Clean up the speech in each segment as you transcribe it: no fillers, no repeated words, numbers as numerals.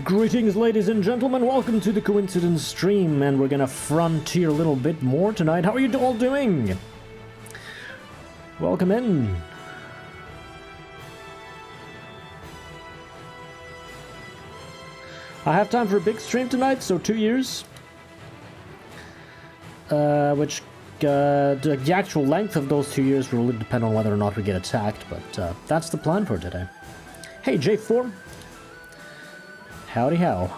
Greetings, ladies and gentlemen, welcome to the Coincidence stream, and we're gonna frontier a little bit more tonight. How are you all doing? Welcome in. I have time for a big stream tonight, so 2 years. The actual length of those 2 years will really depend on whether or not we get attacked, but that's the plan for today. Hey, J4. Howdy how.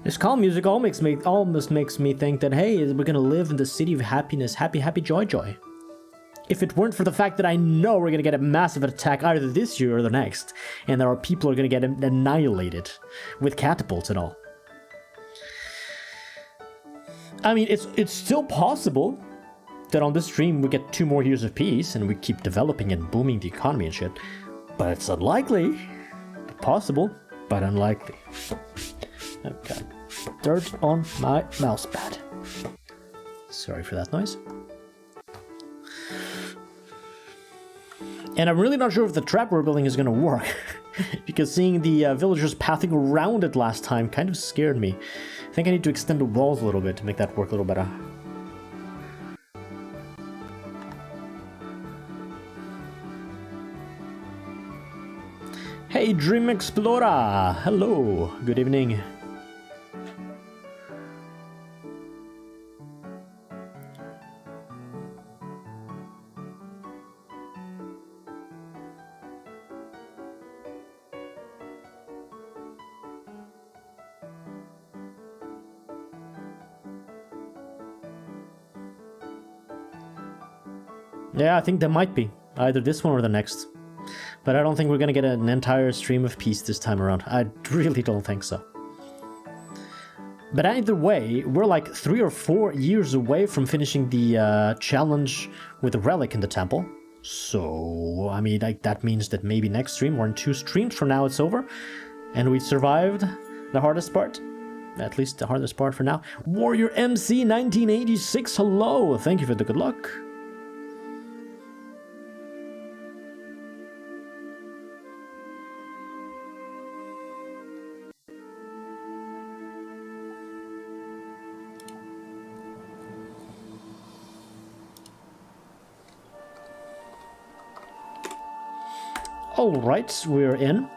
This calm music almost makes me think that, hey, we're gonna live in the city of happiness, happy, happy, joy, joy. If it weren't for the fact that I know we're gonna get a massive attack either this year or the next, and that our people are gonna get annihilated with catapults and all. I mean, it's still possible that on this stream we get 2 more years of peace and we keep developing and booming the economy and shit, but it's unlikely. Possible, but unlikely. Okay. Dirt on my mousepad. Sorry for that noise. And I'm really not sure if the trap we're building is going to work. Because seeing the villagers pathing around it last time kind of scared me. I think I need to extend the walls a little bit to make that work a little better. Hey, Dream Explorer! Hello, good evening. Yeah, I think there might be. Either this one or the next. But I don't think we're gonna get an entire stream of peace this time around. I really don't think so. But either way, we're like 3 or 4 years away from finishing the challenge with the relic in the temple. So, I mean, like, that means that maybe next stream, or in 2 streams from now, it's over. And we survived the hardest part. At least the hardest part for now. Warrior MC 1986, hello! Thank you for the good luck. Alright, we're in.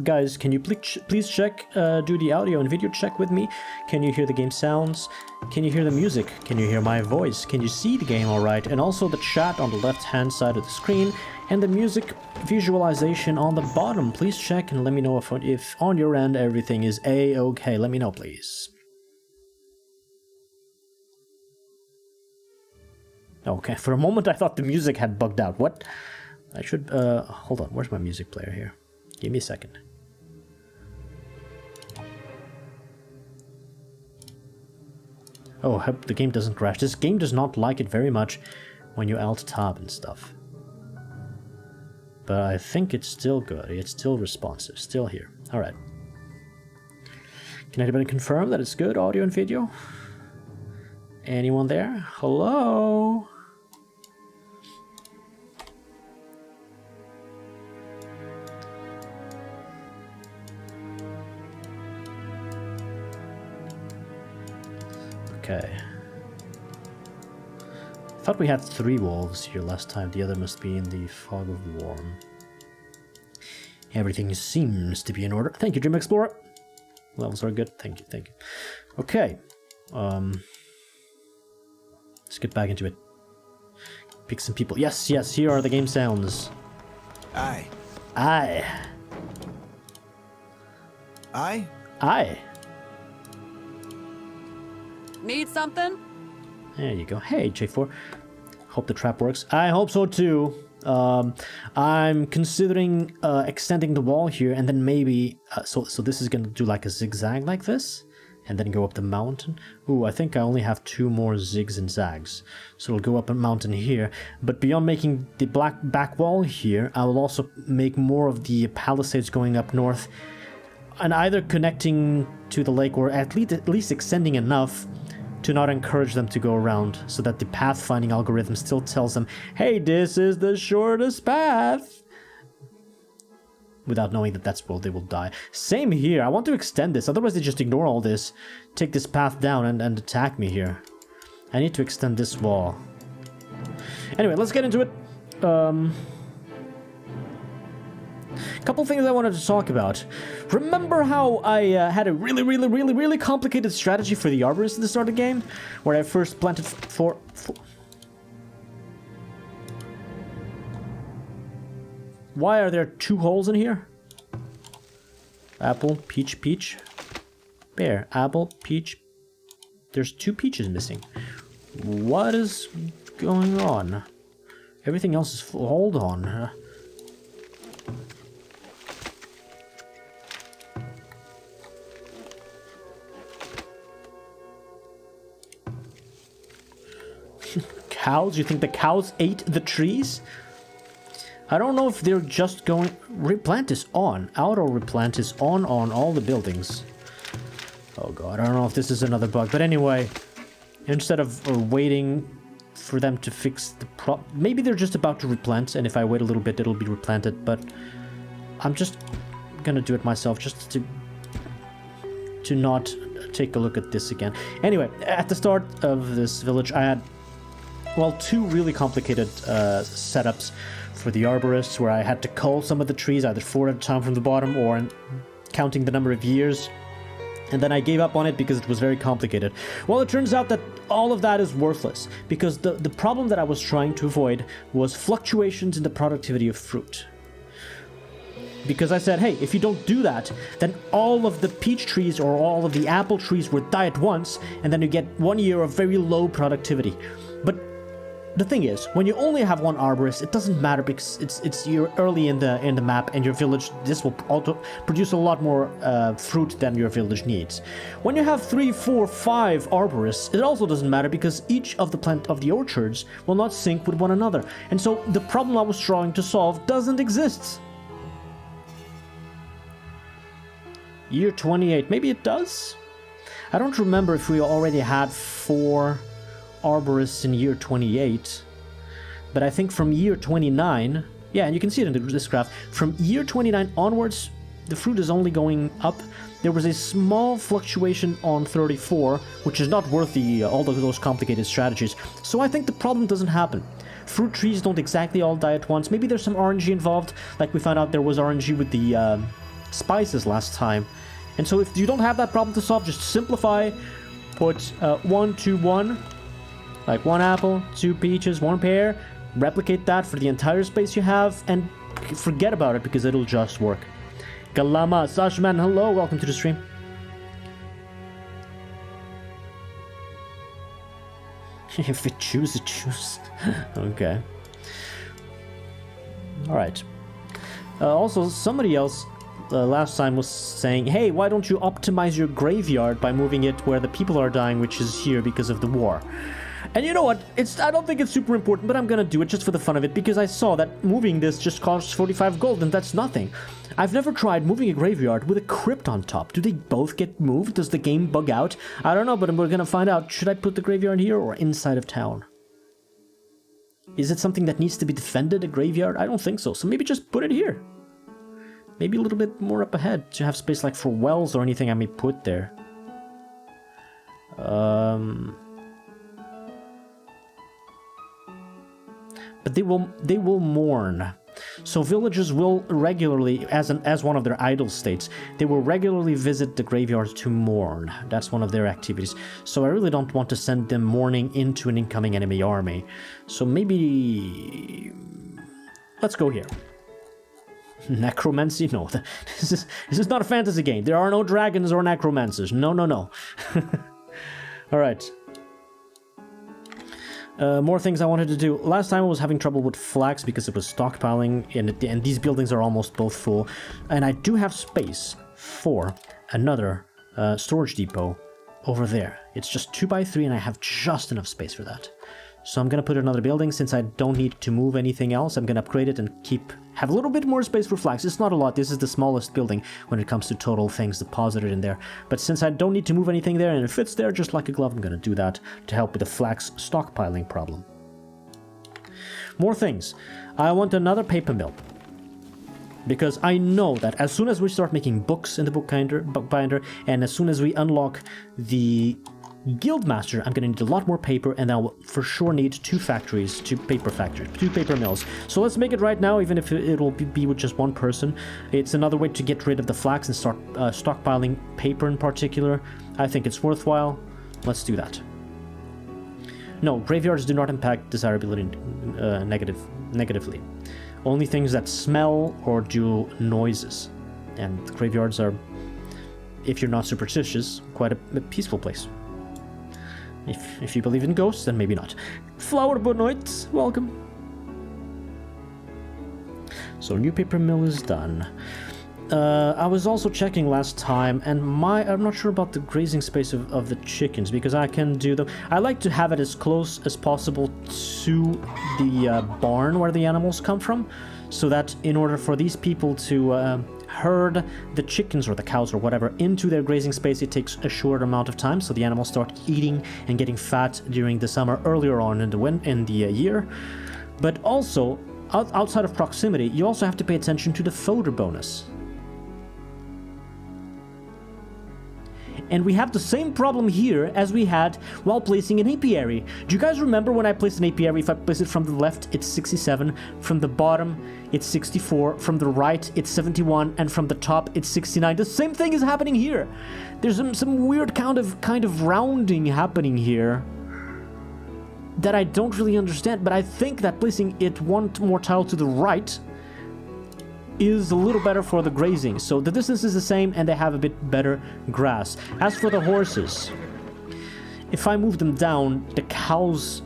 Guys, can you please check, do the audio and video check with me? Can you hear the game sounds? Can you hear the music? Can you hear my voice? Can you see the game alright? And also the chat on the left-hand side of the screen and the music visualization on the bottom. Please check and let me know if on your end everything is A-okay. Let me know, please. Okay, for a moment I thought the music had bugged out. What? I should, hold on, where's my music player here? Give me a second. Oh, I hope the game doesn't crash. This game does not like it very much when you alt-tab and stuff. But I think it's still good. It's still responsive, still here. Alright. Can anybody confirm that it's good, audio and video? Anyone there? Hello? Thought we had 3 wolves here last time. The other must be in the Fog of War. Everything seems to be in order. Thank you, Dream Explorer. Levels are good. Thank you, thank you. Okay. Let's get back into it. Pick some people. Yes, yes, here are the game sounds. Aye. Aye. Aye? Aye. Need something? There you go. Hey, J4. Hope the trap works. I hope so too. I'm considering extending the wall here, and then maybe so this is gonna do like a zigzag like this, and then go up the mountain. Ooh, I think I only have 2 more zigs and zags, so it'll go up a mountain here. But beyond making the black back wall here, I will also make more of the palisades going up north, and either connecting to the lake or at least extending enough to not encourage them to go around, so that the pathfinding algorithm still tells them, hey, this is the shortest path, without knowing that that's where they will die. Same here. I want to extend this, otherwise they just ignore all this, take this path down and attack me here. I need to extend this wall. Anyway, let's get into it. Couple things I wanted to talk about. Remember how I had a really complicated strategy for the Arborist at the start of the game? Where I first planted four... Why are there 2 holes in here? Apple, peach, peach. Pear, apple, peach. There's 2 peaches missing. What is going on? Everything else is full. Hold on. Cows? You think the cows ate the trees? I don't know if they're just going... Replant is on. Auto replant is on all the buildings. Oh god, I don't know if this is another bug. But anyway, instead of waiting for them to fix the maybe they're just about to replant, and if I wait a little bit, it'll be replanted. But I'm just gonna do it myself, just to not take a look at this again. Anyway, at the start of this village, I had... well, 2 really complicated setups for the arborists, where I had to cull some of the trees, either 4 at a time from the bottom, or counting the number of years. And then I gave up on it because it was very complicated. Well, it turns out that all of that is worthless, because the problem that I was trying to avoid was fluctuations in the productivity of fruit. Because I said, hey, if you don't do that, then all of the peach trees or all of the apple trees will die at once, and then you get 1 year of very low productivity. But the thing is, when you only have 1 arborist, it doesn't matter, because you're early in the map, and your village, this will also produce a lot more fruit than your village needs. When you have 3, 4, 5 arborists, it also doesn't matter, because each of the orchards will not sync with one another, and so the problem I was trying to solve doesn't exist. Year 28, maybe it does? I don't remember if we already had 4 arborists in year 28, but I think from year 29, yeah, and you can see it in this graph, from year 29 onwards, the fruit is only going up. There was a small fluctuation on 34, which is not worth all of those complicated strategies, so I think the problem doesn't happen. Fruit trees don't exactly all die at once. Maybe there's some RNG involved, like we found out there was RNG with the spices last time. And so if you don't have that problem to solve, just simplify, put 1, 2, 1, like 1 apple, 2 peaches, 1 pear, replicate that for the entire space you have, and forget about it, because it'll just work. Galama, Sashman, hello, welcome to the stream. If it choose, it choose. Okay. Alright. Also, somebody else last time was saying, hey, why don't you optimize your graveyard by moving it where the people are dying, which is here because of the war. And you know what, I don't think it's super important, but I'm gonna do it just for the fun of it, because I saw that moving this just costs 45 gold, and that's nothing. I've never tried moving a graveyard with a crypt on top. Do they both get moved? Does the game bug out? I don't know, but we're gonna find out. Should I put the graveyard here or inside of town? Is it something that needs to be defended, a graveyard? I don't think so, so maybe just put it here. Maybe a little bit more up ahead to have space like for wells or anything I may put there. but they will mourn. So villagers will regularly, as one of their idle states, they will regularly visit the graveyard to mourn. That's one of their activities. So I really don't want to send them mourning into an incoming enemy army. So maybe... let's go here. Necromancy? No, this is not a fantasy game. There are no dragons or necromancers. No, no, no. Alright. More things I wanted to do. Last time I was having trouble with flax because it was stockpiling, and these buildings are almost both full. And I do have space for another storage depot over there. It's just 2x3 and I have just enough space for that. So I'm gonna put another building since I don't need to move anything else. I'm gonna upgrade it and have a little bit more space for flax. It's not a lot. This is the smallest building when it comes to total things deposited in there. But since I don't need to move anything there and it fits there just like a glove, I'm gonna do that to help with the flax stockpiling problem. More things. I want another paper mill. Because I know that as soon as we start making books in the book binder, and as soon as we unlock the Guildmaster, I'm going to need a lot more paper, and I'll for sure need two paper mills. So let's make it right now, even if it'll be with just one person. It's another way to get rid of the flax and start stockpiling paper in particular. I think it's worthwhile. Let's do that. No, graveyards do not impact desirability negatively. Only things that smell or do noises. And graveyards are, if you're not superstitious, quite a peaceful place. If you believe in ghosts, then maybe not. Flower Bonoids, welcome. So new paper mill is done. I was also checking last time, and I'm not sure about the grazing space of the chickens, because I can do them. I like to have it as close as possible to the barn where the animals come from, so that in order for these people to herd the chickens or the cows or whatever into their grazing space, it takes a short amount of time, so the animals start eating and getting fat during the summer earlier on in the year. But also, outside of proximity, you also have to pay attention to the fodder bonus. And we have the same problem here as we had while placing an apiary. Do you guys remember when I placed an apiary? If I place it from the left, it's 67. From the bottom, it's 64. From the right, it's 71. And from the top, it's 69. The same thing is happening here. There's some weird kind of rounding happening here that I don't really understand. But I think that placing it one more tile to the right is a little better for the grazing. So the distance is the same and they have a bit better grass. As for the horses, if I move them down, the cows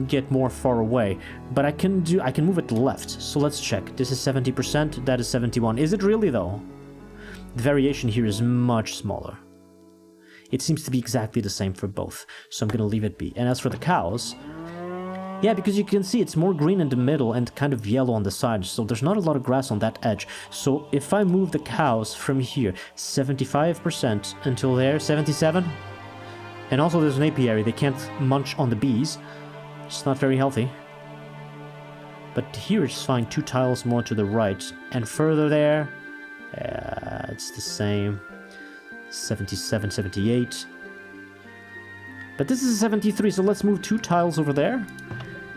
get more far away, but I can move it left. So let's check. This is 70%, that is 71. Is it really though? The variation here is much smaller. It seems to be exactly the same for both, so I'm gonna leave it be. And as for the cows, yeah, because you can see it's more green in the middle and kind of yellow on the sides, so there's not a lot of grass on that edge. So if I move the cows from here, 75% until there, 77. And also there's an apiary, they can't munch on the bees. It's not very healthy. But here it's fine, 2 tiles more to the right. And further there, it's the same. 77, 78. But this is 73, so let's move 2 tiles over there.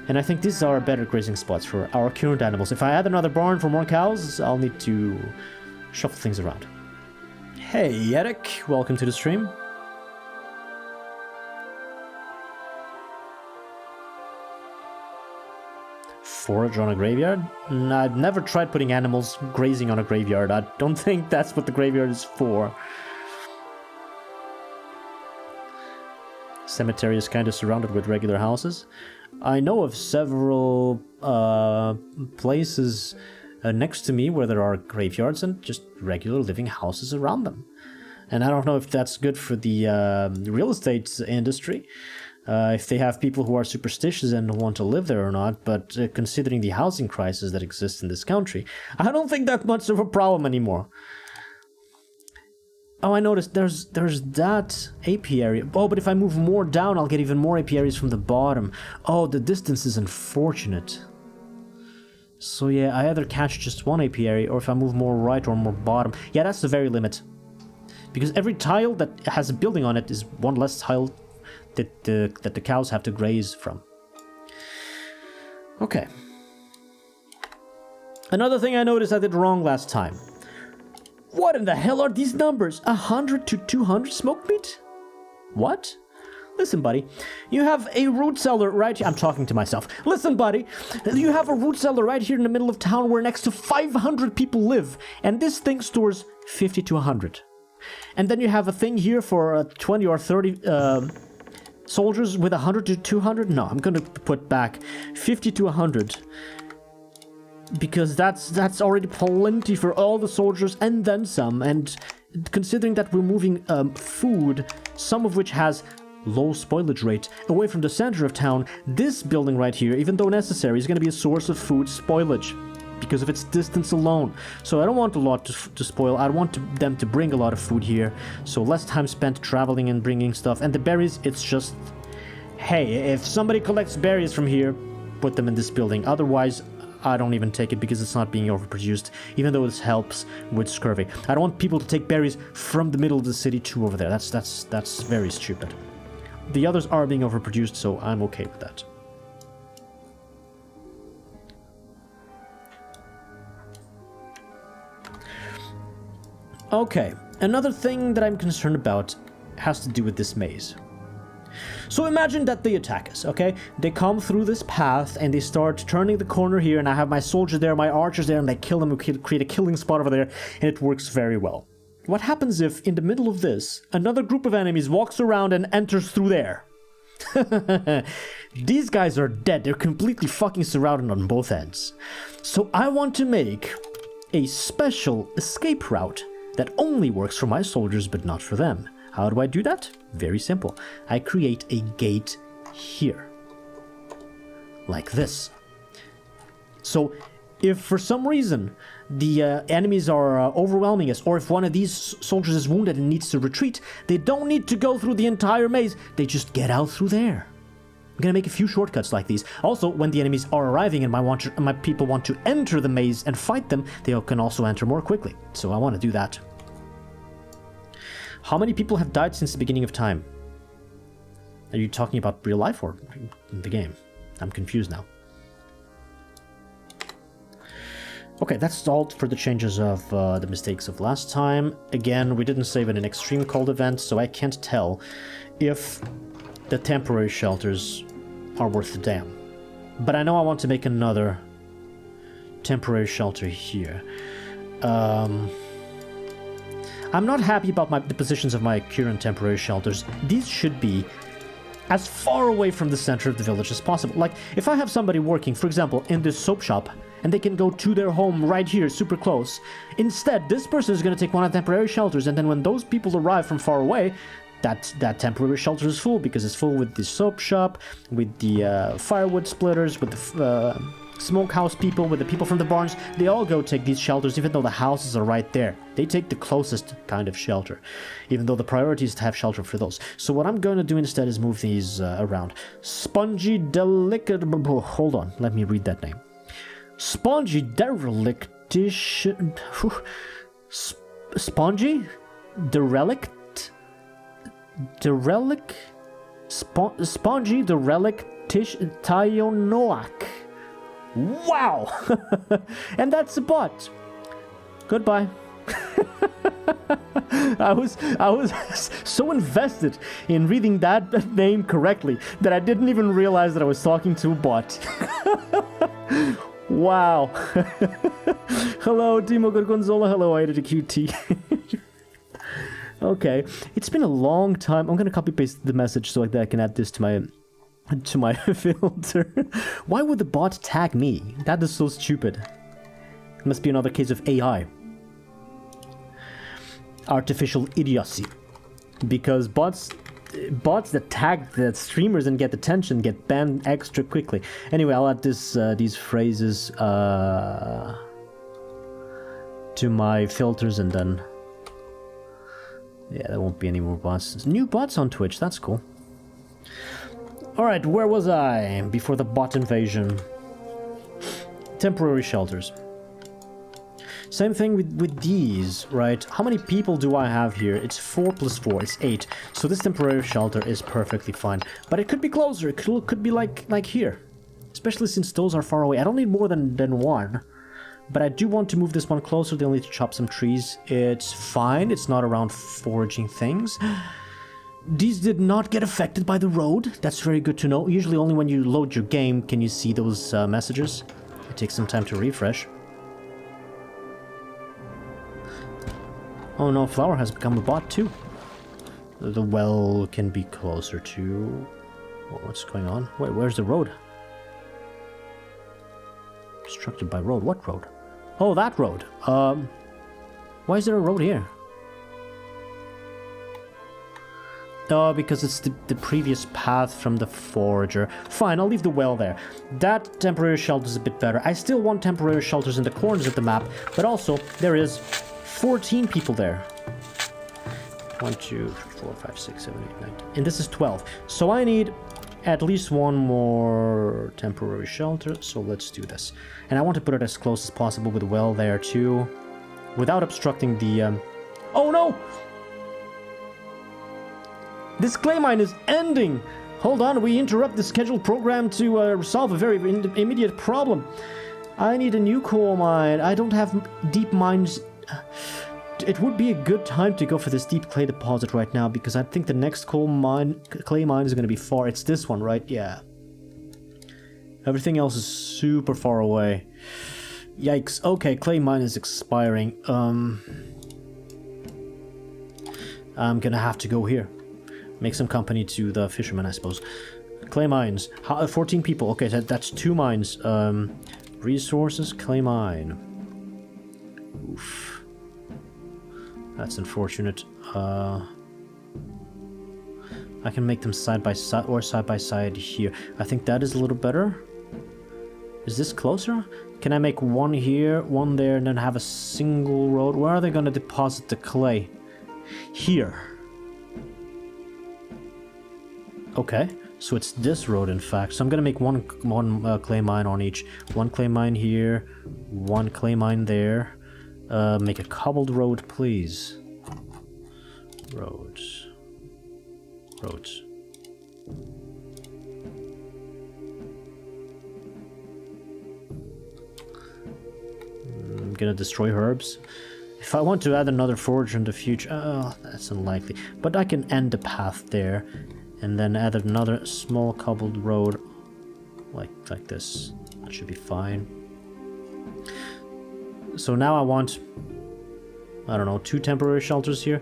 And I think these are better grazing spots for our current animals. If I add another barn for more cows, I'll need to shuffle things around. Hey, Eric, welcome to the stream. Forage on a graveyard? I've never tried putting animals grazing on a graveyard. I don't think that's what the graveyard is for. Cemetery is kind of surrounded with regular houses. I know of several places next to me where there are graveyards and just regular living houses around them. And I don't know if that's good for the real estate industry, if they have people who are superstitious and want to live there or not, but considering the housing crisis that exists in this country, I don't think that's much of a problem anymore. Oh, I noticed there's that apiary. Oh, but if I move more down, I'll get even more apiaries from the bottom. Oh, the distance is unfortunate. So yeah, I either catch just one apiary, or if I move more right or more bottom. Yeah, that's the very limit. Because every tile that has a building on it is one less tile that the cows have to graze from. Okay. Another thing I noticed I did wrong last time. What in the hell are these numbers? 100 to 200 smoked meat? What? Listen, buddy, you have a root cellar right here. I'm talking to myself. Listen, buddy, you have a root cellar right here in the middle of town where next to 500 people live, and this thing stores 50 to 100. And then you have a thing here for 20 or 30 soldiers with 100 to 200. No, I'm gonna put back 50 to 100. Because that's already plenty for all the soldiers and then some. And considering that we're moving food, some of which has low spoilage rate, away from the center of town, this building right here, even though necessary, is going to be a source of food spoilage because of its distance alone. So I don't want a lot to spoil. I want them to bring a lot of food here, so less time spent traveling and bringing stuff. And the berries, it's just, hey, if somebody collects berries from here, put them in this building. Otherwise, I don't even take it because it's not being overproduced, even though this helps with scurvy. I don't want people to take berries from the middle of the city to over there. That's very stupid. The others are being overproduced, so I'm okay with that. Okay, another thing that I'm concerned about has to do with this maze. So imagine that they attack us, okay? They come through this path and they start turning the corner here, and I have my soldiers there, my archers there, and they kill them, we create a killing spot over there, and it works very well. What happens if, in the middle of this, another group of enemies walks around and enters through there? These guys are dead. They're completely fucking surrounded on both ends. So I want to make a special escape route that only works for my soldiers but not for them. How do I do that? Very simple. I create a gate here. Like this. So if for some reason the enemies are overwhelming us, or if one of these soldiers is wounded and needs to retreat, they don't need to go through the entire maze. They just get out through there. I'm gonna make a few shortcuts like these. Also, when the enemies are arriving and my people want to enter the maze and fight them, they can also enter more quickly. So I want to do that. How many people have died since the beginning of time? Are you talking about real life or in the game? I'm confused now. Okay, that's all for the changes of the mistakes of last time. Again, we didn't save an extreme cold event, so I can't tell if the temporary shelters are worth the damn. But I know I want to make another temporary shelter here. I'm not happy about the positions of my current temporary shelters. These should be as far away from the center of the village as possible. Like, if I have somebody working, for example, in this soap shop, and they can go to their home right here, super close. Instead, this person is going to take one of the temporary shelters, and then when those people arrive from far away, that temporary shelter is full, because it's full with the soap shop, with the firewood splitters, with the smokehouse people, with the people from the barns. They all go take these shelters, even though the houses are right there. They take the closest kind of shelter, even though the priority is to have shelter for those. So what I'm going to do instead is move these around. Spongy delicate... Hold on, let me read that name. Spongy derelictish... Spongy? Derelict? Derelict? Spongy derelictish Tayonoak. Wow! And that's a bot. Goodbye. I was so invested in reading that name correctly that I didn't even realize that I was talking to a bot. Wow. Hello, Timo Gorgonzola. Hello, IdaQT. Okay, it's been a long time. I'm gonna copy paste the message so that I can add this to my filter. Why would the bot tag me? That is so stupid. It must be another case of AI. Artificial idiocy. Because bots that tag the streamers and get attention get banned extra quickly. Anyway, I'll add these phrases to my filters, and then yeah, there won't be any more bots. New bots on Twitch, that's cool. Alright, where was I before the bot invasion? Temporary shelters. Same thing with these, right? How many people do I have here? It's 4 plus 4, it's 8. So this temporary shelter is perfectly fine. But it could be closer, it could be like here. Especially since those are far away. I don't need more than one. But I do want to move this one closer. They'll need to chop some trees. It's fine. It's not around foraging things. These did not get affected by the road. That's very good to know. Usually only when you load your game can you see those messages. It takes some time to refresh. Oh no, flower has become a bot too. The well can be closer to... What's going on? Wait, where's the road? Obstructed by road. What road? Oh, that road. Why is there a road here? Oh, because it's the previous path from the forager. Fine, I'll leave the well there. That temporary shelter is a bit better. I still want temporary shelters in the corners of the map, but also there is 14 people there. 1, 2, 3, 4, 5, 6, 7, 8, 9, 10. And this is 12. So I need at least one more temporary shelter, so let's do this. And I want to put it as close as possible with the well there too, without obstructing the... Oh no! This clay mine is ending! Hold on, we interrupt the scheduled program to solve a very immediate problem. I need a new coal mine. I don't have deep mines. It would be a good time to go for this deep clay deposit right now, because I think the next clay mine is going to be far. It's this one, right? Yeah. Everything else is super far away. Yikes. Okay, clay mine is expiring. I'm gonna have to go here. Make some company to the fishermen, I suppose. Clay mines. 14 people. Okay, that's 2 mines. Resources, clay mine. Oof. That's unfortunate. I can make them side by side or side by side here. I think that is a little better. Is this closer? Can I make one here, one there, and then have a single road? Where are they going to deposit the clay? Here. Okay, so it's this road, in fact. So I'm going to make one clay mine on each. One clay mine here, one clay mine there. Make a cobbled road, please. Roads. Roads. I'm gonna destroy herbs. If I want to add another forager in the future, that's unlikely. But I can end the path there, and then add another small cobbled road, like this. That should be fine. So now I want, I don't know, 2 temporary shelters here.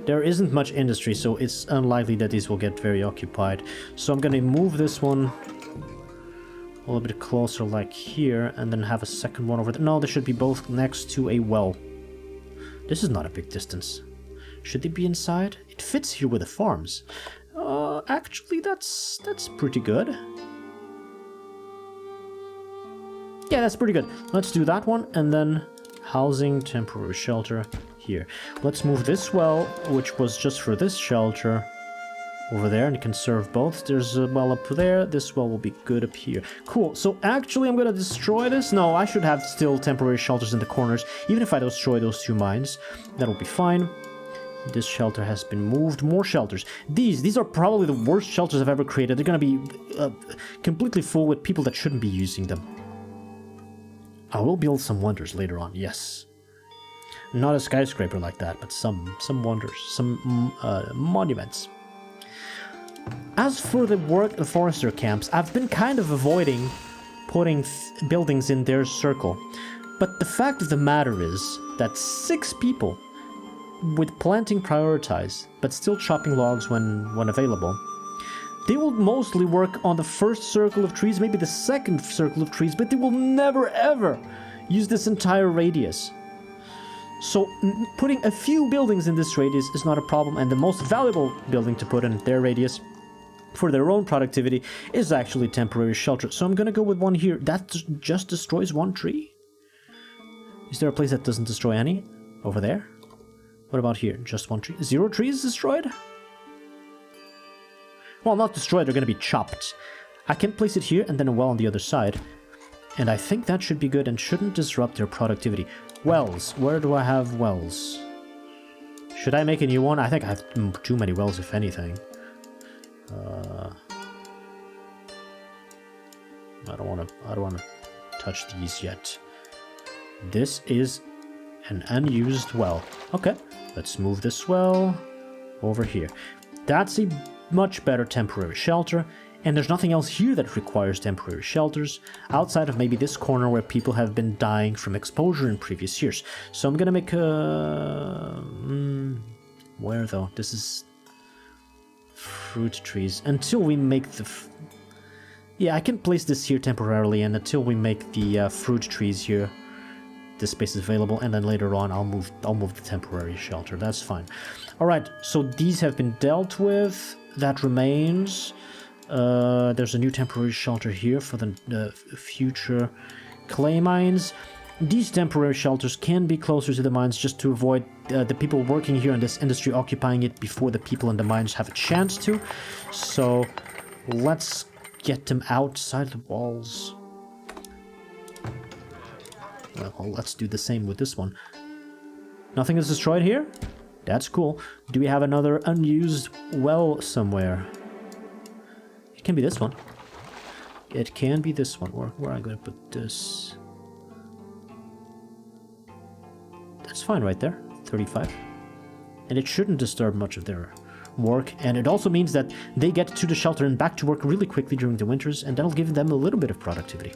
There isn't much industry, so it's unlikely that these will get very occupied. So I'm gonna move this one a little bit closer, like here, and then have a second one over there. No, they should be both next to a well. This is not a big distance. Should they be inside? It fits here with the farms. Actually, that's pretty good. Yeah, that's pretty good. Let's do that one, and then housing, temporary shelter here. Let's move this well, which was just for this shelter, over there, and it can serve both. There's a well up there. This well will be good up here. Cool. So actually, I'm gonna destroy this. No, I should have still temporary shelters in the corners. Even if I destroy those 2 mines, that'll be fine. This shelter has been moved. More shelters. These are probably the worst shelters I've ever created. They're gonna be completely full with people that shouldn't be using them. I will build some wonders later on, yes. Not a skyscraper like that, but some wonders, some monuments. As for the forester camps, I've been kind of avoiding putting buildings in their circle. But the fact of the matter is that 6 people with planting prioritized, but still chopping logs when available, they will mostly work on the first circle of trees, maybe the second circle of trees, but they will never ever use this entire radius. So putting a few buildings in this radius is not a problem, and the most valuable building to put in their radius for their own productivity is actually temporary shelter. So I'm gonna go with one here. That just destroys 1 tree? Is there a place that doesn't destroy any? Over there? What about here? Just 1 tree? 0 trees destroyed? Well, not destroyed, they're gonna be chopped. I can place it here and then a well on the other side. And I think that should be good and shouldn't disrupt their productivity. Wells. Where do I have wells? Should I make a new one? I think I have too many wells, if anything. I don't want to touch these yet. This is an unused well. Okay, let's move this well over here. That's a much better temporary shelter, and there's nothing else here that requires temporary shelters, outside of maybe this corner where people have been dying from exposure in previous years. So I'm gonna make a... where though? This is... fruit trees. Until we make the... yeah, I can place this here temporarily, and until we make the fruit trees here, this space is available, and then later on I'll move the temporary shelter. That's fine. Alright, so these have been dealt with. That remains. There's a new temporary shelter here for the future clay mines. These temporary shelters can be closer to the mines just to avoid the people working here in this industry occupying it before the people in the mines have a chance to. So let's get them outside the walls. Well, let's do the same with this one. Nothing is destroyed here? That's cool. Do we have another unused well somewhere? It can be this one. It can be this one. Where am I going to put this? That's fine right there. 35. And it shouldn't disturb much of their work. And it also means that they get to the shelter and back to work really quickly during the winters, and that'll give them a little bit of productivity.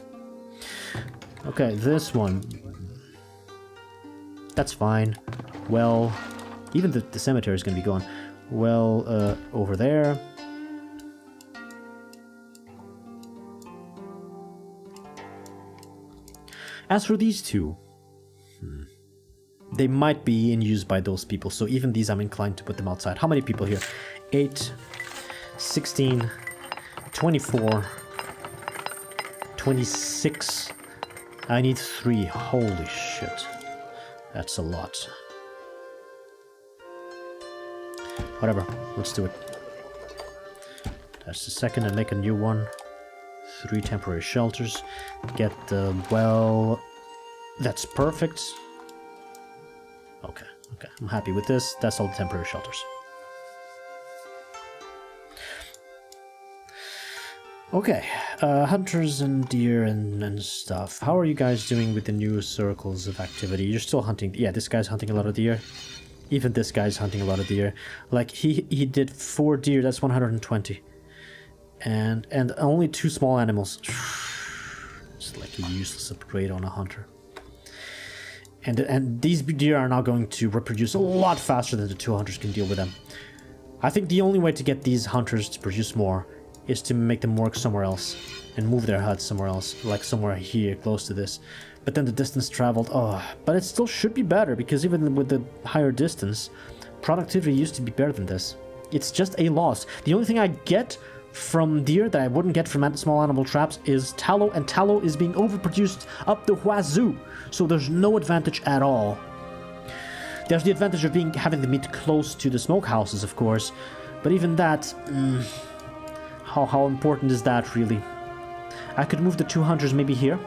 Okay, this one. That's fine. Well, even the cemetery is going to be gone. Well, over there. As for these two, they might be in use by those people, so even these I'm inclined to put them outside. How many people here? 8, 16, 24, 26. I need 3. Holy shit. That's a lot. Whatever, let's do it. That's the second, and make a new one. 3 temporary shelters. Get the well. That's perfect. Okay, I'm happy with this. That's all the temporary shelters. Okay, hunters and deer and stuff. How are you guys doing with the new circles of activity? You're still hunting. Yeah, this guy's hunting a lot of deer. Even this guy's hunting a lot of deer. Like, he did 4 deer, that's 120. And only 2 small animals. It's like a useless upgrade on a hunter. And these deer are now going to reproduce a lot faster than the 2 hunters can deal with them. I think the only way to get these hunters to produce more is to make them work somewhere else and move their huts somewhere else, like somewhere here close to this. But then the distance traveled, but it still should be better, because even with the higher distance, productivity used to be better than this. It's just a loss. The only thing I get from deer that I wouldn't get from small animal traps is tallow, and tallow is being overproduced up the wazoo, so there's no advantage at all. There's the advantage of having the meat close to the smokehouses, of course, but even that, how important is that really? I could move the 2 hunters maybe here,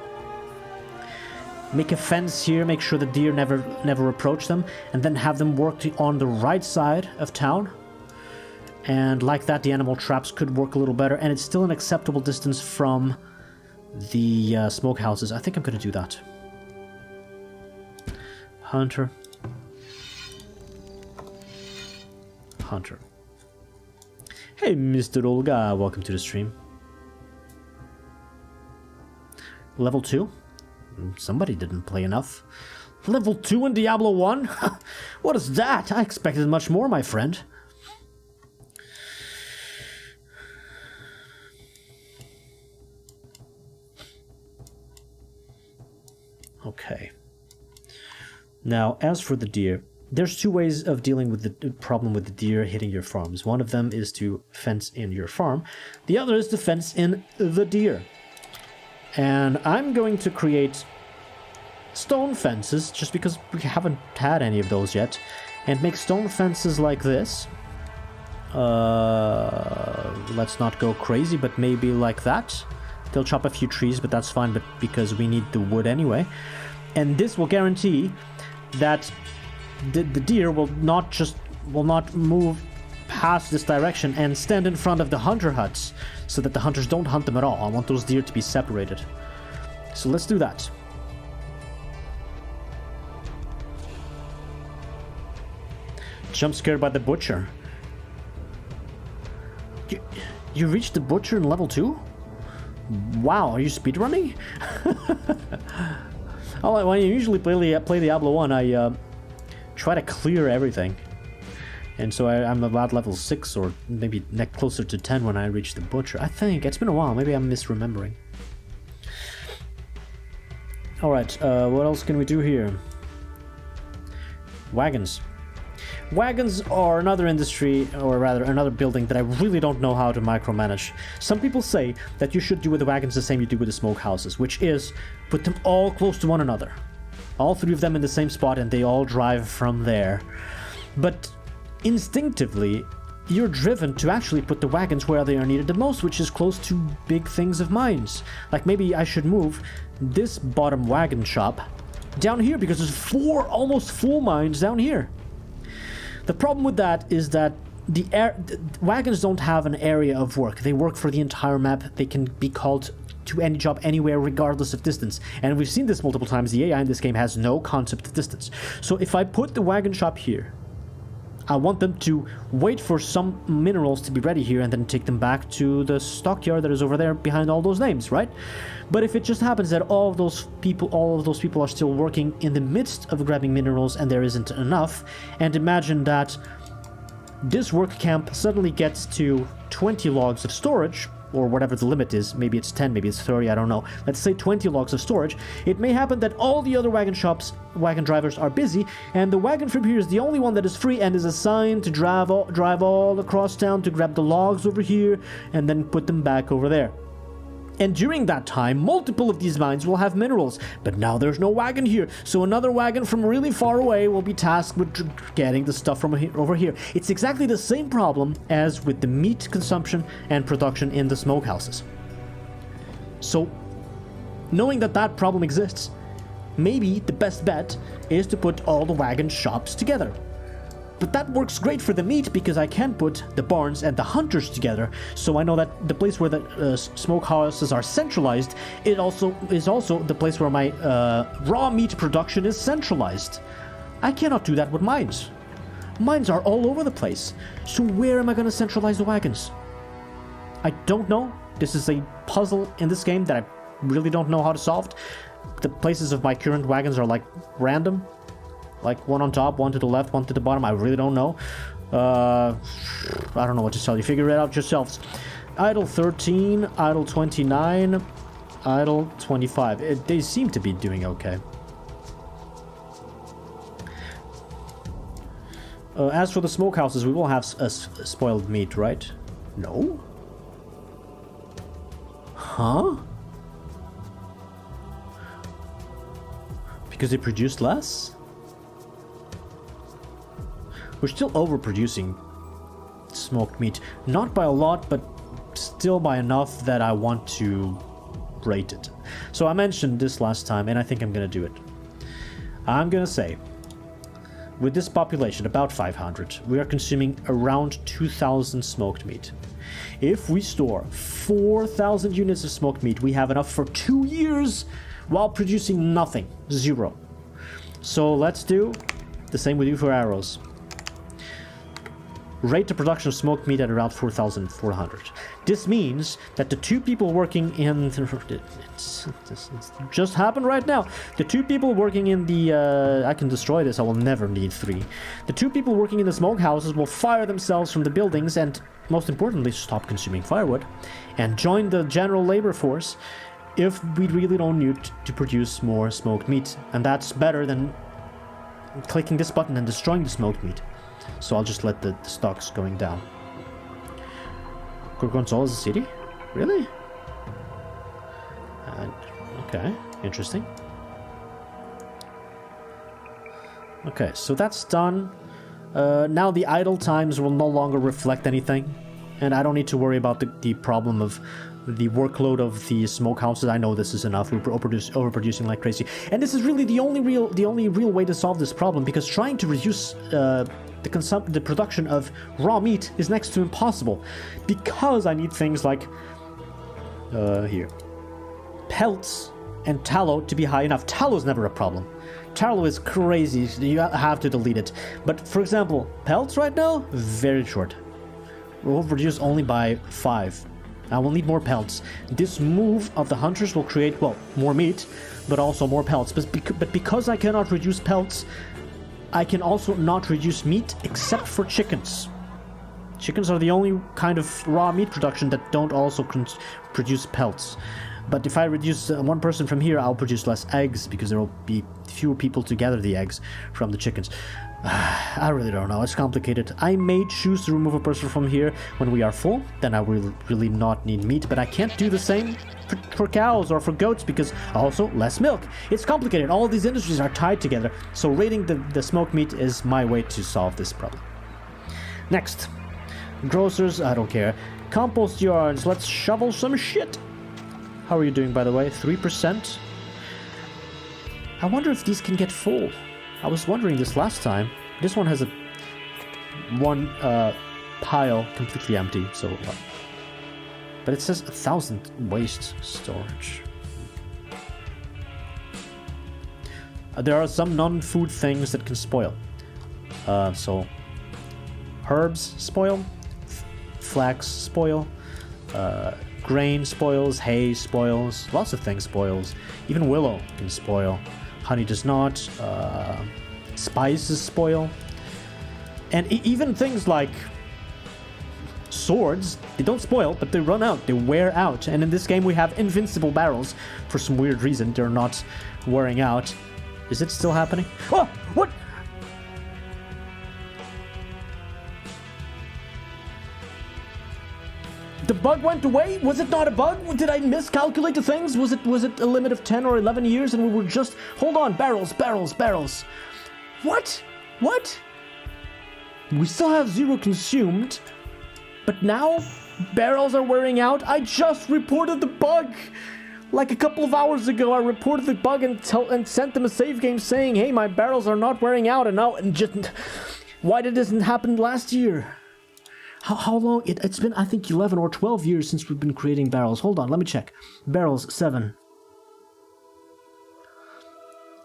make a fence here, make sure the deer never approach them, and then have them work on the right side of town. And like that, the animal traps could work a little better, and it's still an acceptable distance from the smokehouses. I think I'm going to do that. Hunter. Hey, Mr. Olga, welcome to the stream. Level 2? Somebody didn't play enough. Level 2 in Diablo 1? What is that? I expected much more, my friend. Okay. Now, as for the deer, there's 2 ways of dealing with the problem with the deer hitting your farms. One of them is to fence in your farm. The other is to fence in the deer. And I'm going to create stone fences, just because we haven't had any of those yet, and make stone fences like this. Let's not go crazy, but maybe like that. They'll chop a few trees, but that's fine, but because we need the wood anyway. And this will guarantee that the deer will not move past this direction and stand in front of the hunter huts, so that the hunters don't hunt them at all. I want those deer to be separated. So let's do that. Jump scared by the butcher. You reached the butcher in level 2? Wow, are you speedrunning? When I usually play Diablo 1, I try to clear everything. And so I'm about level 6 or maybe closer to 10 when I reach the butcher. I think. It's been a while. Maybe I'm misremembering. Alright, what else can we do here? Wagons. Wagons are another industry, or rather another building that I really don't know how to micromanage. Some people say that you should do with the wagons the same you do with the smokehouses, which is put them all close to one another. All 3 of them in the same spot and they all drive from there. But instinctively, you're driven to actually put the wagons where they are needed the most, which is close to big things of mines. Like maybe I should move this bottom wagon shop down here because there's 4 almost full mines down here. The problem with that is that the wagons don't have an area of work. They work for the entire map. They can be called to any job anywhere regardless of distance. And we've seen this multiple times. The AI in this game has no concept of distance. So if I put the wagon shop here, I want them to wait for some minerals to be ready here and then take them back to the stockyard that is over there behind all those names, right? But if it just happens that all of those people are still working in the midst of grabbing minerals and there isn't enough, and imagine that this work camp suddenly gets to 20 logs of storage, or whatever the limit is, maybe it's 10, maybe it's 30, I don't know. Let's say 20 logs of storage. It may happen that all the other wagon drivers are busy, and the wagon from here is the only one that is free and is assigned to drive all across town to grab the logs over here and then put them back over there. And during that time, multiple of these mines will have minerals, but now there's no wagon here, so another wagon from really far away will be tasked with getting the stuff from over here. It's exactly the same problem as with the meat consumption and production in the smokehouses. So, knowing that that problem exists, maybe the best bet is to put all the wagon shops together. But that works great for the meat because I can put the barns and the hunters together, so I know that the place where the smokehouses are centralized is also the place where my raw meat production is centralized. I cannot do that with mines. Mines are all over the place, so where am I going to centralize the wagons? I don't know. This is a puzzle in this game that I really don't know how to solve. The places of my current wagons are like random. Like one on top, one to the left, one to the bottom. I really don't know. I don't know what to tell you. Figure it out yourselves. Idle 13, idle 29, idle 25. They seem to be doing okay. As for the smokehouses, we will have spoiled meat, right? No? Huh? Because they produce less? We're still overproducing smoked meat. Not by a lot, but still by enough that I want to rate it. So I mentioned this last time, and I think I'm going to do it. I'm going to say, with this population, about 500, we are consuming around 2,000 smoked meat. If we store 4,000 units of smoked meat, we have enough for 2 years while producing nothing. 0. So let's do the same we do for arrows. Rate the production of smoked meat at around 4,400. This means that the 2 people working in... It's just happened right now. The 2 people working in the... I can destroy this, I will never need 3. The 2 people working in the smokehouses will fire themselves from the buildings and, most importantly, stop consuming firewood and join the general labor force if we really don't need to produce more smoked meat. And that's better than clicking this button and destroying the smoked meat. So I'll just let the stocks going down. Gorgonzola is a city? Really? Okay, interesting. Okay, so that's done. Now the idle times will no longer reflect anything. And I don't need to worry about the problem of the workload of the smokehouses. I know this is enough. We're overproducing like crazy. And this is really the only real way to solve this problem, because trying to reduce the production of raw meat is next to impossible, because I need things like here pelts and tallow to be high enough. Tallow is never a problem. Tallow is crazy. You have to delete it. But for example, pelts right now, very short. We'll reduce only by 5. I will need more pelts. This move of the hunters will create, well, more meat, but also more pelts. But because I cannot reduce pelts, I can also not reduce meat except for chickens. Chickens are the only kind of raw meat production that don't also produce pelts. But if I reduce one person from here, I'll produce less eggs because there will be fewer people to gather the eggs from the chickens. I really don't know. It's complicated. I may choose to remove a person from here when we are full. Then I will really not need meat. But I can't do the same for cows or for goats because also less milk. It's complicated. All these industries are tied together. So raiding the smoked meat is my way to solve this problem. Next. Grocers, I don't care. Compost yards, let's shovel some shit. How are you doing, by the way? 3%? I wonder if these can get full. I was wondering this last time. This one has one pile completely empty, so... but it says 1,000 waste storage. There are some non-food things that can spoil. So... herbs spoil. Flax spoil. Grain spoils. Hay spoils. Lots of things spoils. Even willow can spoil. Honey does not. Spices spoil. And even things like swords, they don't spoil, but they run out. They wear out. And in this game we have invincible barrels. For some weird reason, they're not wearing out. Is it still happening? Oh! What? The bug went away? Was it not a bug? Did I miscalculate the things? Was it a limit of 10 or 11 years and we were just... Hold on, barrels. What? What? We still have 0 consumed, but now barrels are wearing out? I just reported the bug! Like a couple of hours ago, I reported the bug and sent them a save game saying, hey, my barrels are not wearing out, and just... Why did this happen last year? How long? It's been, I think, 11 or 12 years since we've been creating barrels. Hold on, let me check. Barrels, 7.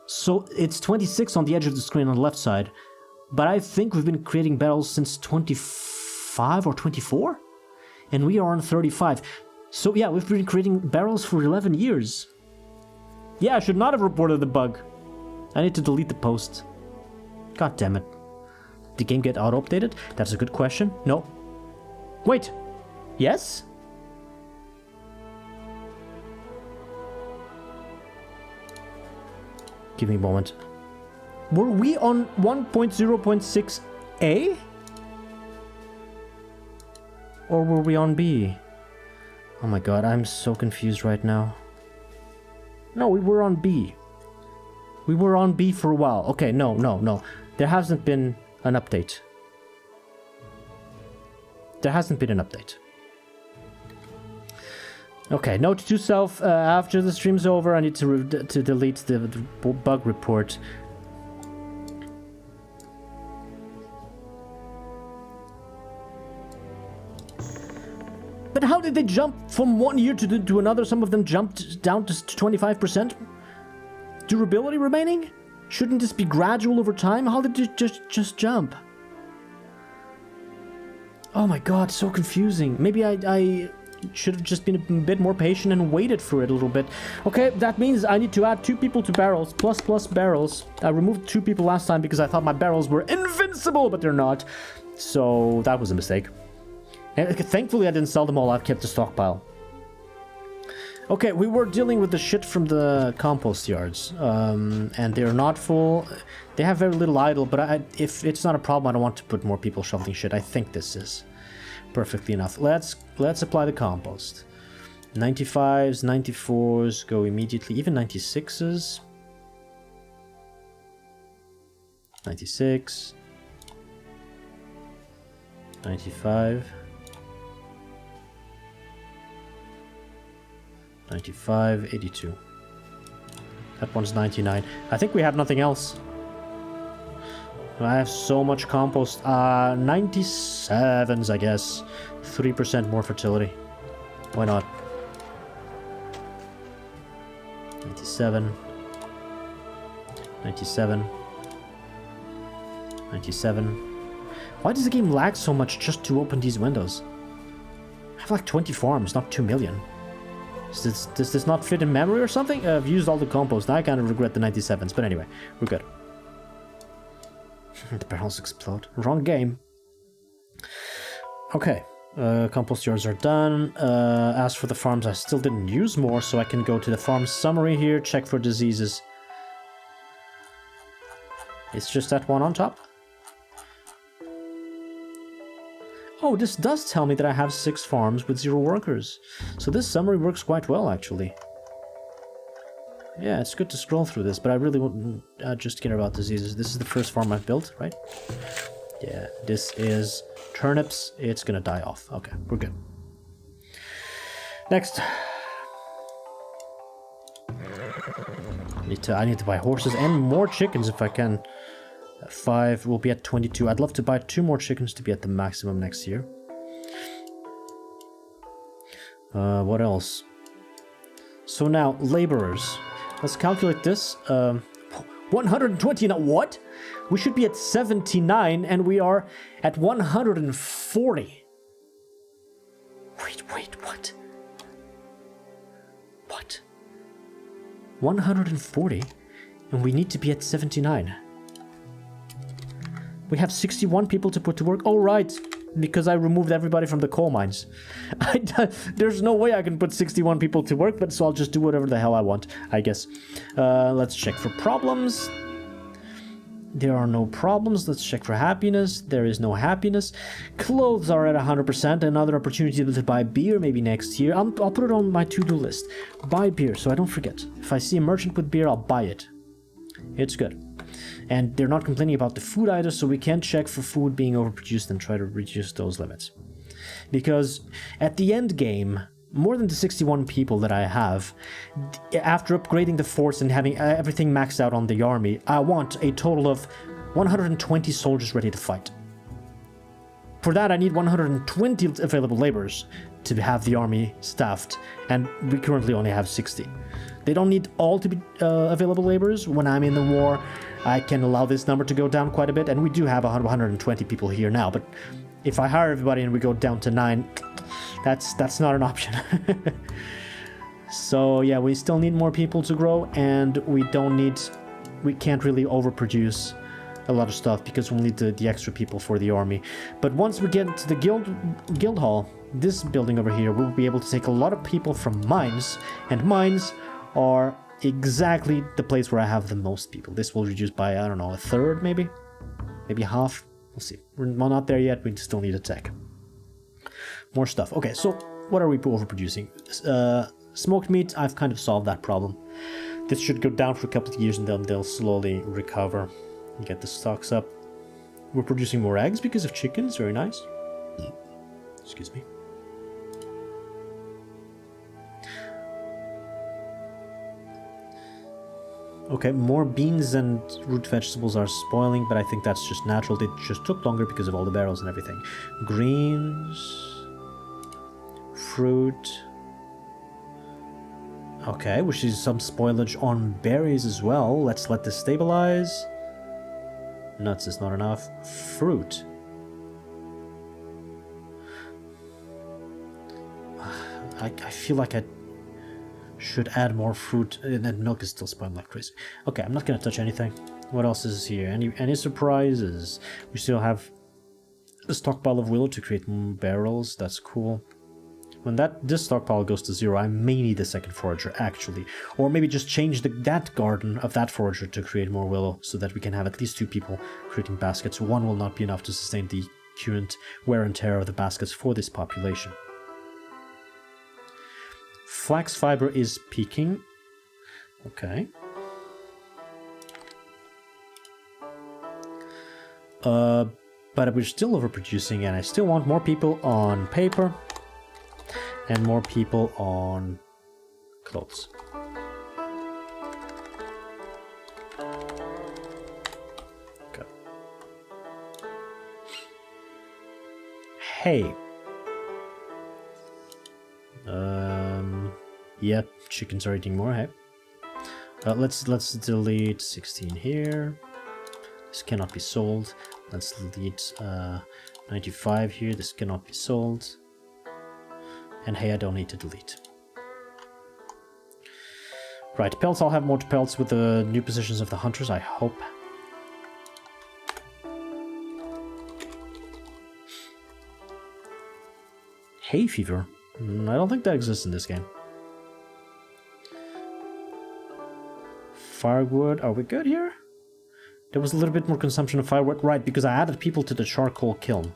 So it's 26 on the edge of the screen on the left side. But I think we've been creating barrels since 25 or 24? And we are on 35. So yeah, we've been creating barrels for 11 years. Yeah, I should not have reported the bug. I need to delete the post. God damn it. Did the game get auto-updated? That's a good question. No. Wait. Yes? Give me a moment. Were we on 1.0.6a? Or were we on B? Oh my god, I'm so confused right now. No, we were on B. We were on B for a while. Okay, no. There hasn't been an update. There hasn't been an update. Okay, note to self, after the stream's over, I need to delete the bug report. But how did they jump from one year to another? Some of them jumped down to 25%? Durability remaining? Shouldn't this be gradual over time? How did it just jump? Oh my god, so confusing. Maybe I should have just been a bit more patient and waited for it a little bit. Okay, that means I need to add 2 people to barrels, plus barrels. I removed 2 people last time because I thought my barrels were invincible, but they're not. So that was a mistake. And thankfully I didn't sell them all, I've kept a stockpile. Okay, we were dealing with the shit from the compost yards, and they're not full. They have very little idle, but if it's not a problem, I don't want to put more people shoveling shit. I think this is perfectly enough. Let's apply the compost. 95s, 94s go immediately, even 96s. 96. 95. 95, 82. That one's 99. I think we have nothing else. I have so much compost. 97s, I guess. 3% more fertility. Why not? 97. 97. 97. Why does the game lag so much just to open these windows? I have like 20 farms, not 2 million. Does this not fit in memory or something? I've used all the compost. Now I kind of regret the 97s, but anyway, we're good. The barrels explode. Wrong game. Okay, compost yards are done. As for the farms, I still didn't use more, so I can go to the farm summary here, check for diseases. It's just that one on top. Oh, this does tell me that I have 6 farms with 0 workers. So this summary works quite well, actually. Yeah, it's good to scroll through this, but I really wouldn't just care about diseases. This is the first farm I've built, right? Yeah, this is turnips. It's gonna die off. Okay, we're good. Next. I need to buy horses and more chickens if I can. 5 will be at 22. I'd love to buy 2 more chickens to be at the maximum next year. What else? So now, laborers. Let's calculate this. 120 now. What? We should be at 79 and we are at 140. Wait, what? What? 140 and we need to be at 79. We have 61 people to put to work. Oh, right. Because I removed everybody from the coal mines. There's no way I can put 61 people to work, but so I'll just do whatever the hell I want, I guess. Let's check for problems. There are no problems. Let's check for happiness. There is no happiness. Clothes are at 100%. Another opportunity to buy beer maybe next year. I'll put it on my to-do list. Buy beer so I don't forget. If I see a merchant with beer, I'll buy it. It's good. And they're not complaining about the food either, so we can check for food being overproduced and try to reduce those limits. Because at the end game, more than the 61 people that I have, after upgrading the force and having everything maxed out on the army, I want a total of 120 soldiers ready to fight. For that, I need 120 available laborers to have the army staffed, and we currently only have 60. They don't need all to be available laborers. When I'm in the war, I can allow this number to go down quite a bit, and we do have 120 people here now, but if I hire everybody and we go down to 9, that's not an option. So yeah, we still need more people to grow, and we can't really overproduce a lot of stuff because we'll need the extra people for the army. But once we get to the guild hall, this building over here, we'll be able to take a lot of people from mines, and mines are exactly the place where I have the most people. This will reduce by, I don't know, a third maybe half. We'll see. We're not there yet. We still need a tech. More stuff. Okay, so what are we overproducing? Smoked meat, I've kind of solved that problem. This should go down for a couple of years and then they'll slowly recover and get the stocks up. We're producing more eggs because of chickens. Very nice. Excuse me. Okay, more beans and root vegetables are spoiling, but I think that's just natural. It just took longer because of all the barrels and everything. Greens, fruit. Okay, which is some spoilage on berries as well. Let's let this stabilize. Nuts is not enough. Fruit. I feel like I should add more fruit, and then milk is still spoiling like crazy. Okay, I'm not gonna touch anything. What else is here? Any surprises? We still have a stockpile of willow to create barrels. That's cool. When this stockpile goes to 0, I may need a second forager, actually. Or maybe just change that garden of that forager to create more willow, so that we can have at least 2 people creating baskets. 1 will not be enough to sustain the current wear and tear of the baskets for this population. Flax fiber is peaking. Okay. But we're still overproducing, and I still want more people on paper and more people on clothes. Okay. Hey. Yep, chickens are eating more, hey? Let's delete 16 here. This cannot be sold. Let's delete 95 here. This cannot be sold. And hey, I don't need to delete. Right, pelts. I'll have more pelts with the new positions of the hunters, I hope. Hay fever? I don't think that exists in this game. Firewood, are we good here? There was a little bit more consumption of firewood, right, because I added people to the charcoal kiln.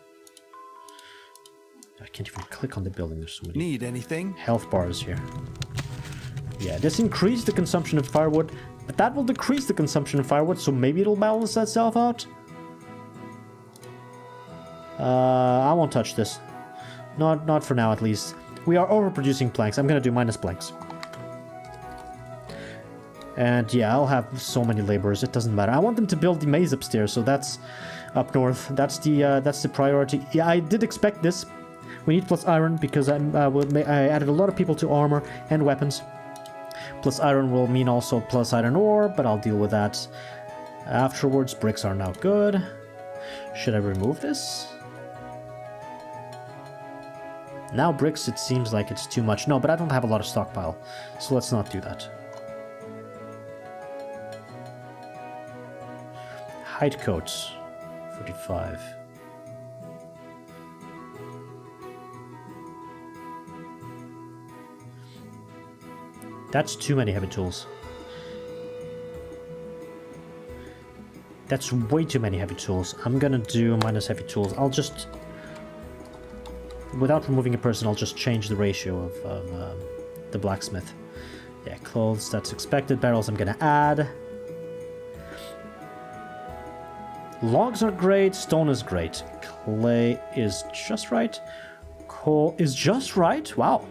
I can't even click on the building, there's so many. Need anything? Health bars here. Yeah, this increased the consumption of firewood, but that will decrease the consumption of firewood, so maybe it'll balance itself out. I won't touch this. Not for now, at least. We are overproducing planks. I'm gonna do minus planks. And yeah, I'll have so many laborers, it doesn't matter. I want them to build the maze upstairs, so that's up north. That's the priority. Yeah, I did expect this. We need plus iron because I added a lot of people to armor and weapons. Plus iron will mean also plus iron ore, but I'll deal with that afterwards. Bricks are now good. Should I remove this? Now bricks, it seems like it's too much. No, but I don't have a lot of stockpile, so let's not do that. Hide coats, 45. That's too many heavy tools. That's way too many heavy tools. I'm gonna do minus heavy tools. I'll just... Without removing a person, I'll just change the ratio of the blacksmith. Yeah, clothes, that's expected. Barrels I'm gonna add. Logs are great, stone is great. Clay is just right. Coal is just right, wow.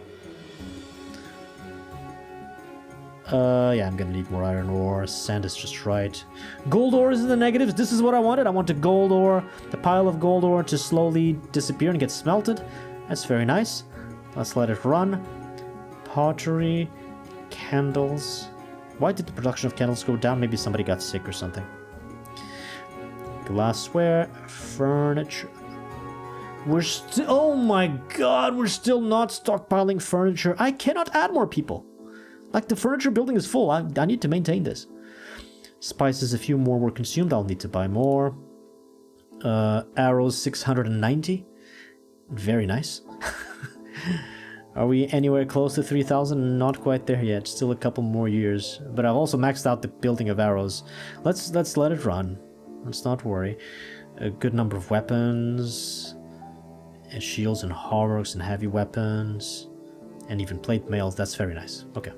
Yeah, I'm gonna need more iron ore. Sand is just right. Gold ore is in the negatives. This is what I wanted. I want the gold ore, the pile of gold ore to slowly disappear and get smelted. That's very nice. Let's let it run. Pottery, candles. Why did the production of candles go down? Maybe somebody got sick or something. Glassware, furniture. We're still... Oh my god, we're still not stockpiling furniture. I cannot add more people. Like, the furniture building is full. I need to maintain this. Spices, a few more were consumed. I'll need to buy more. Arrows, 690. Very nice. Are we anywhere close to 3,000? Not quite there yet. Still a couple more years. But I've also maxed out the building of arrows. Let's let it run. Let's not worry. A good number of weapons. And shields and hauberks and heavy weapons. And even plate mails. That's very nice. Okay.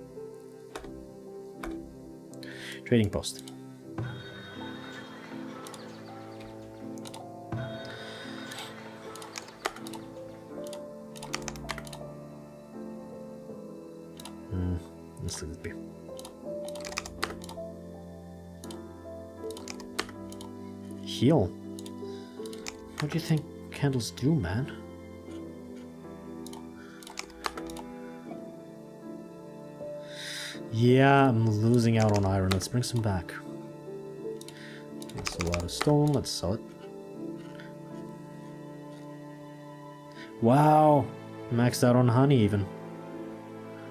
Trading post. Let's leave it be. Heal. What do you think candles do, man? Yeah, I'm losing out on iron. Let's bring some back. That's a lot of stone. Let's sell it. Wow. Maxed out on honey even.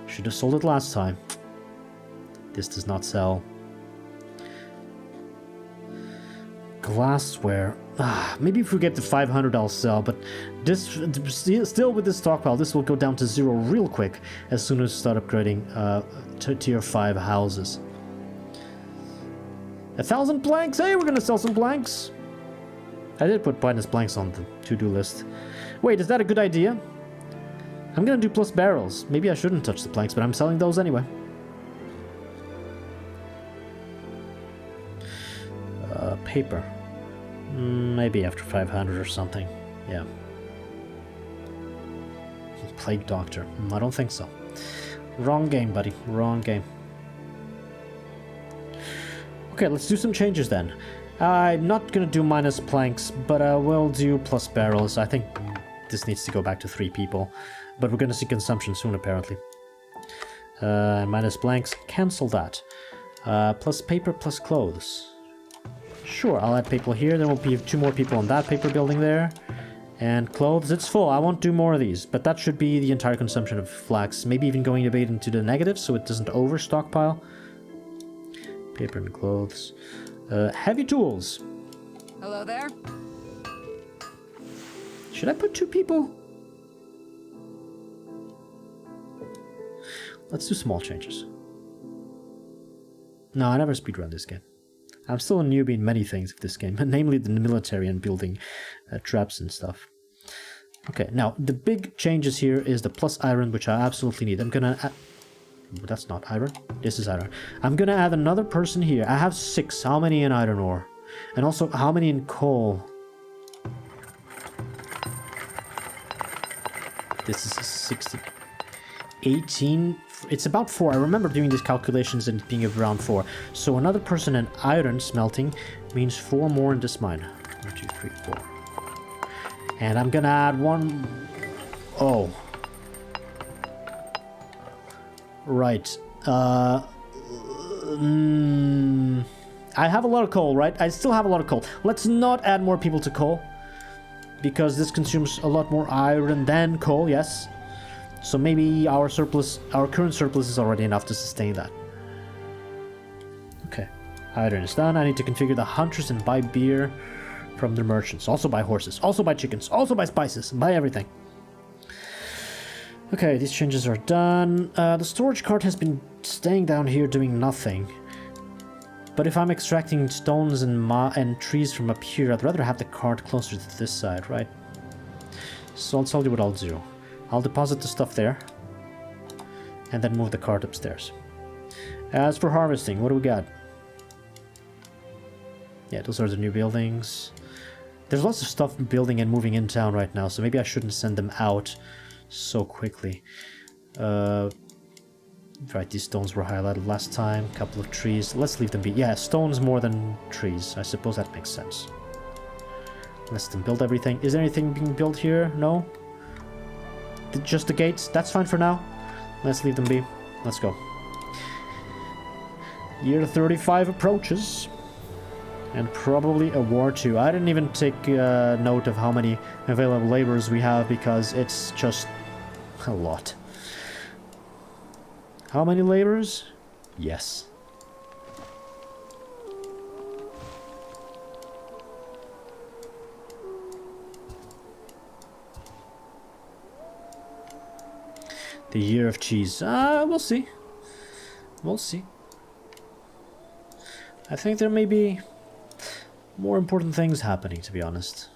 Should have sold it last time. This does not sell. Glassware. Maybe if we get to 500 I'll sell, but this still with this stockpile, this will go down to 0 real quick as soon as we start upgrading to tier 5 houses. 1,000 planks! Hey, we're gonna sell some planks! I did put minus planks on the to-do list. Wait, is that a good idea? I'm gonna do plus barrels. Maybe I shouldn't touch the planks, but I'm selling those anyway. Paper. Maybe after 500 or something. Yeah. Plague Doctor. I don't think so. Wrong game, buddy. Wrong game. Okay, let's do some changes then. I'm not gonna do minus planks, but I will do plus barrels. I think this needs to go back to 3 people. But we're gonna see consumption soon, apparently. Minus blanks. Cancel that. Plus paper plus clothes. Sure, I'll add people here. There will be 2 more people on that paper building there. And clothes, it's full. I won't do more of these, but that should be the entire consumption of flax. Maybe even going a bit into the negative so it doesn't over stockpile. Paper and clothes. Heavy tools. Hello there. Should I put 2 people? Let's do small changes. No, I never speedrun this game. I'm still a newbie in many things of this game, namely the military and building traps and stuff. Okay, now the big changes here is the plus iron, which I absolutely need. I'm gonna add... That's not iron. This is iron. I'm gonna add another person here. I have 6. How many in iron ore? And also, how many in coal? This is 60... 18... It's about 4. I remember doing these calculations and it being around 4. So another person in iron smelting means 4 more in this mine. 1, 2, 3, 4. And I'm gonna add 1... Oh. Right. I have a lot of coal, right? I still have a lot of coal. Let's not add more people to coal. Because this consumes a lot more iron than coal, yes. So maybe our current surplus is already enough to sustain that. Okay, iron is done. I need to configure the hunters and buy beer from the merchants. Also buy horses, also buy chickens, also buy spices, buy everything. Okay, these changes are done. The storage cart has been staying down here doing nothing. But if I'm extracting stones and trees from up here, I'd rather have the cart closer to this side, right? So I'll tell you what I'll do. I'll deposit the stuff there, and then move the cart upstairs. As for harvesting, what do we got? Yeah, those are the new buildings. There's lots of stuff building and moving in town right now, so maybe I shouldn't send them out so quickly. Right, these stones were highlighted last time. Couple of trees. Let's leave them be. Yeah, stones more than trees. I suppose that makes sense. Let's them build everything. Is there anything being built here? No? Just the gates? That's fine for now. Let's leave them be. Let's go. Year 35 approaches. And probably a war too. I didn't even take note of how many available laborers we have because it's just a lot. How many laborers? Yes. The year of cheese. We'll see. We'll see. I think there may be more important things happening, to be honest.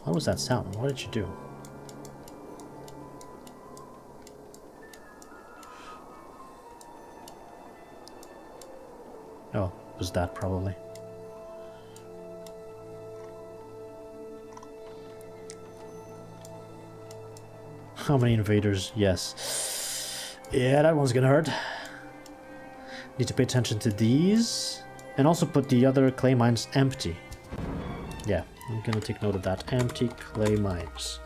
What was that sound? What did you do? Oh, it was that probably. How many invaders? Yes. Yeah, that one's gonna hurt. Need to pay attention to these. And also put the other clay mines empty. Yeah, I'm gonna take note of that. Empty clay mines.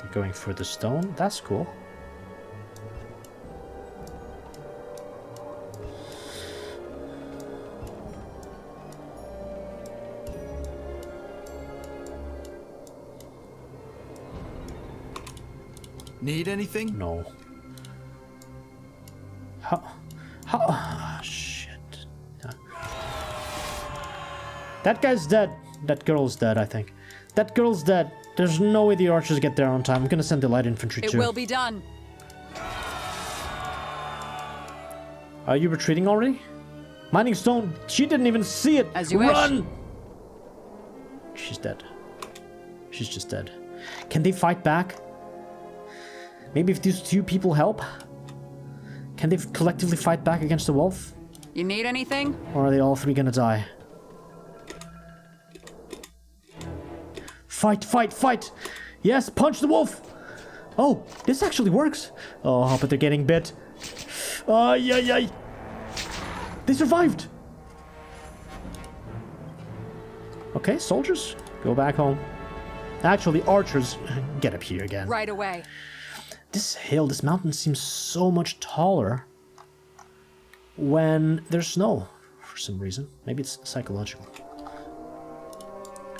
They're going for the stone. That's cool. Need anything? No. How? Shit. Yeah. That guy's dead. That girl's dead, I think. That girl's dead. There's no way the archers get there on time. I'm gonna send the light infantry too. It will be done. Are you retreating already? Mining stone. She didn't even see it. As you Run! wish. She's dead. She's just dead. Can they fight back? Maybe if these 2 people help? Can they collectively fight back against the wolf? You need anything? Or are they all 3 gonna die? Fight, fight, fight! Yes, punch the wolf! Oh, this actually works! Oh, but they're getting bit. Ay, ay, ay! They survived! Okay, soldiers, go back home. Actually, archers, get up here again. Right away. This hill, this mountain seems so much taller when there's snow for some reason. Maybe it's psychological.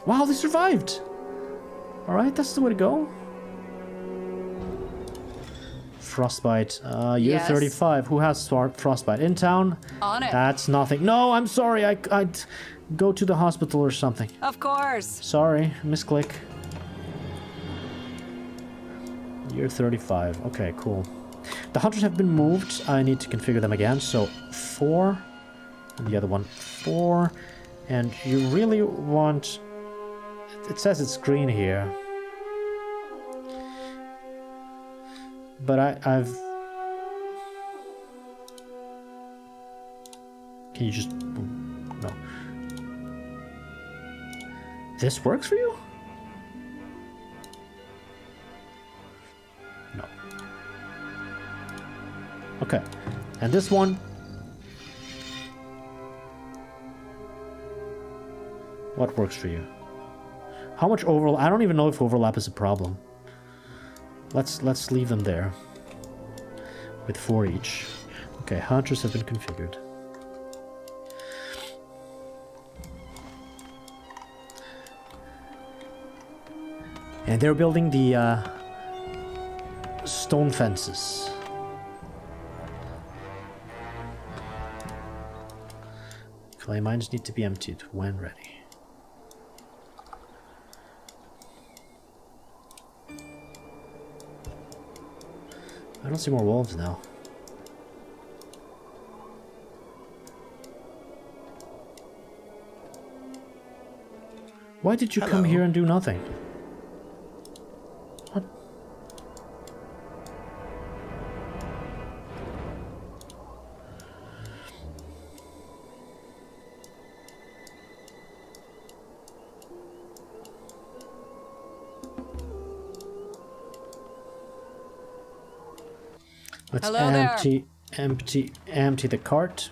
Wow, they survived! Alright, that's the way to go. Frostbite. Year Yes. 35. Who has frostbite? In town? On it. That's nothing. No, I'm sorry. I'd go to the hospital or something. Of course. Sorry, misclick. Year 35. Okay, cool. The hunters have been moved. I need to configure them again. So 4. And the other one 4. And you really want... It says it's green here. But I've... Can you just... No. This works for you? No. Okay. And this one... What works for you? How much overlap? I don't even know if overlap is a problem. Let's leave them there. With 4 each. Okay, hunters have been configured. And they're building the stone fences. Clay mines need to be emptied when ready. I don't see more wolves now. Why did you come here and do nothing? What? Let's Hello empty the cart.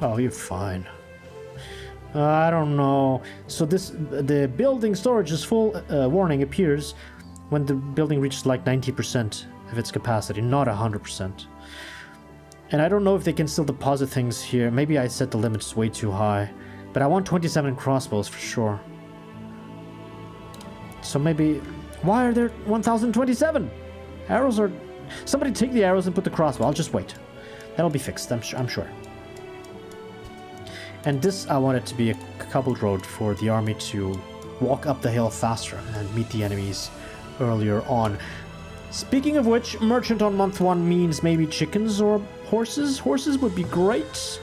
Oh, you're fine. I don't know. So the building storage is full. Warning appears when the building reaches like 90% of its capacity, not 100%. And I don't know if they can still deposit things here. Maybe I set the limits way too high. But I want 27 crossbows for sure. So maybe... Why are there 1027? Arrows are... Somebody take the arrows and put the crossbow. I'll just wait. That'll be fixed, I'm sure. And this, I want it to be a cobbled road for the army to walk up the hill faster and meet the enemies earlier on. Speaking of which, merchant on month 1 means maybe chickens or horses. Horses would be great.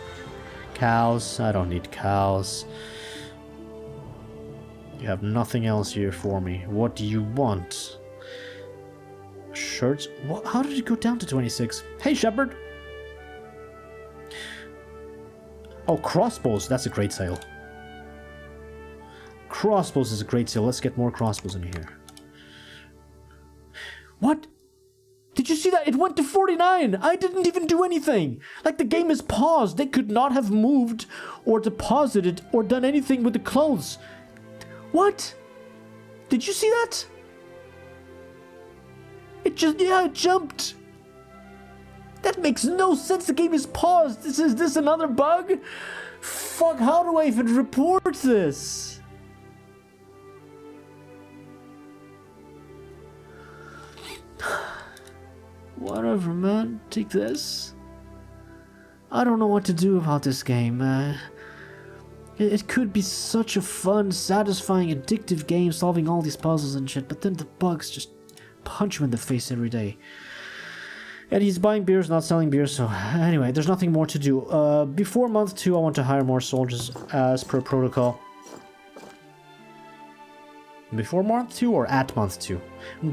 Cows, I don't need cows. You have nothing else here for me. What do you want? Shirts? What? How did it go down to 26? Hey, shepherd! Oh, crossbows. That's a great sale. Crossbows is a great sale. Let's get more crossbows in here. What? Did you see that? It went to 49. I didn't even do anything. Like, the game is paused. They could not have moved or deposited or done anything with the clothes. What? Did you see that? It just, yeah, it jumped. That makes no sense. The game is paused. Is this another bug? Fuck, how do I even report this? Whatever, man. Take this. I don't know what to do about this game. It could be such a fun, satisfying, addictive game solving all these puzzles and shit, but then the bugs just punch you in the face every day. And he's buying beers, not selling beers, so anyway, there's nothing more to do. Before month 2, I want to hire more soldiers as per protocol. Before month 2 or at month 2?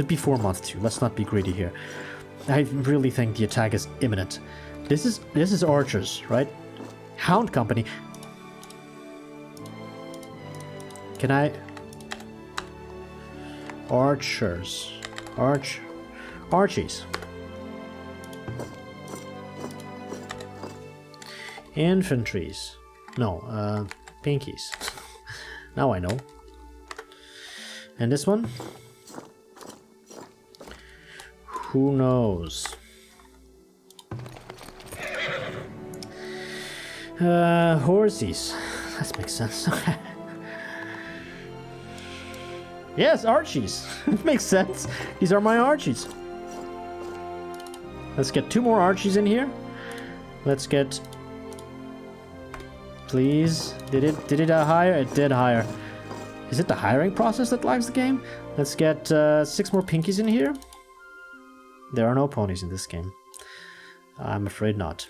Before month 2, let's not be greedy here. I really think the attack is imminent. This is archers, right? Hound company. Can I... Archers. Archies. Infantries. No, pinkies. Now I know. And this one? Who knows? Horsies. That makes sense. Yes, Archies. It makes sense. These are my Archies. Let's get 2 more Archies in here. Let's get... Please. Did it hire? It did hire. Is it the hiring process that lags the game? Let's get 6 more pinkies in here. There are no ponies in this game. I'm afraid not.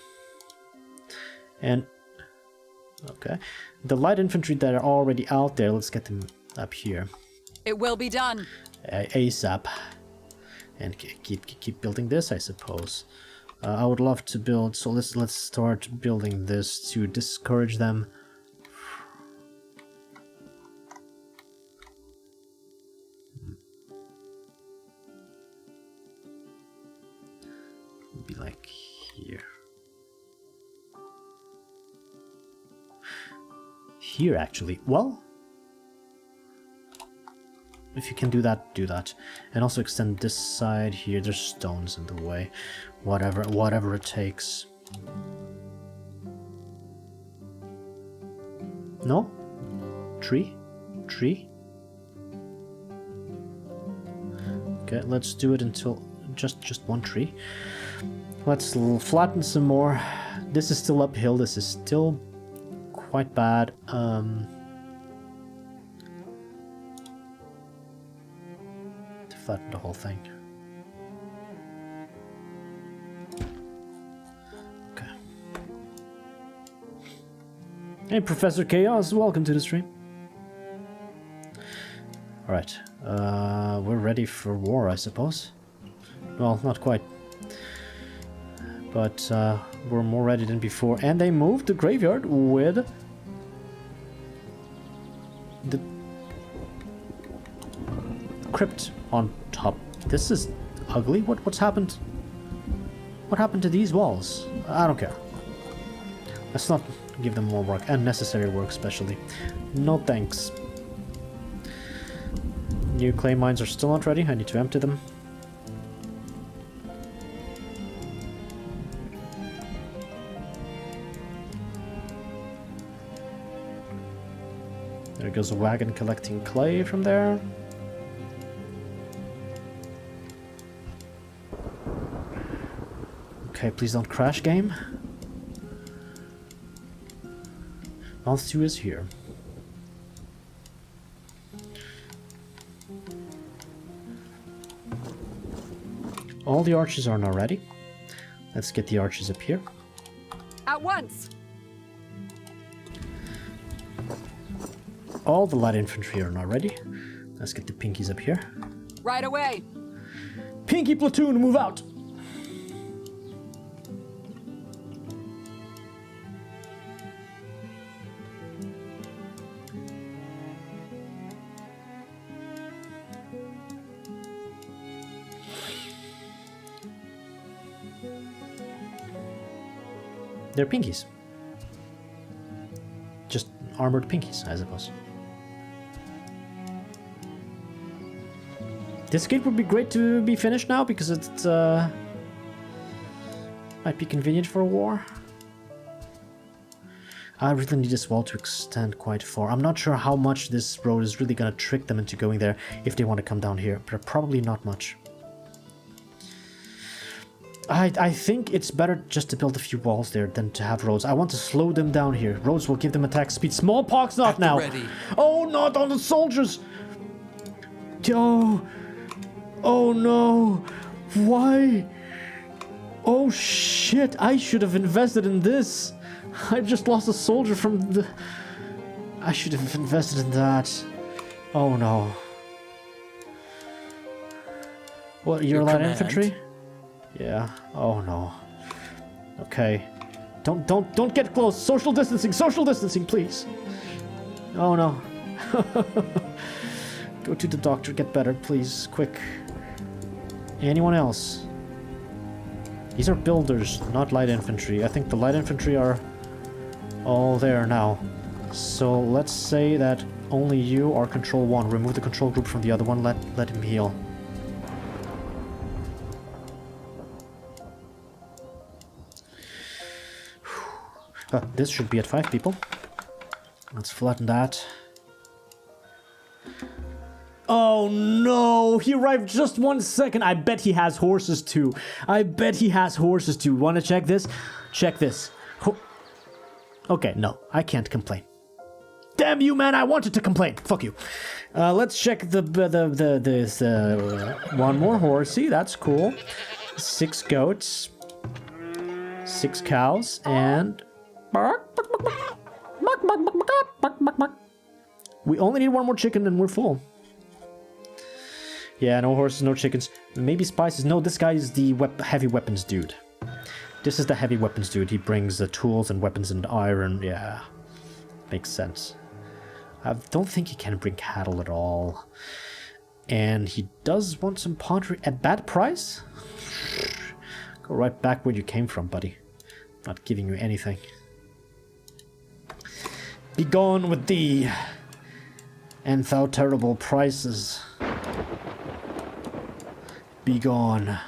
And... Okay. The light infantry that are already out there, let's get them up here. It will be done. ASAP. And keep building this, I suppose. I would love to build, so let's start building this to discourage them. Be like here. Here, actually. Well, if you can do that, do that. And also extend this side here. There's stones in the way. Whatever it takes. No? Tree? Okay, let's do it until just one tree. Let's flatten some more. This is still uphill. This is still quite bad. To flatten the whole thing. Okay. Hey, Professor Chaos, welcome to the stream. Alright, we're ready for war, I suppose. Well, not quite. But we're more ready than before. And they moved the graveyard with the crypt on top. This is ugly. What's happened? What happened to these walls? I don't care. Let's not give them more work. Unnecessary work, especially. No thanks. New clay mines are still not ready. I need to empty them. There goes a wagon collecting clay from there. Okay, please don't crash, game. Month 2 is here. All the archers are now ready. Let's get the archers up here. At once. All the light infantry are now ready. Let's get the pinkies up here. Right away. Pinky platoon, move out! They're pinkies. Just armored pinkies, I suppose. This gate would be great to be finished now because it might be convenient for a war. I really need this wall to extend quite far. I'm not sure how much this road is really gonna trick them into going there if they want to come down here, but probably not much. I think it's better just to build a few walls there than to have roads. I want to slow them down here. Roads will give them attack speed. Smallpox not now. Oh, not on the soldiers. Oh no. Why? Oh shit. I should have invested in this. I just lost a soldier from the... I should have invested in that. Oh no. What, you're light infantry? Yeah. Oh no. Okay. Don't get close. Social distancing, please. Oh no. Go to the doctor, get better, please, quick. Anyone else? These are builders, not light infantry. I think the light infantry are all there now. So let's say that only you are control 1. Remove the control group from the other one, let him heal. This should be at 5 people. Let's flatten that. Oh no! He arrived just 1 second! I bet he has horses too. Wanna check this? Check this. Okay, no. I can't complain. Damn you, man! I wanted to complain! Fuck you. Let's check this one more horsey. That's cool. 6 goats. 6 cows. And... we only need 1 more chicken and we're full. Yeah, no horses, no chickens. Maybe spices. No, this guy is the heavy weapons dude. This is the heavy weapons dude. He brings the tools and weapons and iron. Yeah, makes sense. I don't think he can bring cattle at all. And he does want some pottery at bad price? Go right back where you came from, buddy. Not giving you anything. Be gone with thee, and thou terrible prices. Be gone.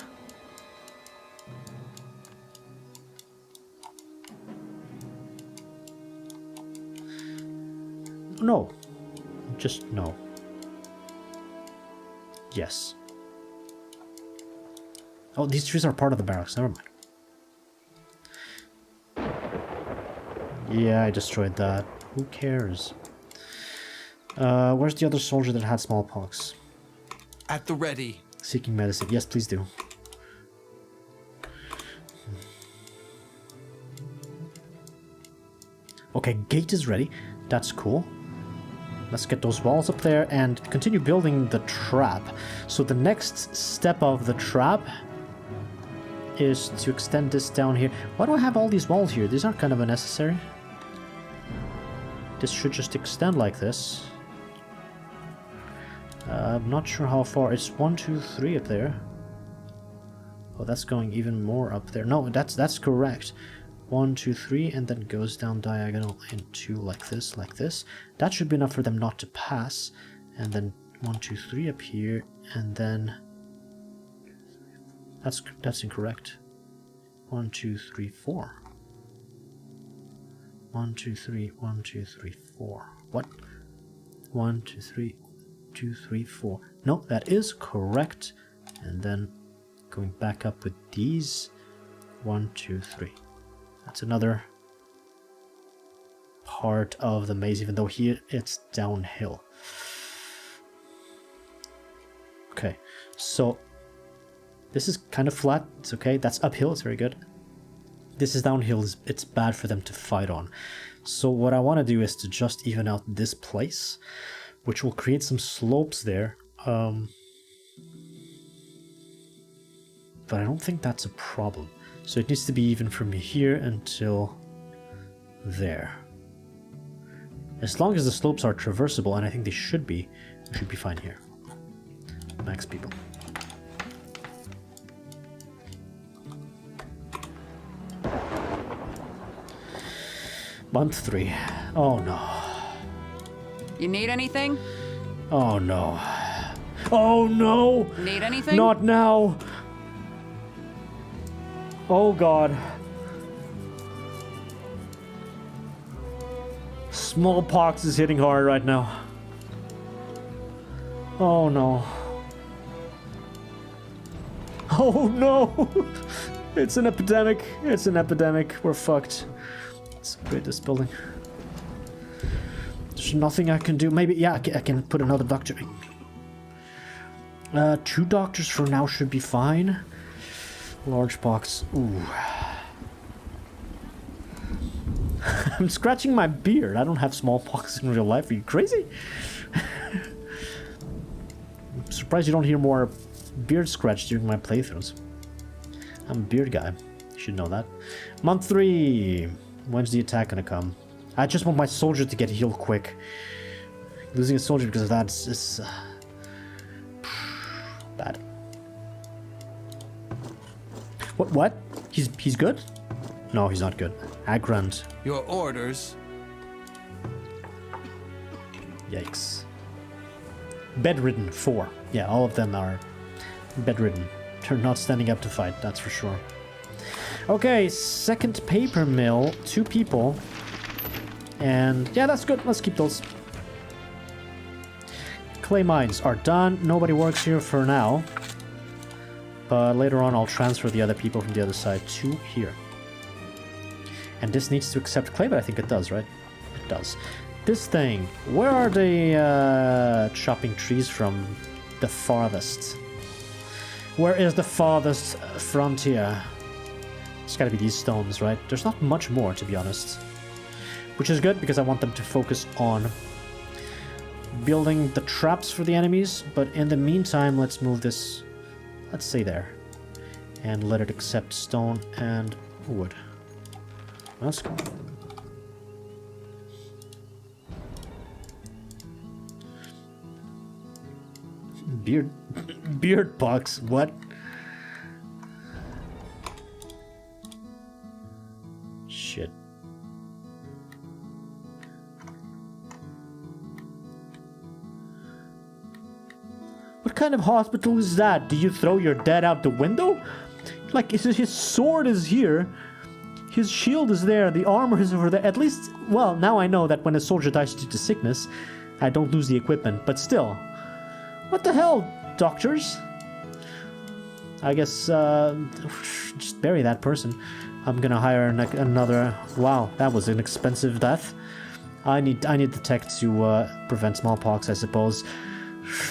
No. Just no. Yes. Oh, these trees are part of the barracks. Never mind. Yeah, I destroyed that. Who cares? Where's the other soldier that had smallpox? At the ready. Seeking medicine. Yes, please do. Okay, gate is ready. That's cool. Let's get those walls up there and continue building the trap. So the next step of the trap is to extend this down here. Why do I have all these walls here? These aren't kind of unnecessary. This should just extend like this. I'm not sure how far. It's 1, 2, 3 up there. Oh, that's going even more up there. No, that's correct. 1, 2, 3, and then goes down diagonal into like this, like this. That should be enough for them not to pass. And then 1, 2, 3 up here, and then that's incorrect. 1, 2, 3, 4. 1, 2, 3, 1, 2, 3, 4. What? 1, 2, 3, 2, 3, 4. No, that is correct. And then going back up with these. 1, 2, 3. That's another part of the maze, even though here it's downhill. Okay, so this is kind of flat. It's okay. That's uphill. It's very good. This is downhill. It's bad for them to fight on. So what I want to do is to just even out this place, which will create some slopes there. But I don't think that's a problem. So it needs to be even from here until there. As long as the slopes are traversable, and I think they should be, we should be fine here. Max people. Month 3. Oh no. You need anything? Oh no. Oh no! Need anything? Not now! Oh god. Smallpox is hitting hard right now. Oh no. Oh no! It's an epidemic. It's an epidemic. We're fucked. Let's upgrade this building. There's nothing I can do. Maybe, yeah, I can put another doctor. 2 doctors for now should be fine. Large box. Ooh. I'm scratching my beard. I don't have smallpox in real life. Are you crazy? I'm surprised you don't hear more beard scratch during my playthroughs. I'm a beard guy. You should know that. Month 3. When's the attack gonna come? I just want my soldier to get healed quick. Losing a soldier because of that is bad. What? He's good? No, he's not good. Agrand. Your orders. Yikes. Bedridden, 4. Yeah, all of them are bedridden. They're not standing up to fight, that's for sure. Okay, second paper mill, 2 people. And yeah, that's good. Let's keep those. Clay mines are done. Nobody works here for now. But later on, I'll transfer the other people from the other side to here. And this needs to accept clay, but I think it does, right? It does. This thing, where are they chopping trees from the farthest? Where is the farthest frontier? It's gotta be these stones, right? There's not much more, to be honest. Which is good, because I want them to focus on building the traps for the enemies. But in the meantime, let's move this, let's say there. And let it accept stone and wood. Let's go. Beard box, what? Shit. What kind of hospital is that? Do you throw your dead out the window? Like, his sword is here. His shield is there. The armor is over there. At least, well, now I know that when a soldier dies due to sickness, I don't lose the equipment. But still. What the hell, doctors? I guess, just bury that person. I'm gonna hire another... Wow, that was an expensive death. I need the tech to prevent smallpox, I suppose.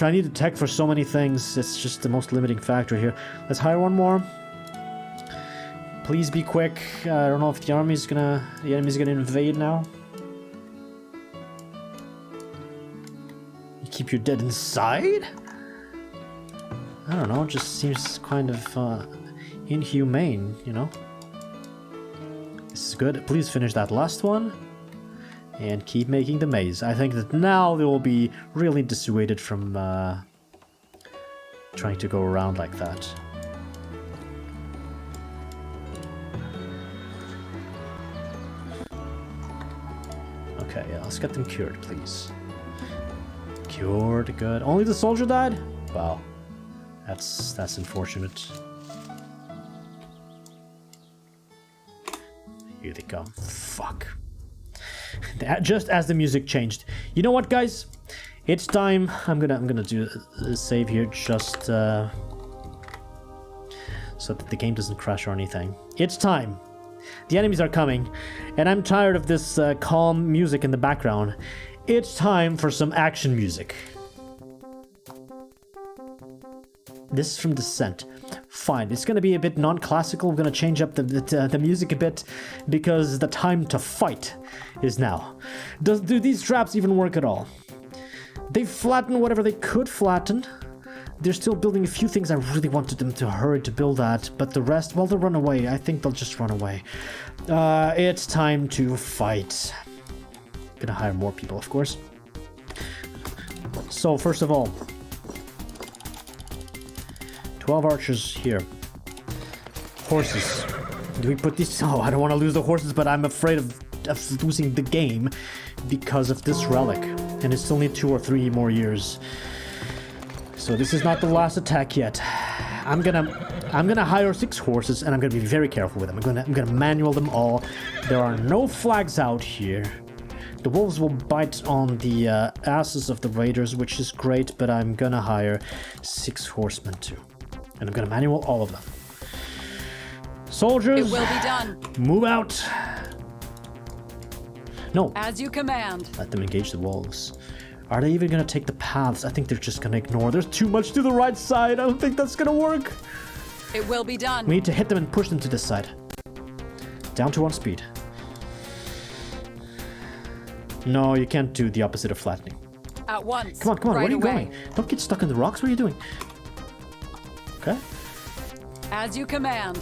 I need the tech for so many things. It's just the most limiting factor here. Let's hire one more. Please be quick. I don't know if the enemy's gonna invade now. You keep your dead inside? I don't know, it just seems kind of inhumane, you know? This is good. Please finish that last one. And keep making the maze. I think that now they will be really dissuaded from trying to go around like that. Okay, yeah, let's get them cured, please. Cured, good. Only the soldier died? Wow. That's unfortunate. Here they come. Fuck. Just as the music changed. You know what, guys? It's time. I'm gonna do a save here just so that the game doesn't crash or anything. It's time. The enemies are coming, and I'm tired of this calm music in the background. It's time for some action music. This is from Descent. Fine, it's gonna be a bit non-classical. I'm gonna change up the music a bit because the time to fight is now. Do these traps even work at all? They flatten whatever they could flatten. They're still building a few things I really wanted them to hurry to build at, but the rest, well, they'll run away. I think they'll just run away. It's time to fight. Gonna hire more people, of course. So, first of all, 12 archers here. Horses. Do we put these? Oh, I don't want to lose the horses, but I'm afraid of losing the game because of this relic. And it's still need 2 or 3 more years. So this is not the last attack yet. I'm gonna hire 6 horses, and I'm gonna be very careful with them. I'm gonna manual them all. There are no flags out here. The wolves will bite on the asses of the raiders, which is great, but I'm gonna hire 6 horsemen too. And I'm gonna manual all of them. Soldiers, it will be done. Move out. No. As you command. Let them engage the wolves. Are they even gonna take the paths? I think they're just gonna ignore. There's too much to the right side. I don't think that's gonna work. It will be done. We need to hit them and push them to this side. Down to 1 speed. No, you can't do the opposite of flattening. At once. Come on, right where are you away. going? Don't get stuck in the rocks. What are you doing? Okay. As you command.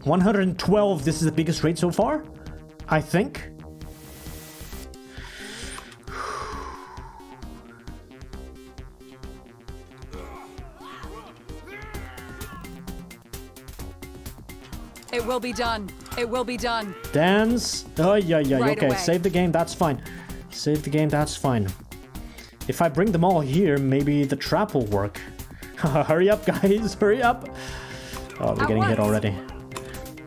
112, this is the biggest rate so far, I think. It will be done. It will be done. Dance. Oh, yeah. Right Okay, away. save the game. That's fine. Save the game. That's fine. If I bring them all here, maybe the trap will work. Hurry up, guys. Hurry up. Oh, we're getting hit already.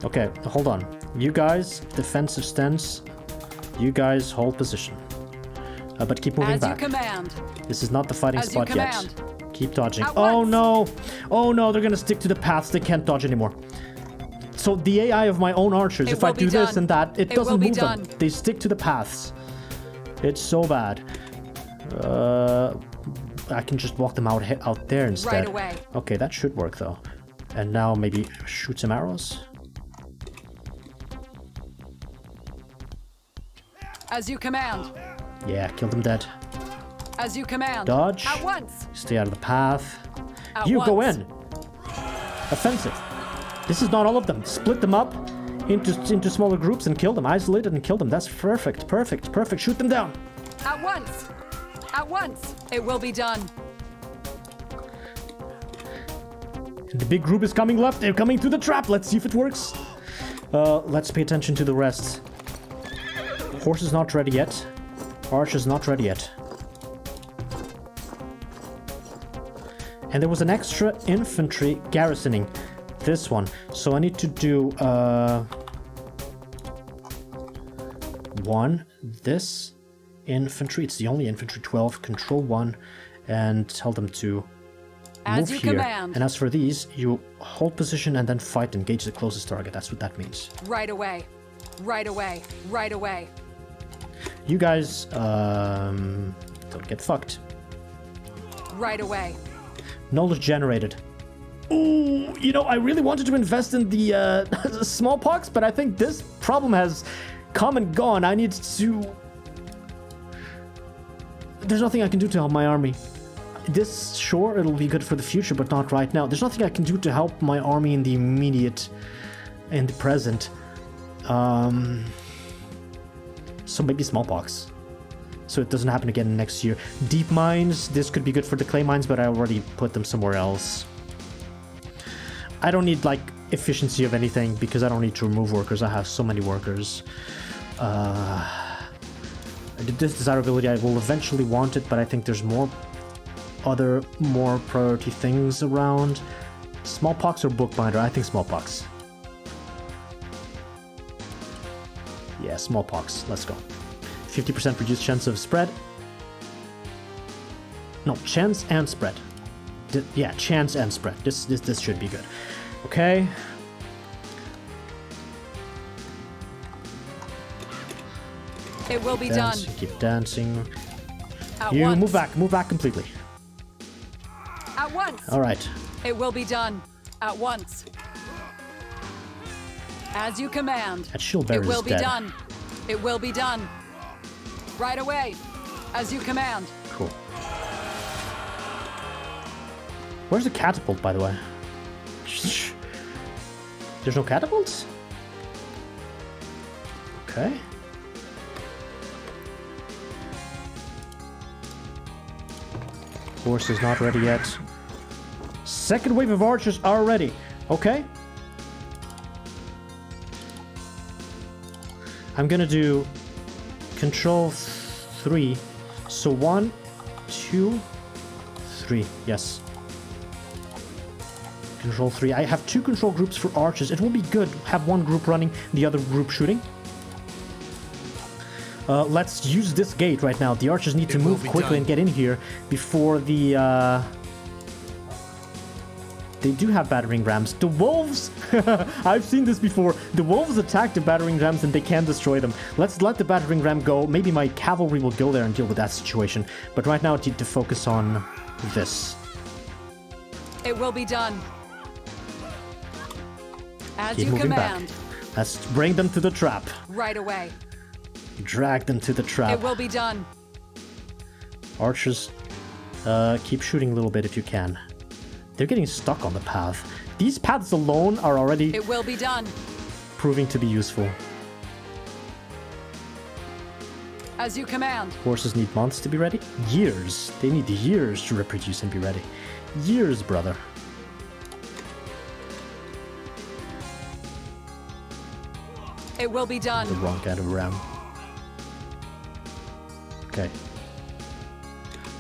Okay, hold on. You guys, defensive stance. You guys, hold position. But keep moving As you back. command. This is not the fighting As you spot yet. command. Keep dodging. At Oh once. no! Oh no, they're gonna stick to the paths. They can't dodge anymore. So the AI of my own archers, It if I will be do this done. and that, it It doesn't will be move them. done. They stick to the paths. It's so bad. I can just walk them out there instead. Right away. Okay, that should work though. And now maybe shoot some arrows. As you command. Yeah, kill them dead. As you command. Dodge. At once. Stay out of the path. At You go once. in. Offensive. This is not all of them. Split them up into smaller groups and kill them. Isolate it and kill them. That's perfect. Perfect. Perfect. Shoot them down. At once. At once. It will be done. And the big group is coming left. They're coming to the trap. Let's see if it works. Let's pay attention to the rest. Horse is not ready yet. Arch is not ready yet. And there was an extra infantry garrisoning this one. So I need to do one. This infantry. It's the only infantry. 12. Control 1. And tell them to As move you here. command. And as for these, you hold position and then fight. Engage the closest target. That's what that means. Right away. Right away. Right away. You guys, don't get fucked. Right away. Knowledge generated. Ooh, you know, I really wanted to invest in the smallpox, but I think this problem has come and gone. I need to... There's nothing I can do to help my army. This, sure, it'll be good for the future, but not right now. There's nothing I can do to help my army in the immediate, in the present. So maybe smallpox. So it doesn't happen again next year. Deep mines, this could be good for the clay mines, but I already put them somewhere else. I don't need, like, efficiency of anything, because I don't need to remove workers. I have so many workers. This desirability, I will eventually want it, but I think there's more priority things around. Smallpox or bookbinder? I think smallpox. Yeah, smallpox. Let's go. 50% reduced chance of spread. No, chance and spread. Yeah, chance and spread. This should be good. Okay. It will be Dance, done. keep dancing. At You once. move back completely. At once. All right. It will be done. At once. As you command. That Shieldbearer It will is be dead. done. It will be done. Right away. As you command. Cool. Where's the catapult, by the way? There's no catapults? Okay. Horse is not ready yet. Second wave of archers are ready. Okay. I'm gonna do control 3. So 1, 2, 3. Yes. Control 3. I have 2 control groups for archers. It will be good. Have one group running, the other group shooting. Let's use this gate right now. The archers need to It will move be quickly done. and get in here before the... They do have battering rams. The wolves... I've seen this before. The wolves attack the battering rams and they can destroy them. Let's let the battering ram go. Maybe my cavalry will go there and deal with that situation. But right now I need to focus on this. It will be done. As Keep you moving back. command. Let's bring them to the trap. Right away. Drag them to the trap. It will be done. Archers, keep shooting a little bit if you can. They're getting stuck on the path. These paths alone are already It will be done. proving to be useful. As you command. Horses need months to be ready? Years. They need years to reproduce and be ready. Years, brother. It will be done. The wrong kind of ram. Okay.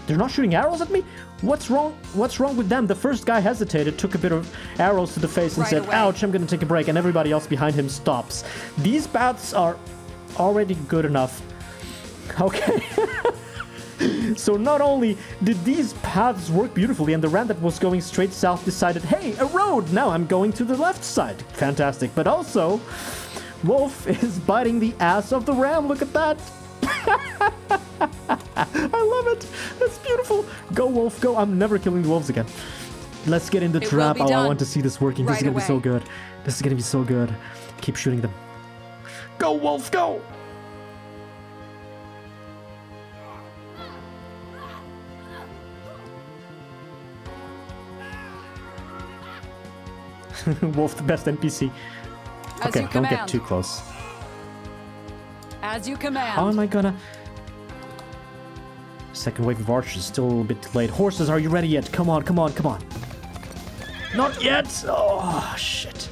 They're not shooting arrows at me? What's wrong? What's wrong with them? The first guy hesitated, took a bit of arrows to the face and Right said, away. ouch, I'm gonna take a break, and everybody else behind him stops. These paths are already good enough. Okay. So not only did these paths work beautifully, and the ram that was going straight south decided, hey, a road, now I'm going to the left side. Fantastic. But also, Wolf is biting the ass of the ram. Look at that. I love it. That's beautiful. Go, Wolf, go. I'm never killing the wolves again. Let's get in the trap. be Oh, I done. want to see this working. This is Right going to be so away. good. This is going to be so good. Keep shooting them. Go, Wolf, go. Wolf, the best NPC. As Okay, you don't get command. too close. As you command. How am I gonna... Second wave of archers, still a little bit delayed. Horses, are you ready yet? Come on, come on, come on. Not yet! Oh, shit.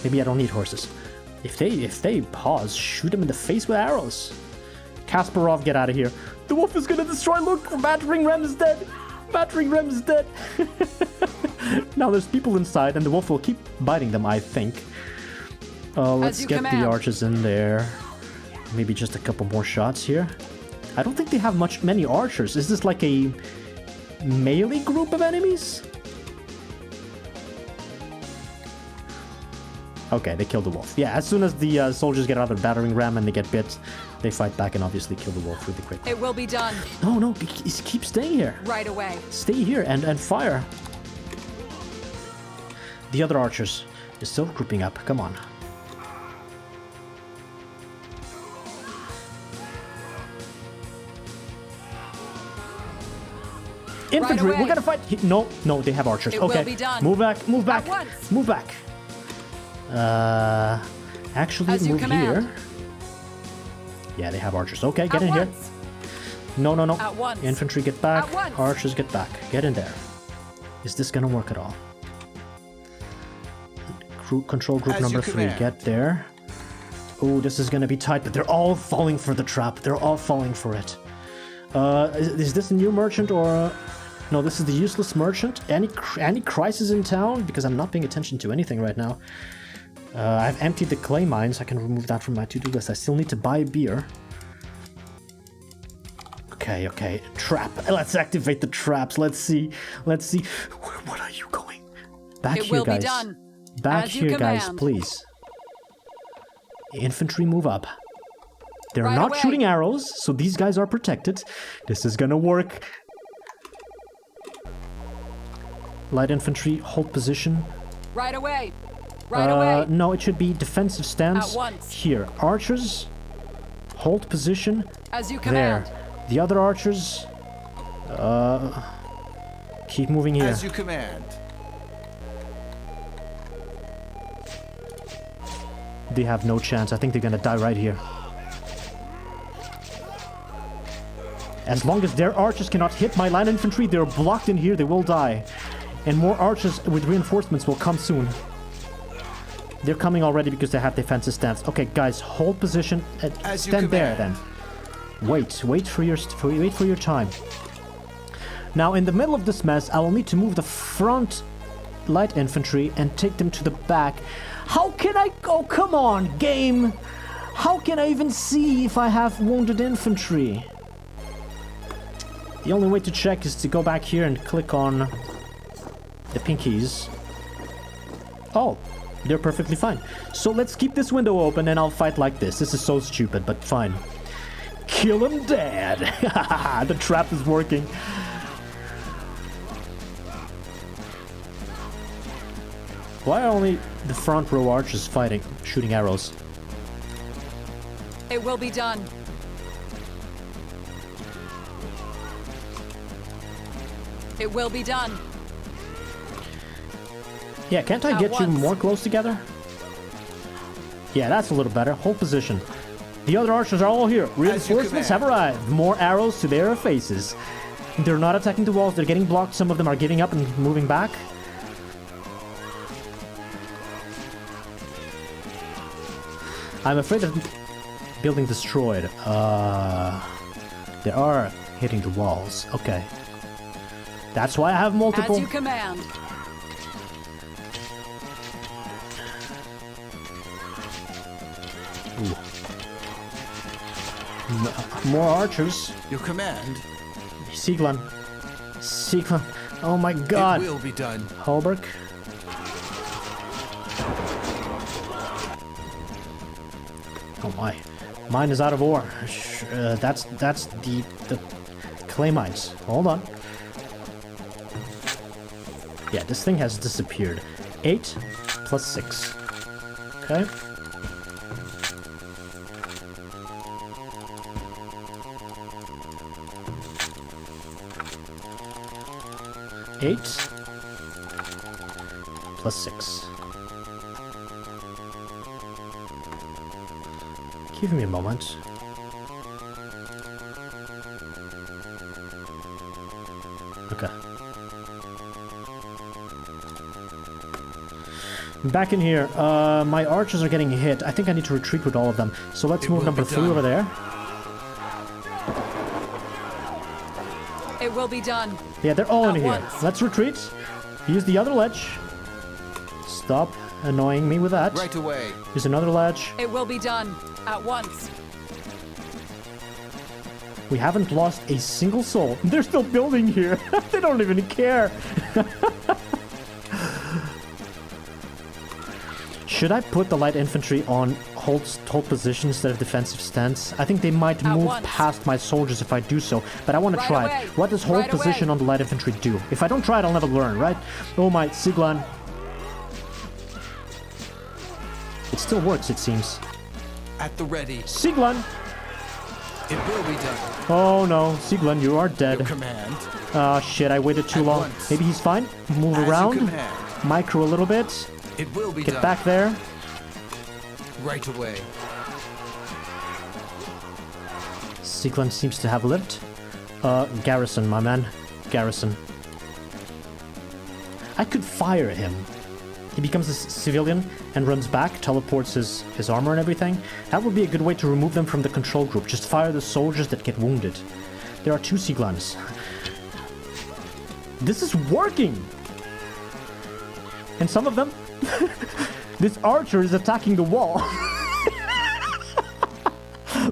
Maybe I don't need horses. If they pause, shoot them in the face with arrows. Kasparov, get out of here. The wolf is gonna destroy. Look, battering ram is dead. Battering ram is dead. Now there's people inside, and the wolf will keep biting them, I think. Let's you get the command. archers in there. Maybe just a couple more shots here. I don't think they have many archers. Is this like a melee group of enemies? Okay, they killed the wolf. Yeah, as soon as the soldiers get out of their battering ram and they get bit, they fight back and obviously kill the wolf really quick. It will be done. No, keep staying here. Right away. Stay here and fire. The other archers are still grouping up. Come on. Infantry, away. we're gonna fight. No, they have archers. It will Okay, be done. move back, move back, At once. move back. Actually, As you move command. here. Yeah, they have archers. Okay, get At in here. once. No. At once. Infantry, get back. At once. Archers, get back. Get in there. Is this gonna work at all? Control group As you number 3, command. get there. Oh, this is gonna be tight, but they're all falling for the trap. They're all falling for it. Is this a new merchant or... No, this is the useless merchant. Any crisis in town? Because I'm not paying attention to anything right now. I've emptied the clay mines. I can remove that from my to-do list. I still need to buy beer. Okay. Trap. Let's activate the traps. Let's see. What are you going? Back It here, will be guys. done. Back As you here, guys, command. please. Infantry, move up. They're Right not away. shooting arrows, so these guys are protected. This is gonna work. Light infantry, hold position. Right away. Right away. No, it should be defensive stance. At once. Here, archers, hold position. As you command. There. The other archers, keep moving here. As you command. They have no chance. I think they're gonna die right here. As long as their archers cannot hit my line infantry, they're blocked in here, they will die. And more archers with reinforcements will come soon. They're coming already because they have defensive stance. Okay, guys, hold position. As you Stand there then. command. Wait for your time. Now, in the middle of this mess, I will need to move the front light infantry and take them to the back. How can I... Oh, come on, game! How can I even see if I have wounded infantry? The only way to check is to go back here and click on the pinkies. Oh, they're perfectly fine. So let's keep this window open and I'll fight like this. This is so stupid, but fine. Kill him dead! The trap is working. Why are only the front row archers fighting, shooting arrows? It will be done. It will be done. Yeah, can't I get you more close together? Yeah, that's a little better. Hold position. The other archers are all here. Reinforcements have arrived. More arrows to their faces. They're not attacking the walls. They're getting blocked. Some of them are giving up and moving back. I'm afraid of building destroyed. They are hitting the walls. Okay. That's why I have multiple. As you command. Ooh. More archers. Your command. Siglan. Siglan. Oh my god. It will be done. Holberg. Oh my. Mine is out of ore. That's the clay mines. Hold on. Yeah, this thing has disappeared. 8 plus 6. Okay. Eight plus 6. Give me a moment. Okay. Back in here. My archers are getting hit. I think I need to retreat with all of them. So let's move number 3 over there. It will be done. Yeah, they're all in here. Once. Let's retreat. Use the other ledge. Stop annoying me with that. Right away. Use another ledge. It will be done. At once. We haven't lost a single soul. They're still building here. They don't even care. Should I put the light infantry on hold position instead of defensive stance? I think they might move past my soldiers if I do so, but I want to try it. What does hold position on the light infantry do? If I don't try it, I'll never learn, right? Oh my, Siglan. It still works, it seems. At the ready. Siglan! It will be done. Oh no, Siglan, you are dead. Your command. Ah, shit, I waited too long. Once. Maybe he's fine? Move As around. you command. Micro a little bit. It will be Get done. back there. Right away. Siglan seems to have lived. Garrison, my man. Garrison. I could fire him. He becomes a civilian and runs back, teleports his armor and everything. That would be a good way to remove them from the control group. Just fire the soldiers that get wounded. There are 2 Siglans. This is working! And some of them... This archer is attacking the wall.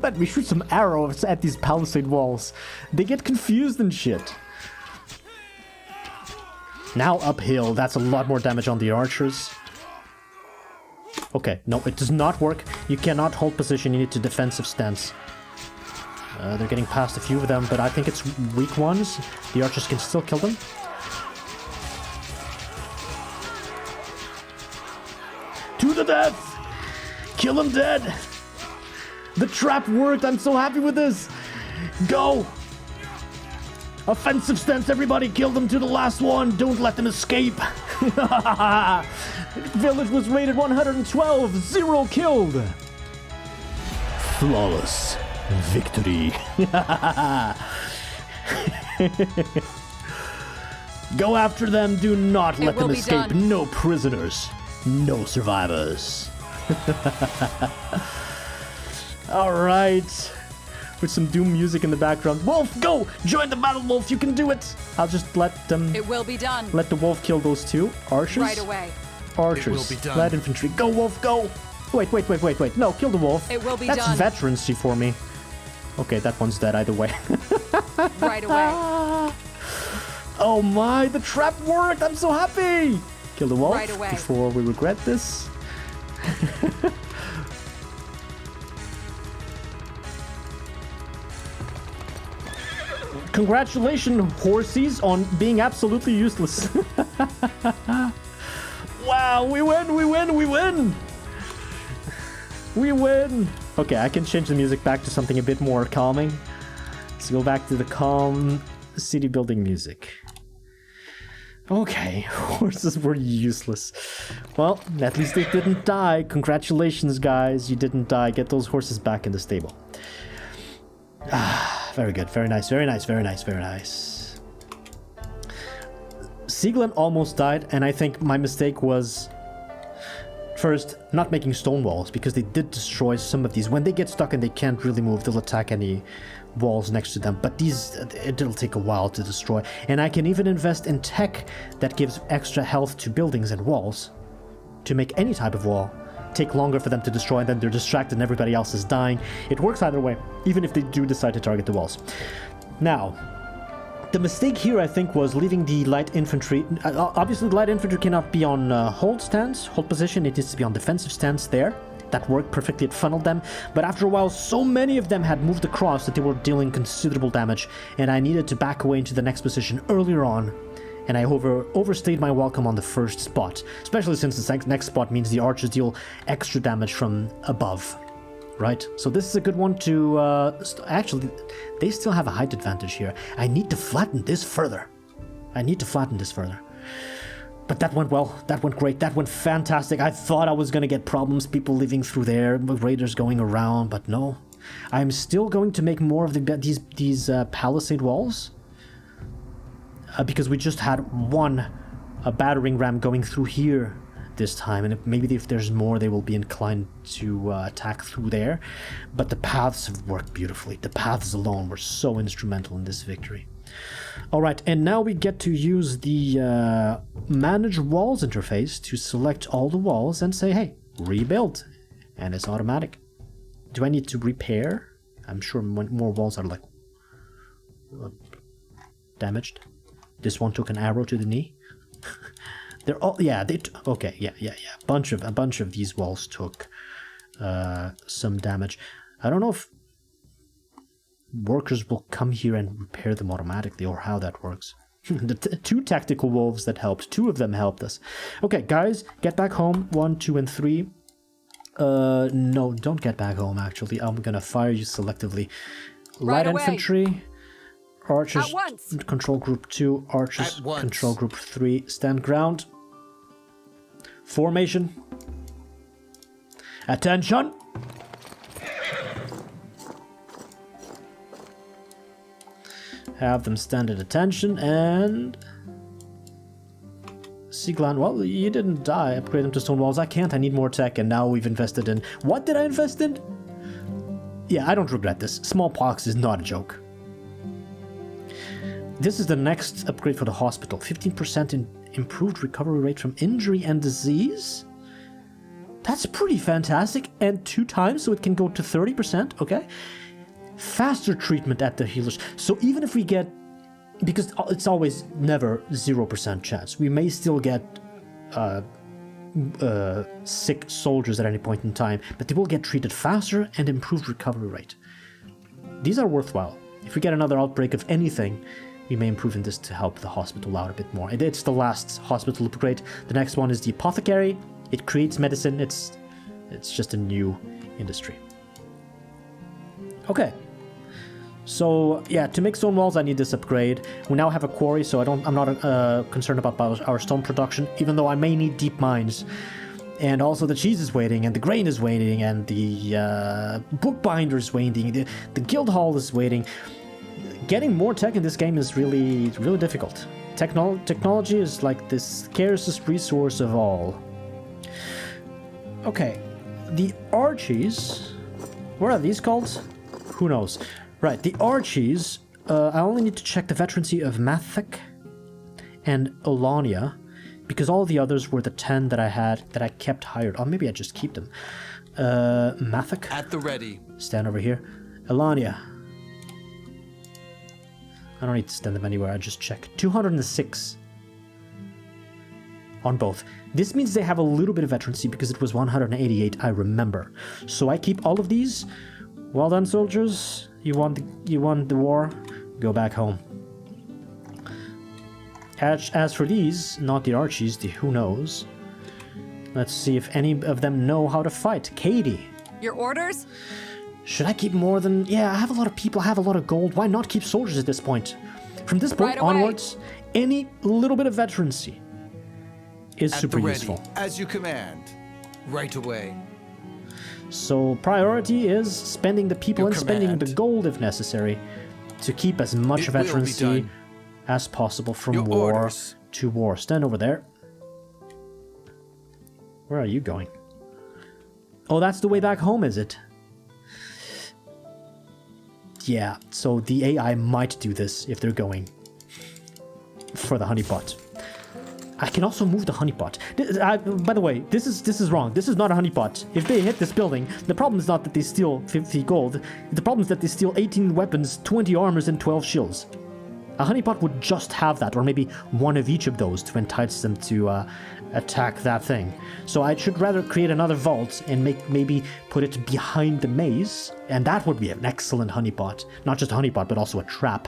Let me shoot some arrows at these palisade walls. They get confused and shit. Now uphill, that's a lot more damage on the archers. Okay, no, it does not work. You cannot hold position, you need to defensive stance. They're getting past a few of them, but I think it's weak ones. The archers can still kill them. To the death! Kill him dead! The trap worked, I'm so happy with this! Go! Offensive stance, everybody! Kill them to the last one! Don't let them escape! Village was rated 112! 0 killed! Flawless victory! Go after them! Do not let them escape! Done. No prisoners! No survivors! Alright! With some Doom music in the background. Wolf, go! Join the battle, Wolf! You can do it! I'll just let them... It will be done. Let the Wolf kill those 2. Archers? Right away. Archers. It will be done. Light infantry. Go, Wolf, go! Wait. No, kill the Wolf. It will be That's done. veterancy for me. Okay, that one's dead either way. Right away. Oh my, the trap worked! I'm so happy! Kill the Wolf Right away. before we regret this. Congratulations, horsies, on being absolutely useless. Wow, we win! We win! Okay, I can change the music back to something a bit more calming. Let's go back to the calm city building music. Okay, horses were useless. Well, at least they didn't die. Congratulations, guys. You didn't die. Get those horses back in the stable. Ah, very good. Very nice. Very nice. Very nice. Very nice. Siegland almost died, and I think my mistake was... First, not making stone walls, because they did destroy some of these. When they get stuck and they can't really move, they'll attack any walls next to them. But these, it'll take a while to destroy. And I can even invest in tech that gives extra health to buildings and walls. To make any type of wall take longer for them to destroy, and then they're distracted and everybody else is dying. It works either way, even if they do decide to target the walls. Now... The mistake here, I think, was leaving the light infantry... obviously, the light infantry cannot be on hold position. It needs to be on defensive stance there. That worked perfectly. It funneled them. But after a while, so many of them had moved across that they were dealing considerable damage. And I needed to back away into the next position earlier on. And I overstayed my welcome on the first spot. Especially since the next spot means the archers deal extra damage from above. Right, so this is a good one to, actually, they still have a height advantage here. I need to flatten this further. But that went well, that went great, that went fantastic. I thought I was going to get problems, people living through there, raiders going around, but no. I'm still going to make more of these palisade walls. Because we just had a battering ram going through here this time, and maybe if there's more, they will be inclined to attack through there. But the paths have worked beautifully. The paths alone were so instrumental in this victory. All right, and now we get to use the manage walls interface to select all the walls and say, hey, rebuild, and it's automatic. Do I need to repair? I'm sure more walls are like damaged. This one took an arrow to the knee. They're all, yeah, okay, yeah. A bunch of these walls took some damage. I don't know if workers will come here and repair them automatically or how that works. The two tactical wolves that helped, two of them helped us. Okay, guys, get back home. 1, 2, and 3. No, don't get back home, actually. I'm gonna fire you selectively. Light infantry. Archers, control group 2, archers, control group 3, stand ground. Formation. Attention! Have them stand at attention, and... Siegland, well, you didn't die. Upgrade them to stone walls. I can't, I need more tech, and now we've invested in... What did I invest in? Yeah, I don't regret this. Smallpox is not a joke. This is the next upgrade for the hospital. 15% in improved recovery rate from injury and disease. That's pretty fantastic. And 2 times, so it can go to 30%. Okay. Faster treatment at the healers. So even if we get... Because it's always never 0% chance. We may still get sick soldiers at any point in time. But they will get treated faster and improved recovery rate. These are worthwhile. If we get another outbreak of anything... We may improve in this to help the hospital out a bit more. It's the last hospital upgrade. The next one is the apothecary. It creates medicine. It's just a new industry. Okay. So yeah, to make stone walls, I need this upgrade. We now have a quarry, so I'm not concerned about our stone production, even though I may need deep mines. And also the cheese is waiting, and the grain is waiting, and the bookbinder is waiting. The guild hall is waiting. Getting more tech in this game is really difficult. Technology is like the scarcest resource of all. Okay, the Archies... What are these called? Who knows? Right, the Archies... I only need to check the veterancy of Mathek and Olania, because all the others were the 10 that I had, that I kept hired. Oh, maybe I just keep them. Mathek. At the ready. Stand over here. Olania. I don't need to stand them anywhere, I just check. 206 on both. This means they have a little bit of veterancy because it was 188, I remember. So I keep all of these. Well done, soldiers. You won the war. Go back home. As for these, not the Archies, the who knows. Let's see if any of them know how to fight. Katie. Your orders? Should I keep more than... Yeah, I have a lot of people, I have a lot of gold. Why not keep soldiers at this point? From this point Right away. onwards, any little bit of veterancy is At super the ready. useful. As you command. Right away. So priority is spending the people Your and spending the command. gold if necessary to keep as much It will be veterancy done. as possible from Your war orders. to war. Stand over there. Where are you going? Oh, that's the way back home, is it? Yeah, so the AI might do this if they're going for the honeypot. I can also move the honeypot. By the way, this is wrong. This is not a honeypot. If they hit this building, the problem is not that they steal 50 gold. The problem is that they steal 18 weapons, 20 armors, and 12 shields. A honeypot would just have that, or maybe one of each of those to entice them to attack that thing. So I should rather create another vault and maybe put it behind the maze, and that would be an excellent honeypot. Not just a honeypot, but also a trap.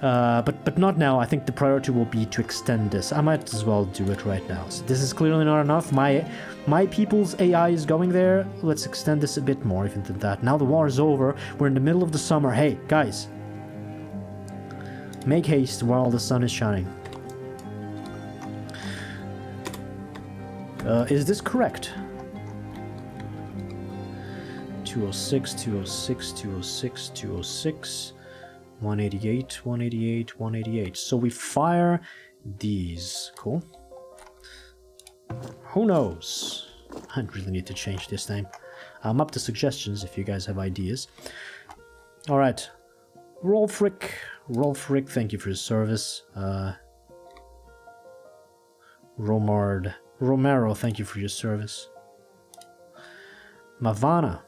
But not now. I think the priority will be to extend this. I might as well do it right now. So this is clearly not enough. My people's AI is going there. Let's extend this a bit more even than that. Now the war is over. We're in the middle of the summer. Hey, guys. Make haste while the sun is shining. Is this correct? 206, 206, 206, 206... 188, 188, 188. So we fire these. Cool. Who knows? I really need to change this name. I'm up to suggestions if you guys have ideas. Alright. Rolfric, thank you for your service. Romero, thank you for your service. Mavana,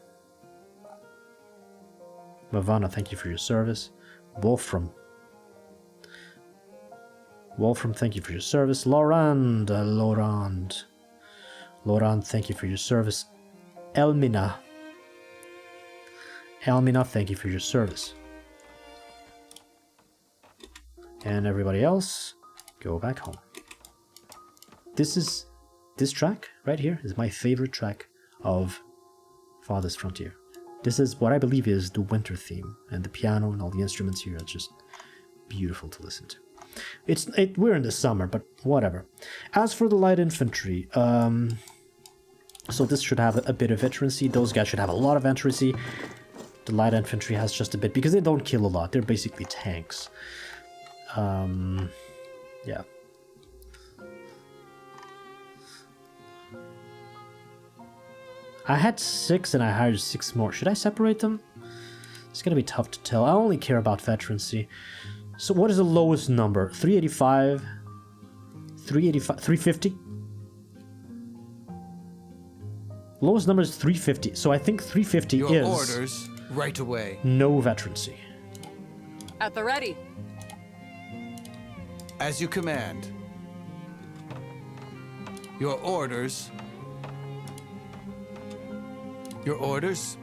thank you for your service. Wolfram, thank you for your service. Laurent, thank you for your service. Elmina, thank you for your service. And everybody else, go back home. This track right here is my favorite track of Farthest Frontier. This is what I believe is the winter theme, and the piano and all the instruments here are just beautiful to listen to. We're in the summer, but whatever. As for the light infantry, so this should have a bit of veterancy. Those guys should have a lot of veterancy. The light infantry has just a bit, because they don't kill a lot. They're basically tanks. Yeah. I had 6 and I hired 6 more. Should I separate them? It's gonna be tough to tell. I only care about veterancy. So what is the lowest number? 385? 385? 350? Lowest number is 350. So I think 350 Your is... orders, right away. No veterancy. At the ready. As you command. Your orders. Your orders?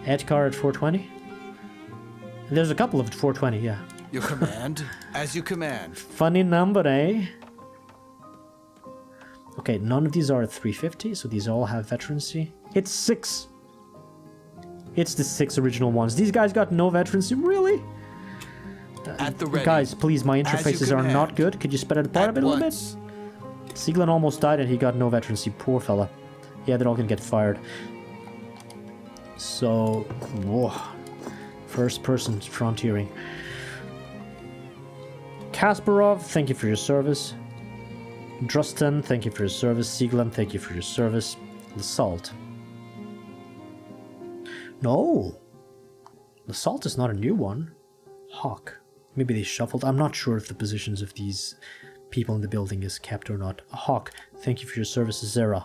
Edgar at 420? There's a couple of 420, yeah. Your command? As you command. Funny number, eh? Okay, none of these are at 350, so these all have veterancy. It's 6! It's the 6 original ones. These guys got no veterancy, really? At the ready. Guys, please, my interfaces are command. not good. Could you spread it apart a bit, a little bit? Sieglin almost died and he got no veterancy. Poor fella. Yeah, they're all gonna get fired. So, whoa. First person frontiering. Kasparov, thank you for your service. Drustin, thank you for your service. Sieglin, thank you for your service. L'Assault. No! L'Assault is not a new one. Hawk. Maybe they shuffled. I'm not sure if the positions of these people in the building is kept or not. Hawk, thank you for your service. Zera,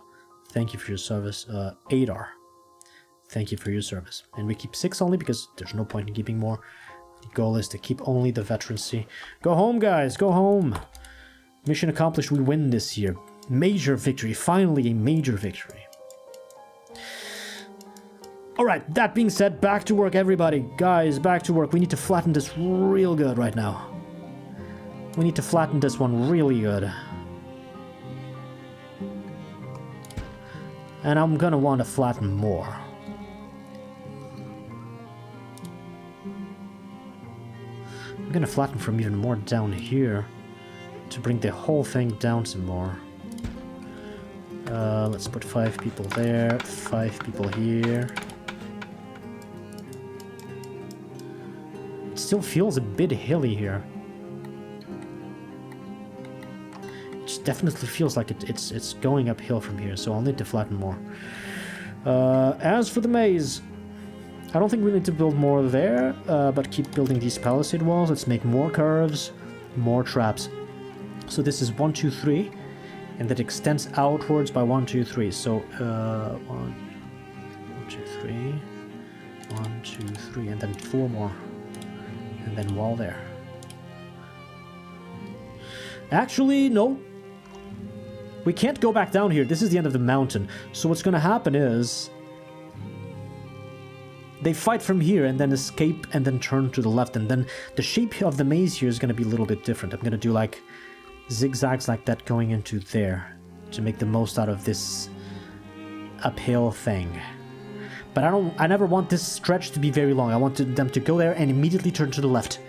thank you for your service. Adar, thank you for your service. And we keep 6 only because there's no point in keeping more. The goal is to keep only the veterancy. Go home, guys, go home. Mission accomplished, we win this year. Major victory, finally a major victory. Alright, that being said, back to work, everybody. Guys, back to work. We need to flatten this real good right now. We need to flatten this one really good. And I'm gonna want to flatten more. I'm gonna flatten from even more down here to bring the whole thing down some more. Let's put 5 people there, 5 people here. It still feels a bit hilly here. It definitely feels like it's going uphill from here, so I'll need to flatten more. As for the maze, I don't think we need to build more there, but keep building these palisade walls. Let's make more curves, more traps. So this is 1, 2, 3, and that extends outwards by 1, 2, 3. So 1, 2, 3, 1, 2, 3, and then 4 more, and then wall there. Actually, no. We can't go back down here. This is the end of the mountain. So what's going to happen is they fight from here and then escape and then turn to the left. And then the shape of the maze here is going to be a little bit different. I'm going to do like zigzags like that going into there to make the most out of this uphill thing. But I never want this stretch to be very long. I want them to go there and immediately turn to the left.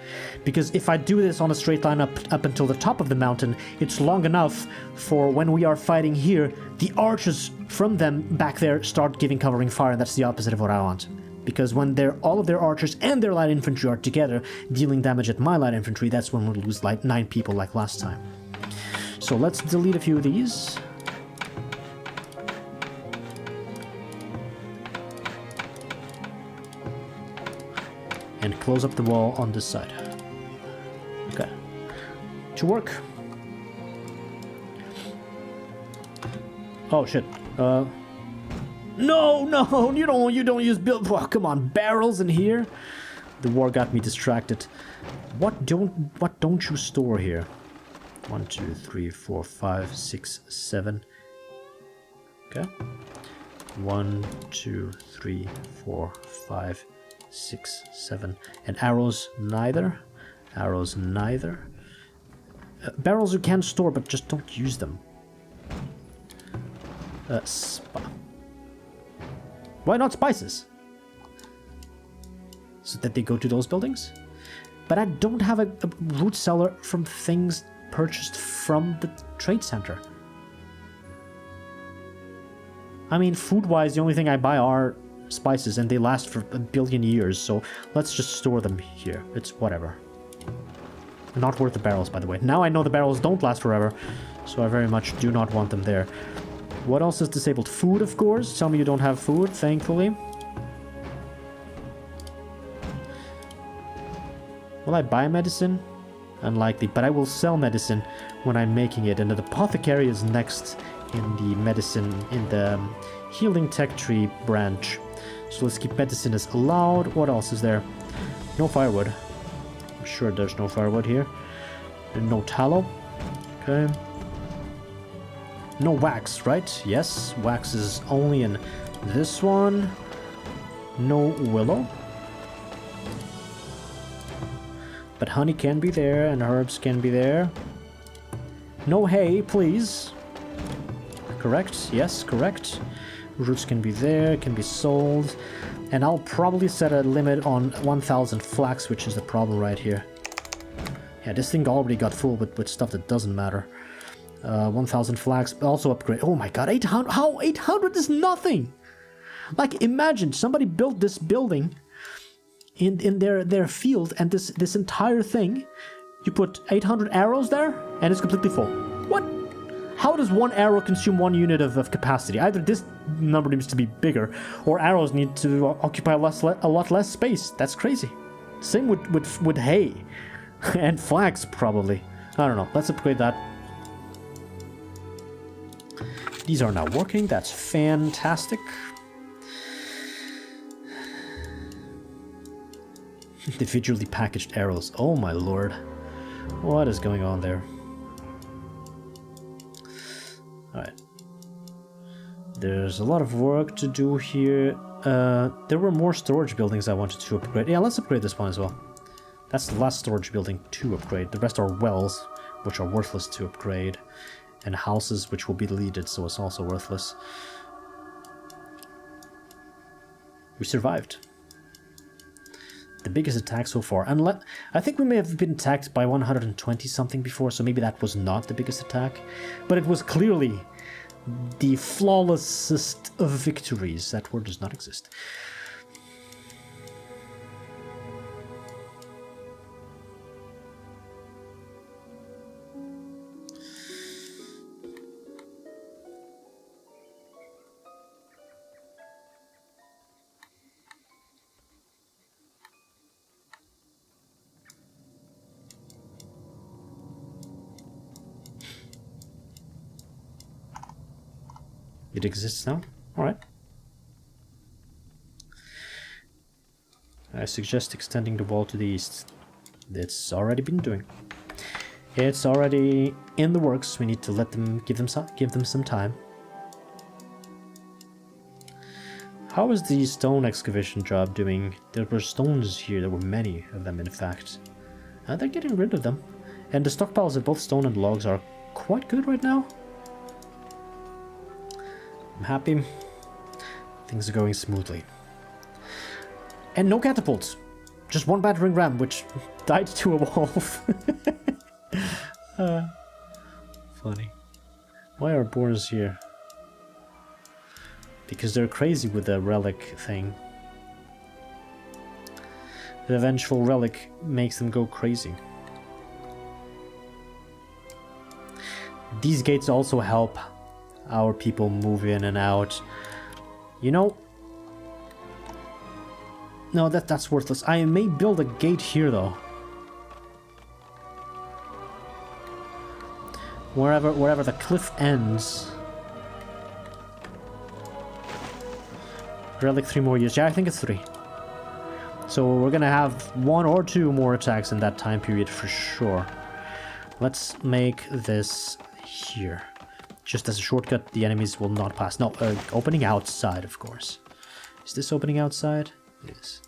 Because if I do this on a straight line up until the top of the mountain, it's long enough for when we are fighting here, the archers from them back there start giving covering fire, and that's the opposite of what I want. Because when all of their archers and their light infantry are together, dealing damage at my light infantry, that's when we'll lose like 9 people like last time. So let's delete a few of these. And close up the wall on this side. Okay. To work. Oh shit. No, you don't use build. Oh, come on, barrels in here. The war got me distracted. What don't you store here? 1, 2, 3, 4, 5, 6, 7. Okay. 1, 2, 3, 4, 5, 6, 7. And arrows neither. Arrows neither. Barrels you can store, but just don't use them. Why not spices? So that they go to those buildings? But I don't have a root cellar from things purchased from the trade center. I mean, food-wise, the only thing I buy are spices, and they last for a billion years, so let's just store them here. It's whatever. Not worth the barrels, by the way. Now I know the barrels don't last forever, so I very much do not want them there. What else is disabled? Food, of course. Tell me you don't have food, thankfully. Will I buy medicine? Unlikely, but I will sell medicine when I'm making it, and the apothecary is next in the medicine, in the healing tech tree branch. So let's keep medicine as allowed. What else is there? No firewood. I'm sure there's no firewood here. And no tallow. Okay. No wax, right? Yes, wax is only in this one. No willow. But honey can be there, and herbs can be there. No hay, please. Correct? Yes, correct. Roots can be there, can be sold. And I'll probably set a limit on 1,000 flax, which is the problem right here. Yeah, this thing already got full with stuff that doesn't matter. 1,000 flax, also upgrade. Oh my god, 800! How? 800 is nothing! Like, imagine somebody built this building in their field, and this entire thing, you put 800 arrows there, and it's completely full. What? How does one arrow consume 1 unit of capacity? Either this number needs to be bigger, or arrows need to occupy a lot less space. That's crazy. Same with hay. And flax, probably. I don't know. Let's upgrade that. These are now working. That's fantastic. Individually packaged arrows. Oh my lord. What is going on there? Alright. There's a lot of work to do here. There were more storage buildings I wanted to upgrade. Yeah, let's upgrade this one as well. That's the last storage building to upgrade. The rest are wells, which are worthless to upgrade. And houses, which will be deleted, so it's also worthless. We survived. the biggest attack so far. Unless, I think we may have been attacked by 120 something before, so maybe that was not the biggest attack. But it was clearly the flawlessest of victories. That word does not exist. It exists now? Alright. I suggest extending the wall to the east. It's already been doing. It's already in the works. We need to let them give them some time. How is the stone excavation job doing? There were stones here. There were many of them, in fact. They're getting rid of them. And the stockpiles of both stone and logs are quite good right now. I'm happy. Things are going smoothly. And no catapults. Just one battering ram, which died to a wolf. Funny. Why are boars here? Because they're crazy with the relic thing. The vengeful relic makes them go crazy. These gates also help our people move in and out. You know... No, that's worthless. I may build a gate here, though. Wherever the cliff ends. Relic 3 more years. Yeah, I think it's 3. So we're gonna have 1 or 2 more attacks in that time period for sure. Let's make this here. Just as a shortcut, the enemies will not pass. No, opening outside, of course. Is this opening outside? It is.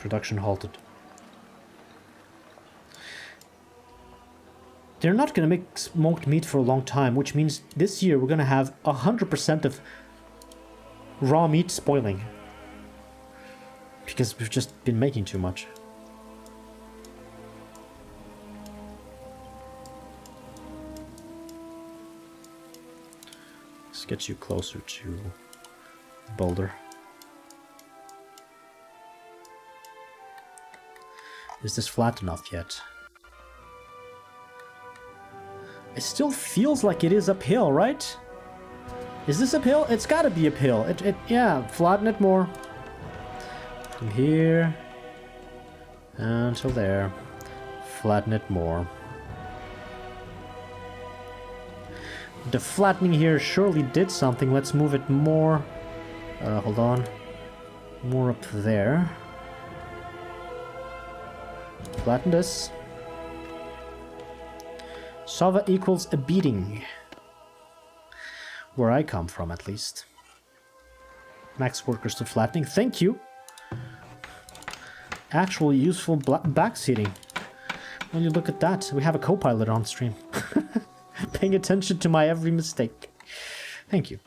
Production halted. They're not going to make smoked meat for a long time, which means this year we're going to have 100% of raw meat spoiling. Because we've just been making too much. Let's get you closer to Boulder. Is this flat enough yet? It still feels like it is uphill, right? Is this uphill? It's gotta be uphill. Yeah, flatten it more. From here until there. Flatten it more. The flattening here surely did something. Let's move it more. Hold on. More up there. Flatten this. Sava equals a beating. Where I come from, at least. Max workers to flattening. Thank you. Actual useful backseating. When you look at that, we have a co-pilot on stream. Paying attention to my every mistake. Thank you.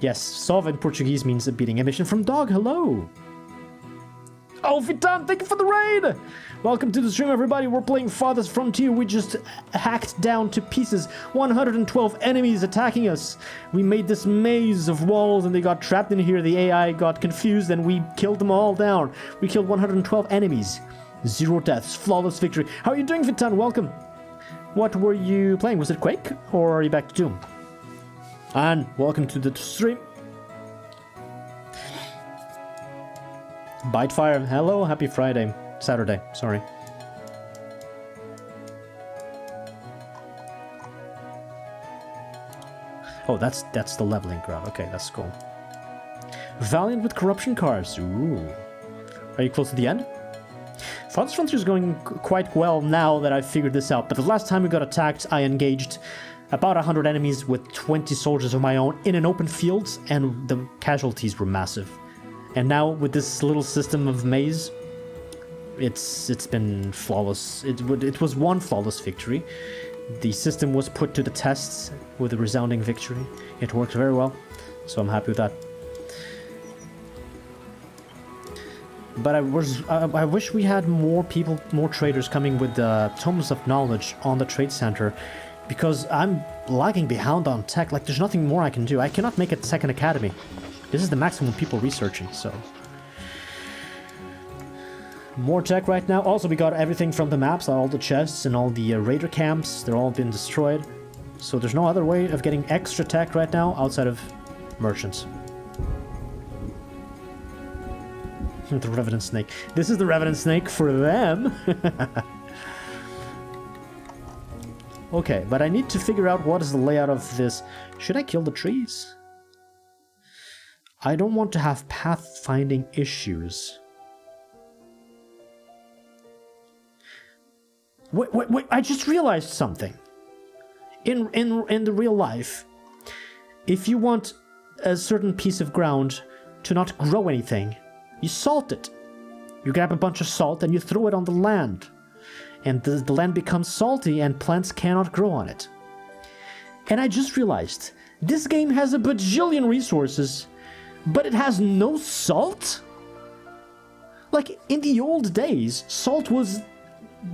Yes, Sava in Portuguese means a beating. Emission from Dog, hello! Oh, Vytaan, thank you for the raid! Welcome to the stream, everybody. We're playing Farthest Frontier. We just hacked down to pieces 112 enemies attacking us. We made this maze of walls and they got trapped in here. The AI got confused and we killed them all down. We killed 112 enemies. 0 deaths. Flawless victory. How are you doing, Vytaan? Welcome. What were you playing? Was it Quake or are you back to Doom? And welcome to the stream. Bitefire, hello, happy Friday. Saturday, sorry. Oh, that's the leveling ground. Okay, that's cool. Valiant with corruption cards. Ooh. Are you close to the end? Farthest Frontier is going quite well now that I've figured this out, but the last time we got attacked, I engaged about 100 enemies with 20 soldiers of my own in an open field, and the casualties were massive. And now, with this little system of maze, It's been flawless. It was one flawless victory. The system was put to the tests with a resounding victory. It worked very well, so I'm happy with that. But I wish we had more people, more traders coming with tomes of knowledge on the trade center, because I'm lagging behind on tech. Like, there's nothing more I can do. I cannot make a second academy. This is the maximum people researching, so... More tech right now. Also, we got everything from the maps, all the chests and all the raider camps. They're all been destroyed. So there's no other way of getting extra tech right now outside of merchants. The Revenant Snake. This is the Revenant Snake for them. Okay, but I need to figure out what is the layout of this. Should I kill the trees? I don't want to have pathfinding issues. Wait, I just realized something. In the real life, if you want a certain piece of ground to not grow anything, you salt it. You grab a bunch of salt and you throw it on the land. And the land becomes salty and plants cannot grow on it. And I just realized, this game has a bajillion resources, but it has no salt? Like, in the old days, salt was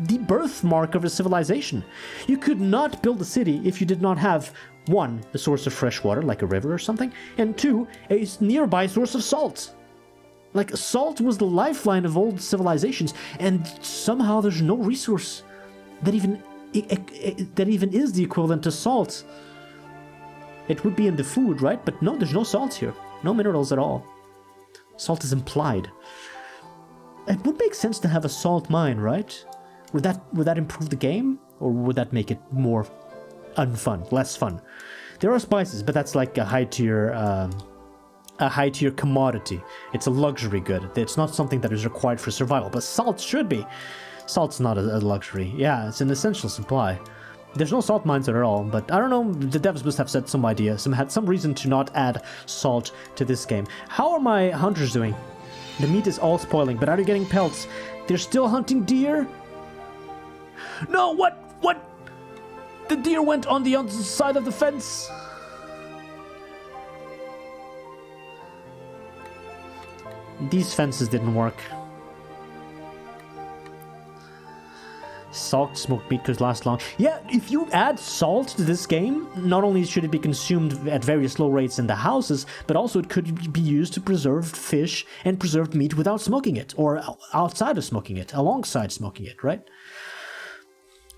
the birthmark of a civilization. You could not build a city if you did not have, 1, a source of fresh water, like a river or something, and 2, a nearby source of salt. Like, salt was the lifeline of old civilizations, and somehow there's no resource that even is the equivalent to salt. It would be in the food, right? But no, there's no salt here. No minerals at all. Salt is implied. It would make sense to have a salt mine, right? Would that improve the game? Or would that make it more unfun, less fun? There are spices, but that's like a high tier commodity. It's a luxury good. It's not something that is required for survival, but salt should be. Salt's not a luxury. Yeah, it's an essential supply. There's no salt mines at all, but I don't know, the devs must have set some idea, had some reason to not add salt to this game. How are my hunters doing? The meat is all spoiling, but are they getting pelts? They're still hunting deer? No, what? The deer went on the other side of the fence. These fences didn't work. Salt smoked meat could last long. Yeah, if you add salt to this game, not only should it be consumed at very slow rates in the houses, but also it could be used to preserve fish and preserved meat without smoking it, or outside of smoking it, alongside smoking it, right?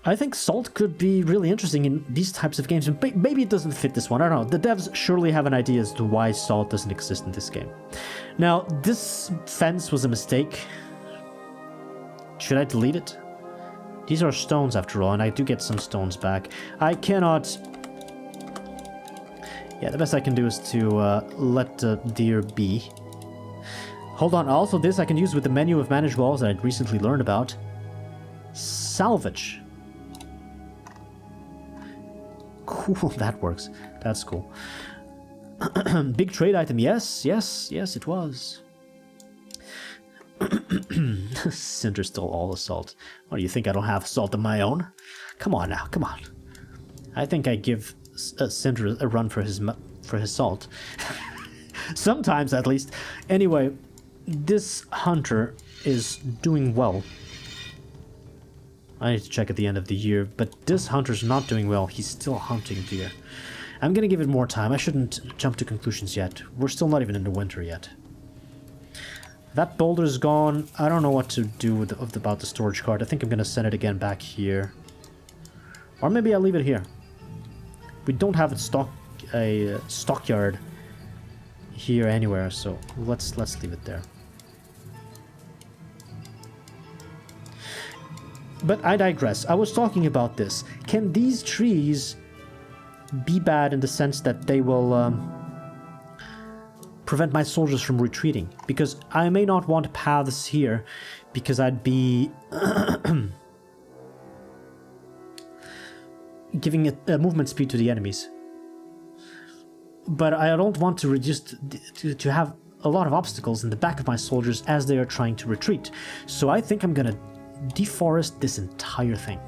I think salt could be really interesting in these types of games, and maybe it doesn't fit this one, I don't know. The devs surely have an idea as to why salt doesn't exist in this game. Now, this fence was a mistake. Should I delete it? These are stones after all, and I do get some stones back. I cannot... Yeah, the best I can do is to let the deer be. Hold on, also this I can use with the menu of managed walls that I'd recently learned about. Salvage. Cool, that works. That's cool. Big trade item, yes, it was. Cinder stole all the salt. What do you think, I don't have salt of my own? Come on now, come on. I think I give Cinder a run for his salt. Sometimes, at least. Anyway, this hunter is doing well. I need to check at the end of the year, but this hunter's not doing well. He's still hunting deer. I'm gonna give it more time. I shouldn't jump to conclusions yet. We're still not even in the winter yet. That boulder's gone. I don't know what to do about the storage cart. I think I'm gonna send it again back here. Or maybe I'll leave it here. We don't have a stockyard here anywhere, so let's leave it there. But I digress. I was talking about this. Can these trees be bad in the sense that they will prevent my soldiers from retreating? Because I may not want paths here, because I'd be giving a movement speed to the enemies. But I don't want to reduce to have a lot of obstacles in the back of my soldiers as they are trying to retreat. So I think I'm gonna deforest this entire thing.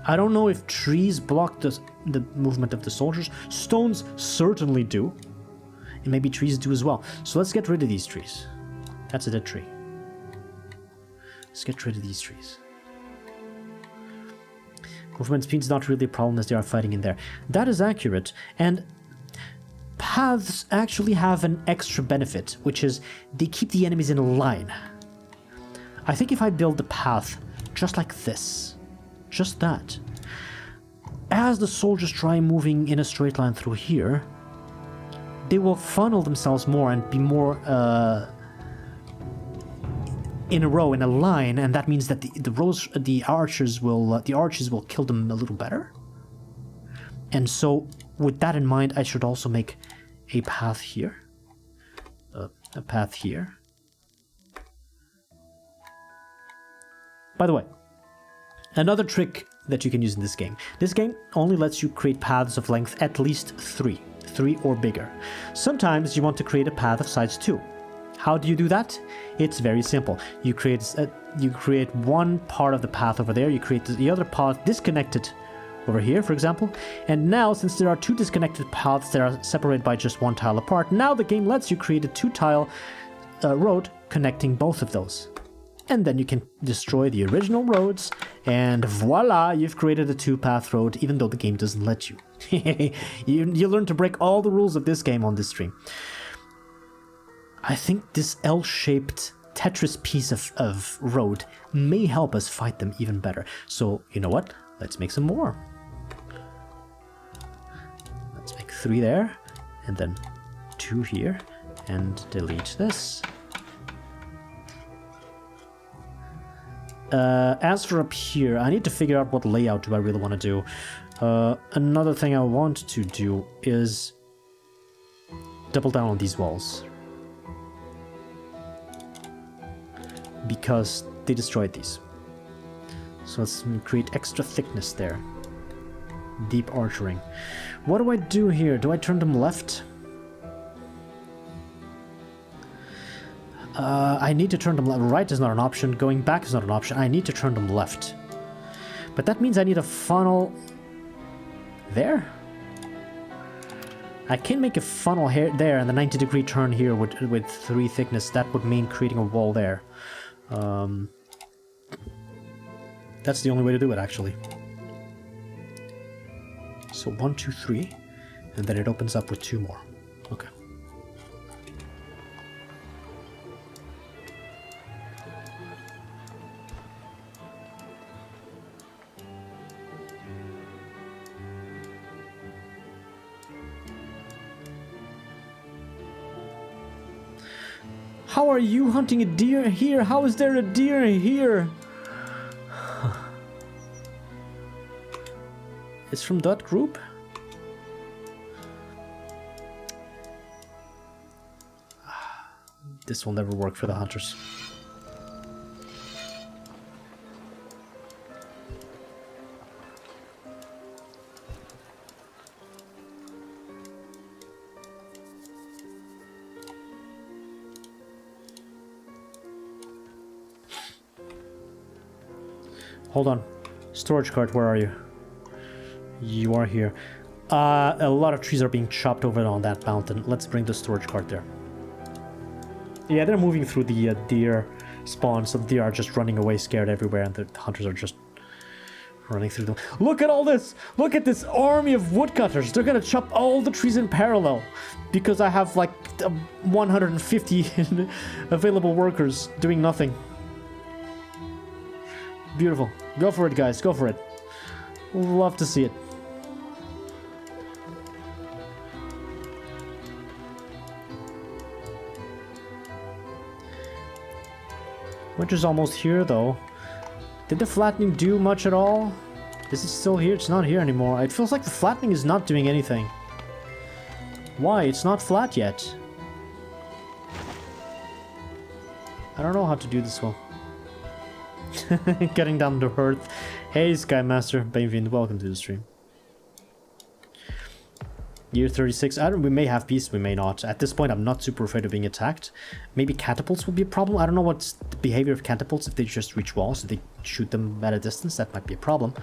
I don't know if trees block the movement of the soldiers. Stones certainly do. And maybe trees do as well. So let's get rid of these trees. That's a dead tree. Let's get rid of these trees. Movement speed is not really a problem as they are fighting in there. That is accurate. And paths actually have an extra benefit, which is they keep the enemies in a line. I think if I build the path just like this, just that, as the soldiers try moving in a straight line through here, they will funnel themselves more and be more in a row, in a line, and that means that the archers will kill them a little better. And so, with that in mind, I should also make a path here, a path here. By the way, another trick that you can use in this game. This game only lets you create paths of length at least 3 or bigger. Sometimes you want to create a path of size 2. How do you do that? It's very simple. You create one part of the path over there, you create the other path disconnected over here, for example, and now since there are 2 disconnected paths that are separated by just 1 tile apart, now the game lets you create a 2-tile road connecting both of those. And then you can destroy the original roads, and voila, you've created a 2-path road, even though the game doesn't let you. You learn to break all the rules of this game on this stream. I think this L-shaped Tetris piece of road may help us fight them even better. So, you know what? Let's make some more. Let's make 3 there, and then 2 here, and delete this. As for up here, I need to figure out what layout do I really want to do. Another thing I want to do is double down on these walls, because they destroyed these. So let's create extra thickness there. Deep archering. What do I do here? Do I turn them left? I need to turn them left. Right is not an option. Going back is not an option. I need to turn them left. But that means I need a funnel there. I can make a funnel here, there, and the 90-degree turn here with 3 thickness. That would mean creating a wall there. That's the only way to do it, actually. So 1, 2, 3, and then it opens up with 2 more. Okay. How are you hunting a deer here? How is there a deer here? It's from that group? This will never work for the hunters. Hold on. Storage cart, where are you? You are here. A lot of trees are being chopped over on that mountain. Let's bring the storage cart there. Yeah, they're moving through the deer spawn, so the deer are just running away scared everywhere, and the hunters are just running through them. Look at all this! Look at this army of woodcutters! They're gonna chop all the trees in parallel, because I have like 150 available workers doing nothing. Beautiful. Go for it, guys. Go for it. Love to see it. Winter's almost here, though. Did the flattening do much at all? Is it still here? It's not here anymore. It feels like the flattening is not doing anything. Why? It's not flat yet. I don't know how to do this well. Getting down to earth. Hey, Sky Master. Bem-vindo. Welcome to the stream. Year 36. We may have peace, we may not. At this point, I'm not super afraid of being attacked. Maybe catapults will be a problem. I don't know what's the behavior of catapults. If they just reach walls, if they shoot them at a distance, that might be a problem.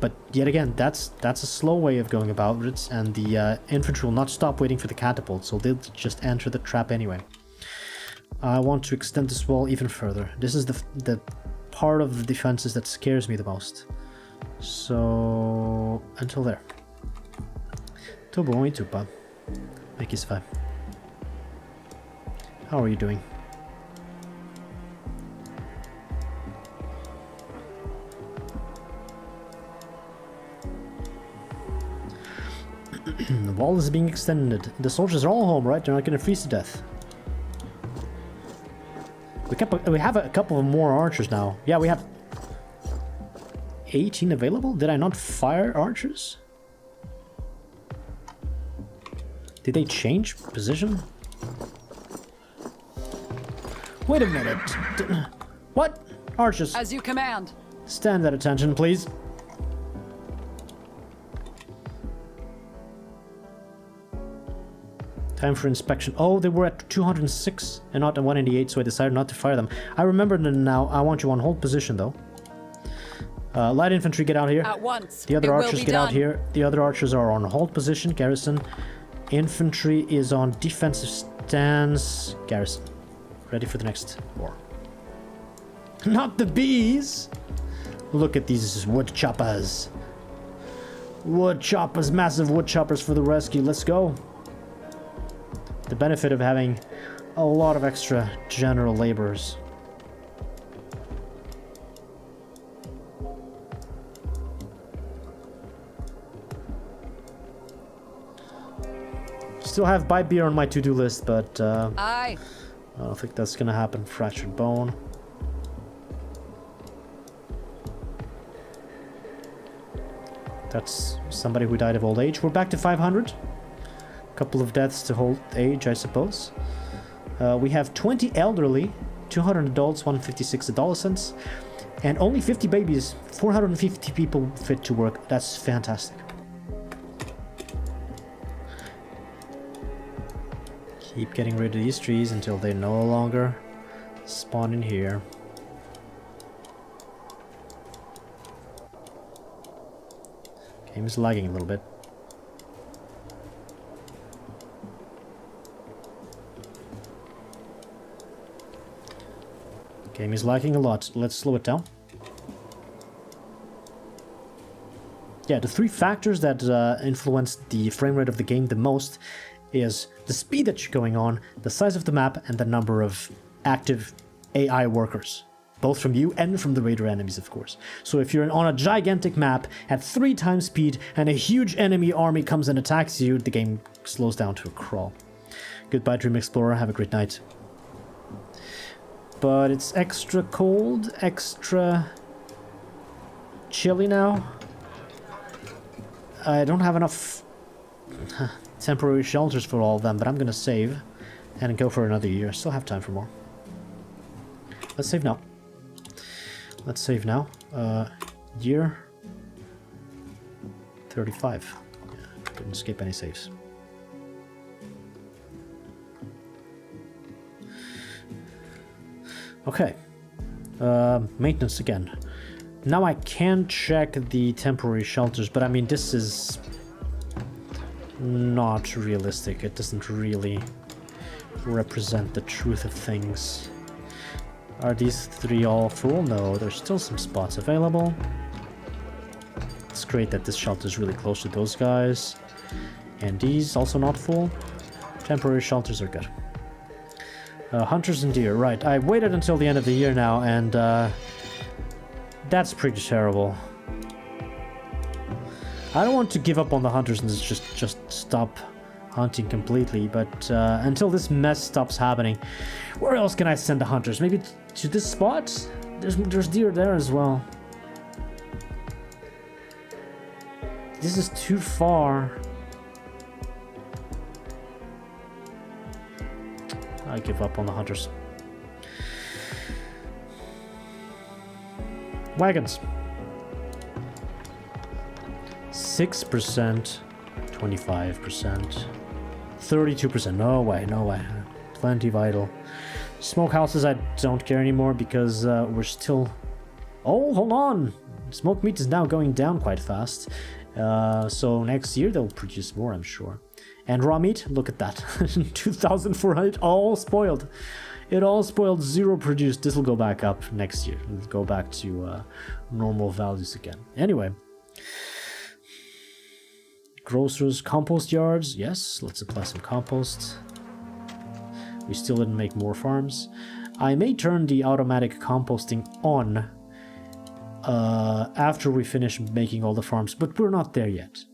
But yet again, that's a slow way of going about it, and the infantry will not stop waiting for the catapult, so they'll just enter the trap anyway. I want to extend this wall even further. This is the part of the defenses that scares me the most. So until there. To bom e tupa. Aqui se vai. How are you doing? The wall is being extended. The soldiers are all home, right? They're not going to freeze to death. We have a couple of more archers now. Yeah, we have 18 available. Did I not fire archers? Did they change position? Wait a minute. What? Archers. As you command. Stand at attention, please. Time for inspection. Oh, they were at 206 and not at 188, so I decided not to fire them. I remember them now. I want you on hold position, though. Light infantry, get out here. At once. The other archers, get out here. The other archers are on hold position. Garrison. Infantry is on defensive stance. Garrison. Ready for the next war. Not the bees! Look at these wood choppers. Wood choppers, massive wood choppers for the rescue. Let's go. The benefit of having a lot of extra general laborers. Still have buy beer on my to-do list, but Aye. I don't think that's gonna happen. Fractured bone. That's somebody who died of old age. We're back to 500. Couple of deaths to old age, I suppose. We have 20 elderly, 200 adults, 156 adolescents, and only 50 babies, 450 people fit to work. That's fantastic. Keep getting rid of these trees until they no longer spawn in here. Game is lagging a little bit. Game is lagging a lot. Let's slow it down. Yeah, the three factors that influence the frame rate of the game the most is the speed that you're going on, the size of the map, and the number of active AI workers. Both from you and from the raider enemies, of course. So if you're on a gigantic map at 3 times speed and a huge enemy army comes and attacks you, the game slows down to a crawl. Goodbye, Dream Explorer. Have a great night. But it's extra cold, extra chilly now. I don't have enough temporary shelters for all of them, but I'm gonna save and go for another year. Still have time for more. Let's save now. Let's save now. Year 35. Yeah, couldn't skip any saves. Okay. Maintenance again. Now I can check the temporary shelters, but I mean, this is not realistic. It doesn't really represent the truth of things. Are these 3 all full? No, there's still some spots available. It's great that this shelter is really close to those guys. And these also not full. Temporary shelters are good. Hunters and deer, right. I waited until the end of the year now, and that's pretty terrible. I don't want to give up on the hunters and just stop hunting completely, but until this mess stops happening, where else can I send the hunters? Maybe to this spot? There's deer there as well. This is too far. I give up on the hunters. 26%, 25%, 32%. No way, no way. Plenty vital. Smokehouses, I don't care anymore because we're still... Oh, hold on! Smoked meat is now going down quite fast. So next year they'll produce more, I'm sure. And raw meat, look at that. 2,400, all spoiled. It all spoiled, 0 produced. This will go back up next year. It'll go back to normal values again. Anyway. Grocers, compost yards. Yes, let's apply some compost. We still didn't make more farms. I may turn the automatic composting on after we finish making all the farms, but we're not there yet.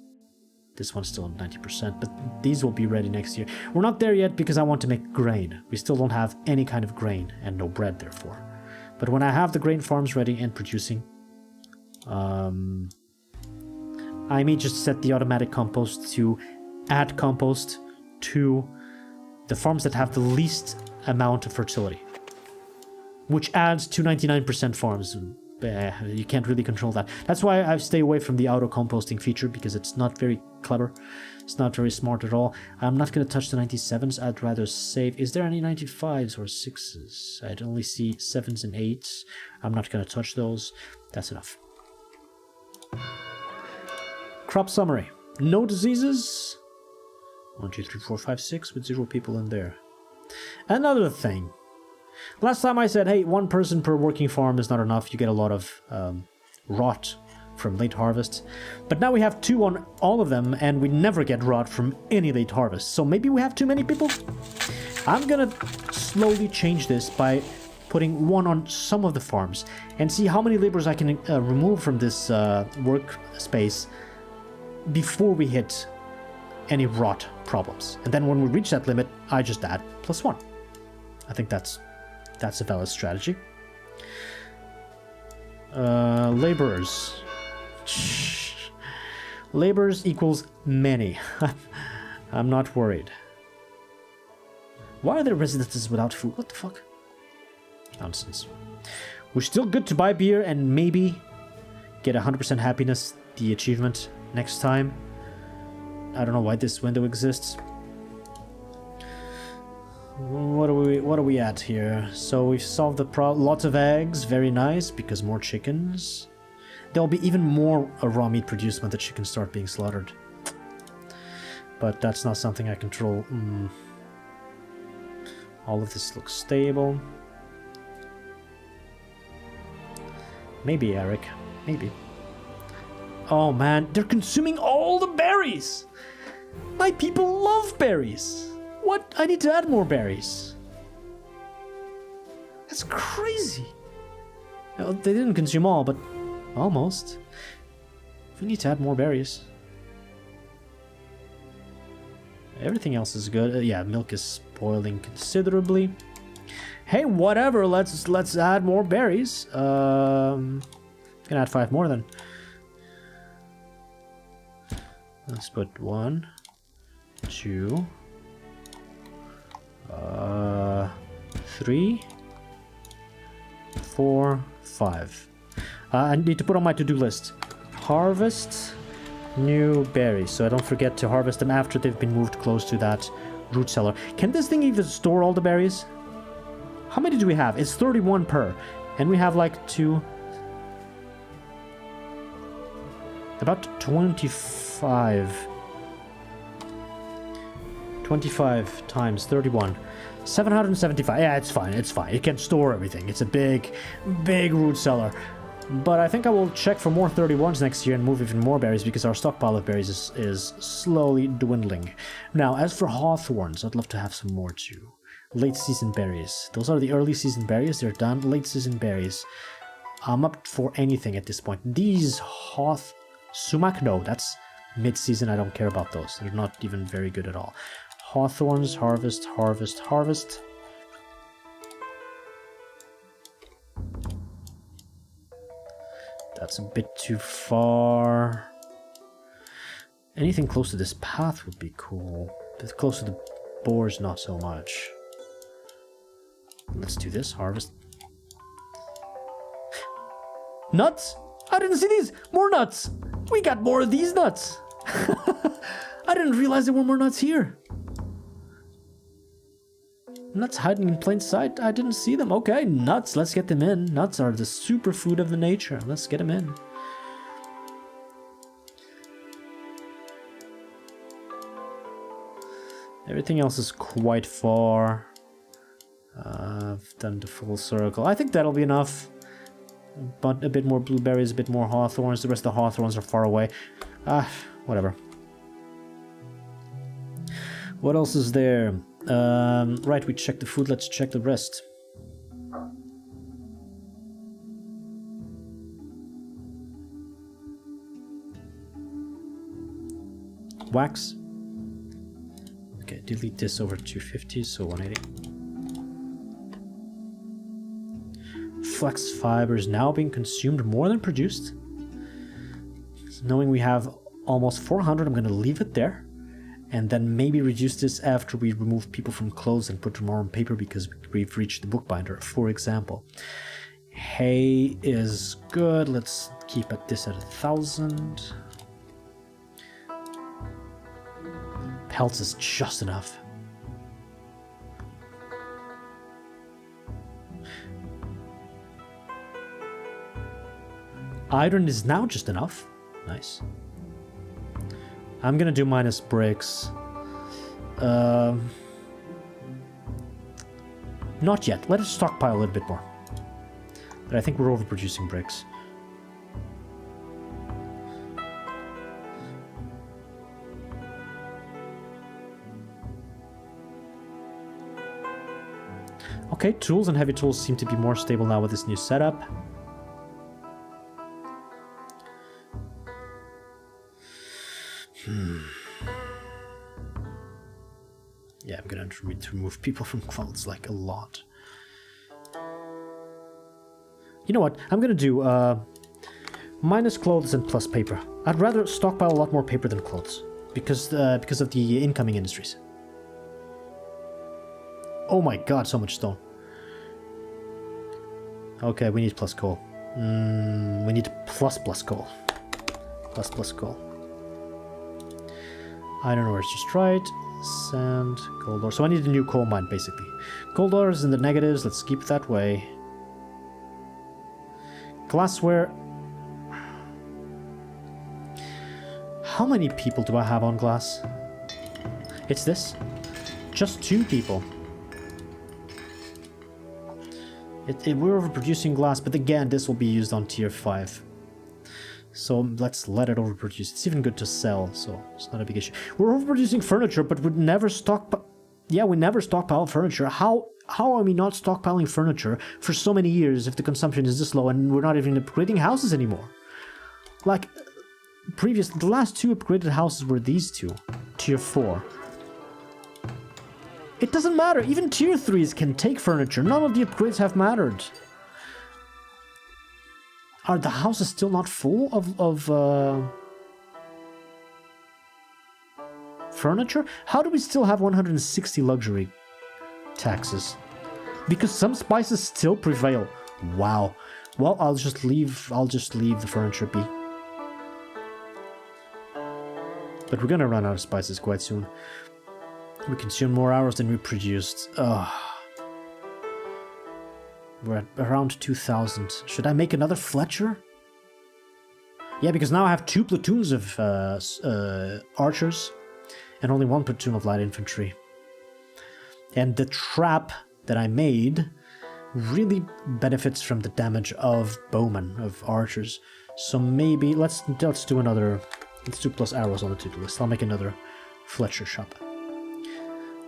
This one's still at 90%, but these will be ready next year. We're not there yet because I want to make grain. We still don't have any kind of grain and no bread, therefore. But when I have the grain farms ready and producing, I may just set the automatic compost to add compost to the farms that have the least amount of fertility, which adds to 99% farms. You can't really control that. That's why I stay away from the auto composting feature, because it's not very clever. It's not very smart at all. I'm not going to touch the 97s. I'd rather save. Is there any 95s or 6s? I'd only see 7s and 8s. I'm not going to touch those. That's enough. Crop summary. No diseases. 1, 2, 3, 4, 5, 6 with 0 people in there. Another thing. Last time I said, hey, 1 person per working farm is not enough. You get a lot of rot from late harvest. But now we have 2 on all of them, and we never get rot from any late harvest. So maybe we have too many people? I'm gonna slowly change this by putting 1 on some of the farms and see how many laborers I can remove from this workspace before we hit any rot problems. And then when we reach that limit, I just add +1. I think that's a valid strategy. Laborers. Laborers equals many. I'm not worried. Why are there residences without food? What the fuck? Nonsense. We're still good to buy beer and maybe get 100% happiness, the achievement, next time. I don't know why this window exists. What are we at here? So we've solved the problem. Lots of eggs, very nice, because more chickens. There'll be even more raw meat produced when the chickens start being slaughtered. But that's not something I control. All of this looks stable. Maybe, Eric. Maybe. Oh man, they're consuming all the berries! My people love berries! What? I need to add more berries. That's crazy. Well, they didn't consume all, but almost. We need to add more berries. Everything else is good. Yeah, milk is spoiling considerably. Hey, whatever. Let's add more berries. Gonna add 5 more then. Let's put 1, 2. 3, 4, 5. I need to put on my to-do list. Harvest new berries, so I don't forget to harvest them after they've been moved close to that root cellar. Can this thing even store all the berries? How many do we have? It's 31 per, and we have like 2. About 25. 25 times 31. 775. Yeah, it's fine. It's fine. It can store everything. It's a big root cellar. But I think I will check for more 31s next year and move even more berries, because our stockpile of berries is slowly dwindling. Now, as for hawthorns, I'd love to have some more too. Late season berries. Those are the early season berries. They're done. Late season berries. I'm up for anything at this point. These sumac, no, that's mid-season. I don't care about those. They're not even very good at all. Hawthorns, harvest, harvest, harvest. That's a bit too far. Anything close to this path would be cool. But close to the boars, not so much. Let's do this. Harvest. Nuts? I didn't see these! More nuts! We got more of these nuts! I didn't realize there were more nuts here. Nuts hiding in plain sight? I didn't see them. Okay, nuts, let's get them in. Nuts are the superfood of the nature. Let's get them in. Everything else is quite far. I've done the full circle. I think that'll be enough. But a bit more blueberries, a bit more hawthorns. The rest of the hawthorns are far away. Whatever. What else is there? Right, we checked the food. Let's check the rest. Wax. Okay, delete this over 250, so 180. Flex fiber is now being consumed more than produced. So knowing we have almost 400, I'm going to leave it there. And then maybe reduce this after we remove people from clothes and put them more on paper because we've reached the bookbinder, for example. Hay is good. Let's keep this at 1,000. Pelts is just enough. Iron is now just enough. Nice. I'm gonna do minus bricks. Not yet. Let us stockpile a little bit more. But I think we're overproducing bricks. Okay, tools and heavy tools seem to be more stable now with this new setup. Yeah, I'm gonna need to remove people from clothes like a lot. You know what? I'm gonna do minus clothes and plus paper. I'd rather stockpile a lot more paper than clothes because of the incoming industries. Oh my god, so much stone. Okay, we need plus coal. We need plus coal. Plus coal. Iron ore is just right. Sand, gold ore. So I need a new coal mine, basically. Gold ore is in the negatives. Let's keep it that way. Glassware. How many people do I have on glass? It's this. Just 2 people. We're overproducing glass, but again, this will be used on tier 5. So let's let it overproduce. It's even good to sell, so it's not a big issue. We're overproducing furniture, but we never stockpile. Yeah, we never stockpile furniture. How are we not stockpiling furniture for so many years if the consumption is this low and we're not even upgrading houses anymore? Like, the last 2 upgraded houses were these 2. Tier 4. It doesn't matter. Even tier 3s can take furniture. None of the upgrades have mattered. Are the houses still not full of furniture? How do we still have 160 luxury taxes? Because some spices still prevail. Wow. Well, I'll just leave the furniture be. But we're gonna run out of spices quite soon. We consume more hours than we produced. Ugh. We're at around 2,000. Should I make another Fletcher? Yeah, because now I have 2 platoons of archers and only 1 platoon of light infantry. And the trap that I made really benefits from the damage of bowmen, of archers. So maybe let's do another. Let's do plus arrows on the to-do list. I'll make another Fletcher shop.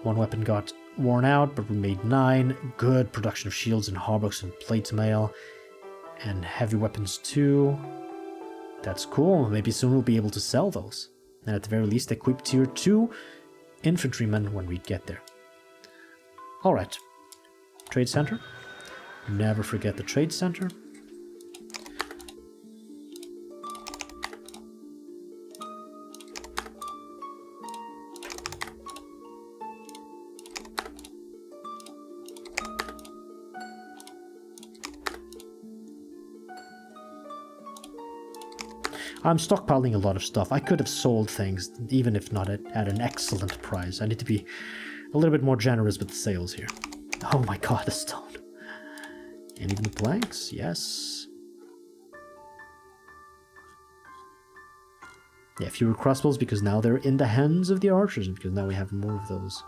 1 weapon got worn out, but we made 9. Good production of shields and hauberks and plate mail. And heavy weapons too. That's cool. Maybe soon we'll be able to sell those. And at the very least equip tier 2 infantrymen when we get there. Alright. Trade center. Never forget the trade center. I'm stockpiling a lot of stuff. I could have sold things, even if not at an excellent price. I need to be a little bit more generous with the sales here. Oh my god, the stone. And even the planks, yes. Yeah, fewer crossbows because now they're in the hands of the archers, and because now we have more of those.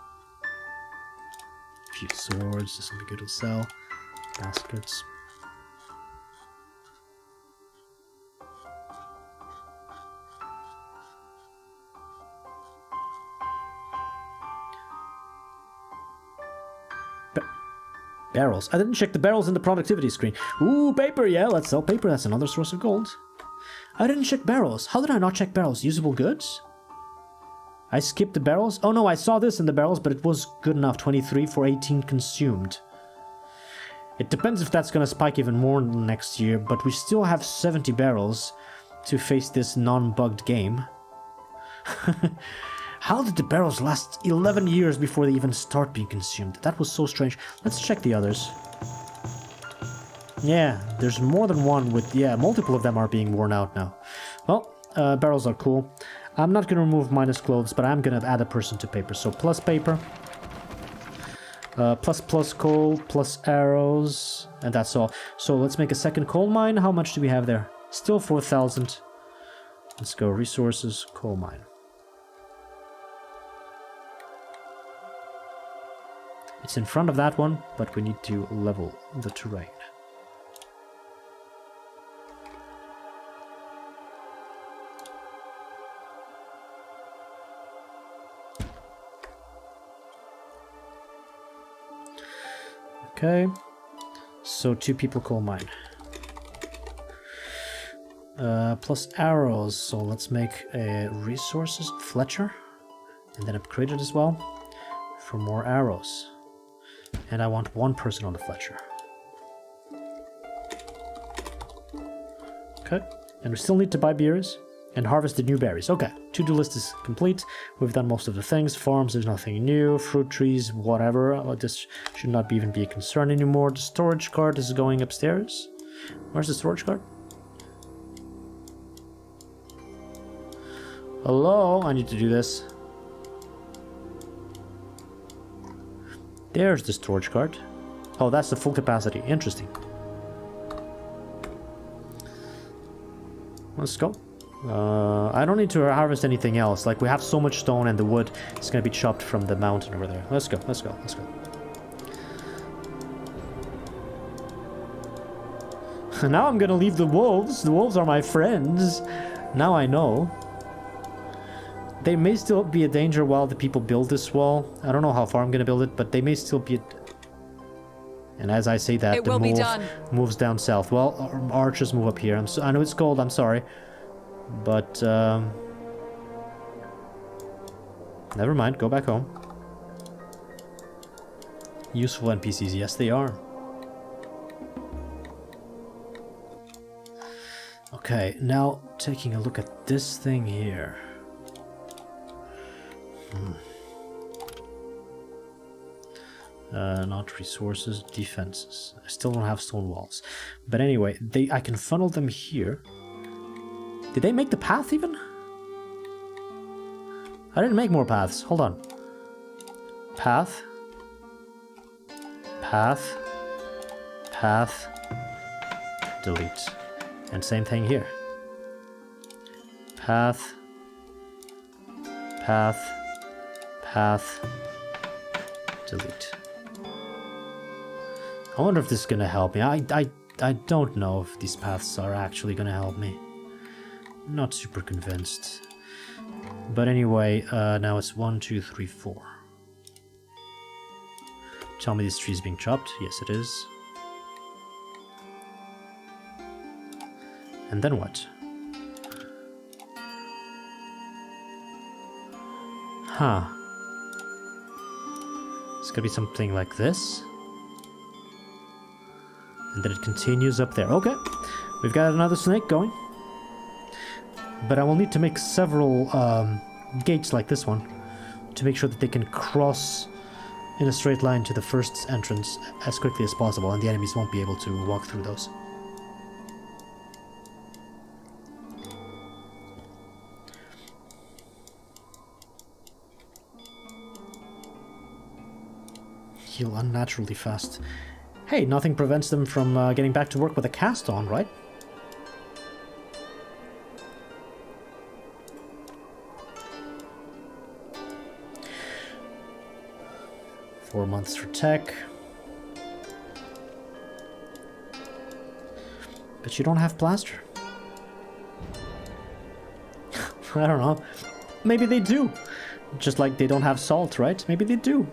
A few swords, this will be good to sell. Baskets. Barrels. I didn't check the barrels in the productivity screen. Ooh, paper, yeah, let's sell paper. That's another source of gold. I didn't check barrels. How did I not check barrels? Usable goods? I skipped the barrels? Oh no, I saw this in the barrels, but it was good enough. 23 for 18 consumed. It depends if that's gonna spike even more next year, but we still have 70 barrels to face this non-bugged game. How did the barrels last 11 years before they even start being consumed? That was so strange. Let's check the others. Yeah, there's more than one with... Yeah, multiple of them are being worn out now. Well, barrels are cool. I'm not going to remove minus clothes, but I'm going to add a person to paper. So plus paper. Plus coal, plus arrows. And that's all. So let's make a second coal mine. How much do we have there? Still 4,000. Let's go resources, coal mine. It's in front of that one, but we need to level the terrain. Okay, so 2 people coal mine. Plus arrows, so let's make resources, Fletcher, and then upgrade it as well for more arrows. And I want 1 person on the Fletcher. Okay, and we still need to buy beers and harvest the new berries. Okay, to-do list is complete. We've done most of the things. Farms, there's nothing new. Fruit trees, whatever. This should not even be a concern anymore. The storage cart is going upstairs. Where's the storage cart? Hello, I need to do this. There's the storage cart. Oh, that's the full capacity. Interesting. Let's go. I don't need to harvest anything else. Like, we have so much stone and the wood is going to be chopped from the mountain over there. Let's go, let's go, let's go. Now I'm going to leave the wolves. The wolves are my friends. Now I know. They may still be a danger while the people build this wall. I don't know how far I'm going to build it, but they may still be... And as I say that, the wolf moves down south. Well, archers move up here. I know it's cold, I'm sorry. But, never mind, go back home. Useful NPCs, yes they are. Okay, now taking a look at this thing here. Not resources, defenses. I still don't have stone walls. But anyway, I can funnel them here. Did they make the path even? I didn't make more paths. Hold on. Path. Path. Path. Delete. And same thing here. Path. Path. Path. Delete. I wonder if this is gonna help me. I don't know if these paths are actually gonna help me. I'm not super convinced. But anyway, now it's 1, 2, 3, 4. Tell me this tree is being chopped. Yes, it is. And then what? Huh. It's gonna be something like this. And then it continues up there. Okay, we've got another snake going. But I will need to make several gates like this one to make sure that they can cross in a straight line to the first entrance as quickly as possible, and the enemies won't be able to walk through those. heal unnaturally fast. Hey, nothing prevents them from getting back to work with a cast on, right? Four months for tech. But you don't have plaster. I don't know. Maybe they do. Just like they don't have salt, right? Maybe they do.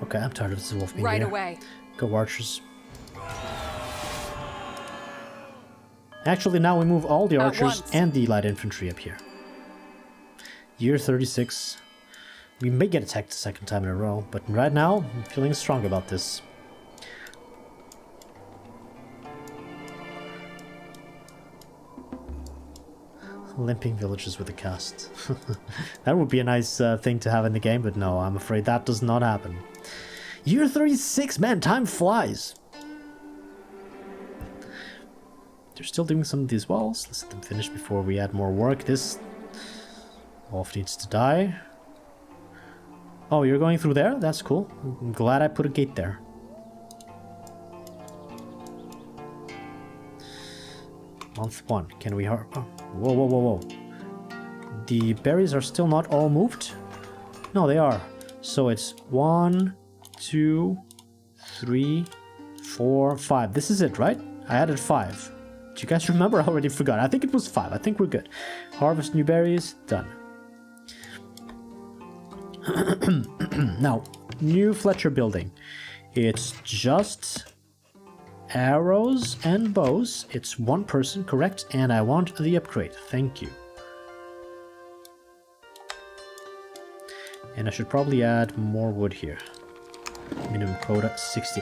Okay, I'm tired of this wolf being Right here. away. Go archers. Actually, now we move all the archers once. and the light infantry up here. Year 36. We may get attacked the second time in a row, but right now, I'm feeling strong about this. Limping villages with a cast. That would be a nice thing to have in the game, but no, I'm afraid that does not happen. Year 36, man, time flies. They're still doing some of these walls. Let's let them finish before we add more work. This wolf needs to die. Oh, you're going through there? That's cool. I'm glad I put a gate there. Month 1. Can we... Oh, whoa, whoa, whoa, whoa. The berries are still not all moved? No, they are. So it's 1, 2, 3, 4, 5. This is it, right? I added 5. Do you guys remember? I already forgot. I think it was 5. I think we're good. Harvest new berries. Done. Now, new Fletcher building. It's just arrows and bows. It's one person, correct? And I want the upgrade. Thank you. And I should probably add more wood here. Minimum quota 60.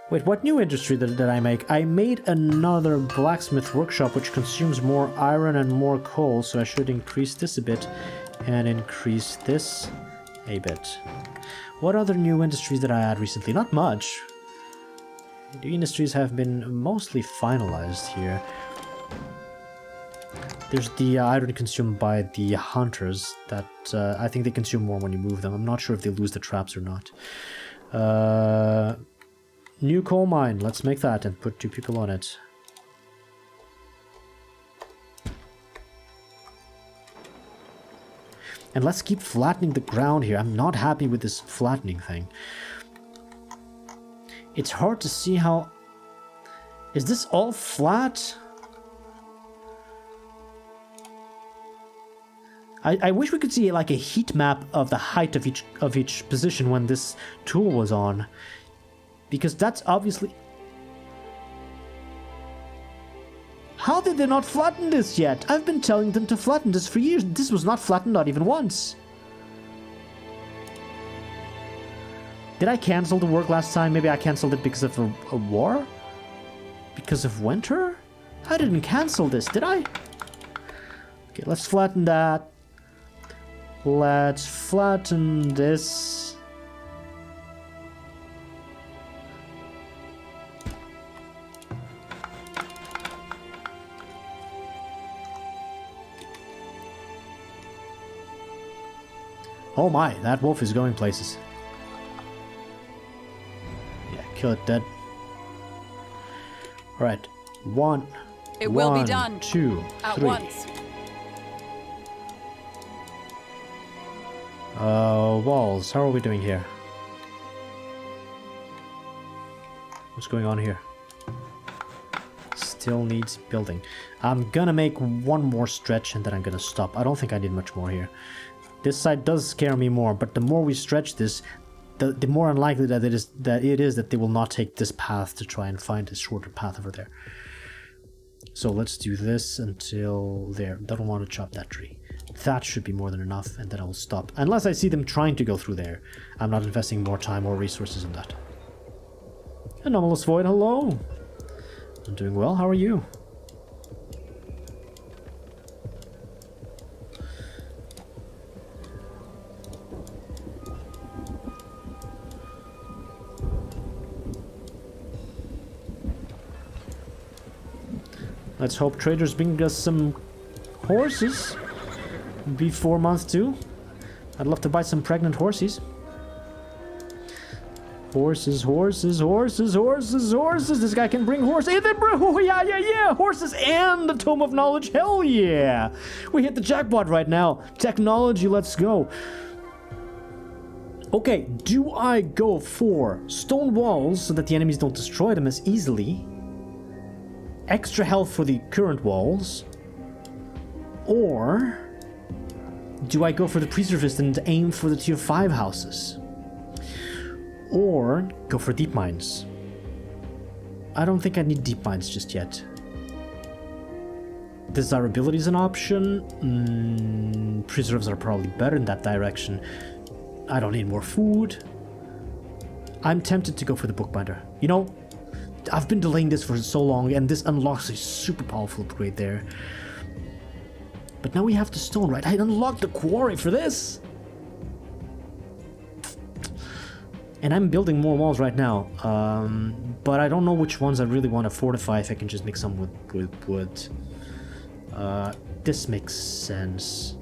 Wait, what new industry did I make? I made another blacksmith workshop which consumes more iron and more coal, so I should increase this a bit and increase this a bit. What other new industries did I add recently? Not much. The industries have been mostly finalized here. There's the iron consumed by the hunters that I think they consume more when you move them. I'm not sure if they lose the traps or not. New coal mine. Let's make that and put 2 people on it. And let's keep flattening the ground here. I'm not happy with this flattening thing. It's hard to see how... Is this all flat? I wish we could see like a heat map of the height of each position when this tool was on. Because that's obviously... How did they not flatten this yet? I've been telling them to flatten this for years. This was not flattened, not even once. Did I cancel the work last time? Maybe I canceled it because of a war? Because of winter? I didn't cancel this, did I? Okay, let's flatten that. Let's flatten this. Oh my, that wolf is going places. Yeah, kill it dead. Alright. 1. It will be done. 2, At 3. once. Walls. How are we doing here? What's going on here? Still needs building. I'm gonna make one more stretch and then I'm gonna stop. I don't think I need much more here. This side does scare me more, but the more we stretch this, the more unlikely that it is that they will not take this path to try and find a shorter path over there. So let's do this until there. Don't want to chop that tree. That should be more than enough, and then I will stop. Unless I see them trying to go through there. I'm not investing more time or resources in that. Anomalous Void, hello! I'm doing well. How are you? Let's hope traders bring us some horses before month 2. I'd love to buy some pregnant horses. Horses, horses, horses, horses, horses. This guy can bring horses. Hey, oh, yeah. Horses and the Tome of Knowledge. Hell yeah. We hit the jackpot right now. Technology, let's go. Okay, do I go for stone walls so that the enemies don't destroy them as easily? Extra health for the current walls? Or do I go for the preservist and aim for the tier 5 houses? Or go for deep mines? I don't think I need deep mines just yet. Desirability is an option. Preserves are probably better in that direction. I don't need more food. I'm tempted to go for the bookbinder. You know, I've been delaying this for so long, and this unlocks a super powerful upgrade there. But now we have the stone, right? I unlocked the quarry for this! And I'm building more walls right now. But I don't know which ones I really want to fortify if I can just make some with wood. This makes sense.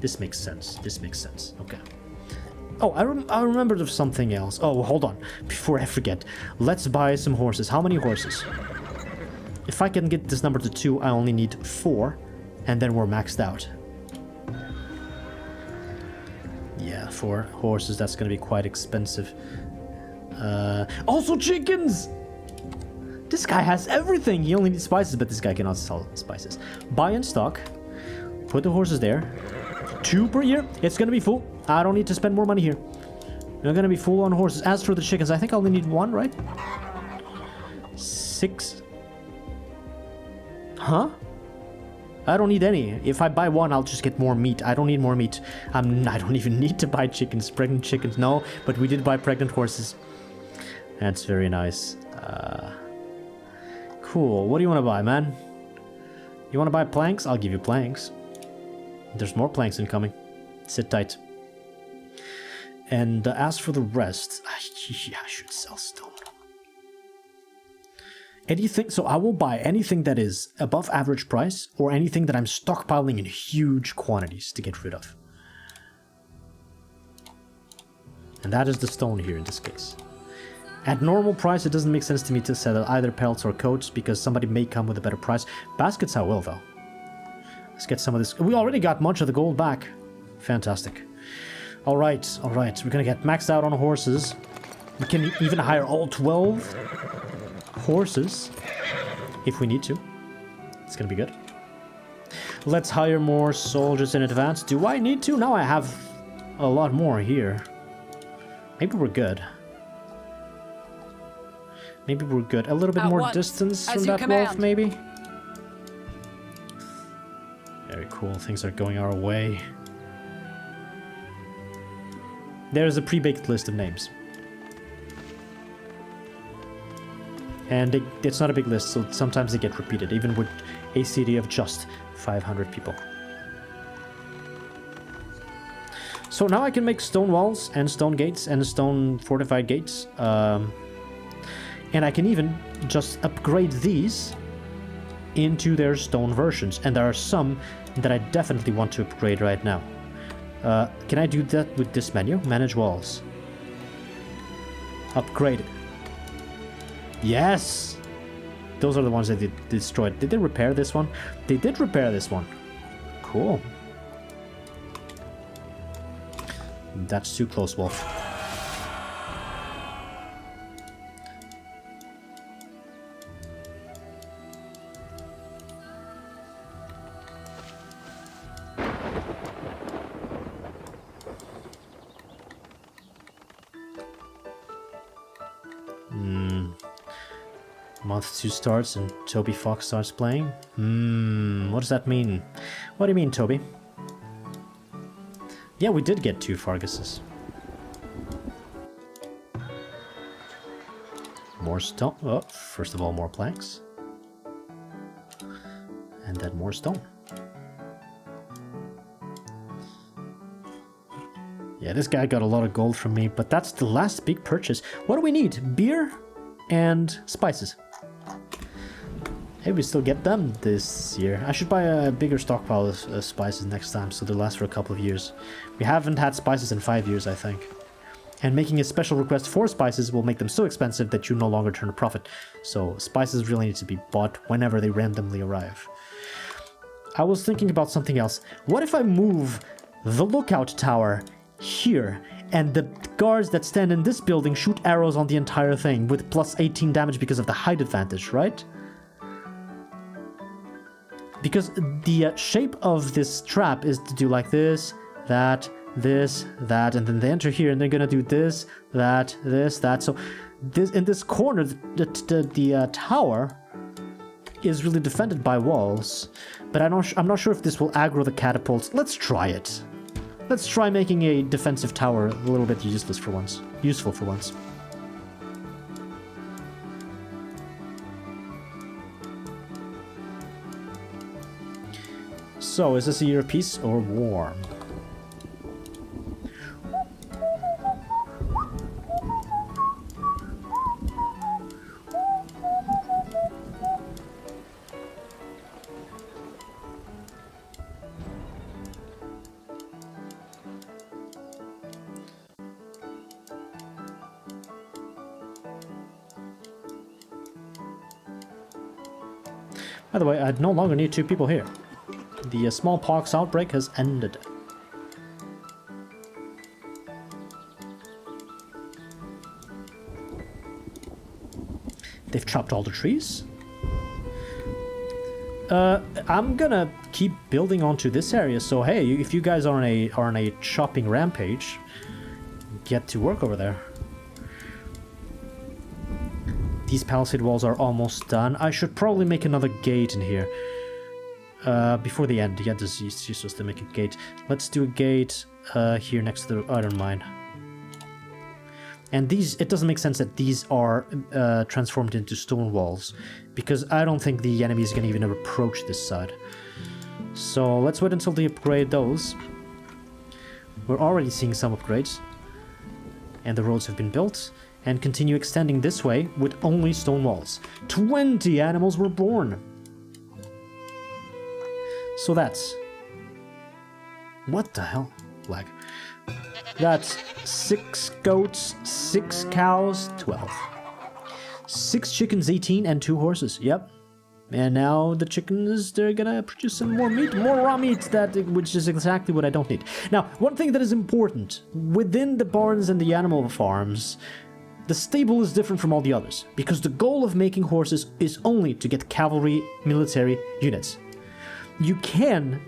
This makes sense. This makes sense. Okay. Oh, I remembered of something else. Oh, hold on. Before I forget. Let's buy some horses. How many horses? If I can get this number to 2, I only need 4. And then we're maxed out. Yeah, 4 horses. That's going to be quite expensive. Also chickens! This guy has everything. He only needs spices, but this guy cannot sell spices. Buy in stock. Put the horses there. 2 per year. It's going to be full. I don't need to spend more money here. We're going to be full on horses. As for the chickens, I think I only need 1, right? 6. Huh? I don't need any. If I buy 1, I'll just get more meat. I don't need more meat. I don't even need to buy chickens. Pregnant chickens, no. But we did buy pregnant horses. That's very nice. Cool. What do you want to buy, man? You want to buy planks? I'll give you planks. There's more planks incoming. Sit tight. And as for the rest, I should sell stone. Anything, so I will buy anything that is above average price or anything that I'm stockpiling in huge quantities to get rid of. And that is the stone here in this case. At normal price, it doesn't make sense to me to sell either pelts or coats because somebody may come with a better price. Baskets I will though. Let's get some of this. We already got much of the gold back. Fantastic. Alright. We're gonna get maxed out on horses. We can even hire all 12 horses if we need to. It's gonna be good. Let's hire more soldiers in advance. Do I need to? Now I have a lot more here. Maybe we're good. Maybe we're good. A little bit more distance from that wolf, maybe? Very cool. Things are going our way. There's a pre-baked list of names. And it's not a big list, so sometimes they get repeated, even with a city of just 500 people. So now I can make stone walls and stone gates and stone fortified gates. And I can even just upgrade these into their stone versions. And there are some that I definitely want to upgrade right now. Can I do that with this menu? Manage walls. Upgrade. Yes! Those are the ones that they destroyed. Did they repair this one? They did repair this one. Cool. That's too close, Wolf. Month 2 starts and Toby Fox starts playing? What does that mean? What do you mean, Toby? Yeah, we did get 2 Farguses. More stone. Oh, first of all, more planks. And then more stone. Yeah, this guy got a lot of gold from me, but that's the last big purchase. What do we need? Beer and spices. Hey, we still get them this year. I should buy a bigger stockpile of spices next time, so they'll last for a couple of years. We haven't had spices in 5 years, I think. And making a special request for spices will make them so expensive that you no longer turn a profit. So spices really need to be bought whenever they randomly arrive. I was thinking about something else. What if I move the lookout tower here, and the guards that stand in this building shoot arrows on the entire thing with plus 18 damage because of the height advantage, right? Because the shape of this trap is to do like this, that, and then they enter here and they're gonna do this, that, that. So this in this corner, the tower is really defended by walls, but I'm not sure if this will aggro the catapults. Let's try it. Let's try making a defensive tower a little bit useful for once. So, is this a year of peace or war? By the way, I no longer need 2 people here. The smallpox outbreak has ended. They've chopped all the trees. I'm gonna keep building onto this area, so hey, if you guys are on a chopping rampage, get to work over there. These palisade walls are almost done. I should probably make another gate in here. Before the end. Yeah, this is useless to make a gate. Let's do a gate here next to the iron mine. And these, it doesn't make sense that these are transformed into stone walls, because I don't think the enemy is going to even approach this side. So let's wait until they upgrade those. We're already seeing some upgrades. And the roads have been built. And continue extending this way with only stone walls. 20 animals were born! So that's... What the hell? Lag. That's 6 goats, 6 cows, 12. 6 chickens, 18, and 2 horses. Yep. And now the chickens, they're gonna produce some more meat, more raw meat, which is exactly what I don't need. Now, one thing that is important, within the barns and the animal farms, the stable is different from all the others, because the goal of making horses is only to get cavalry military units. You can,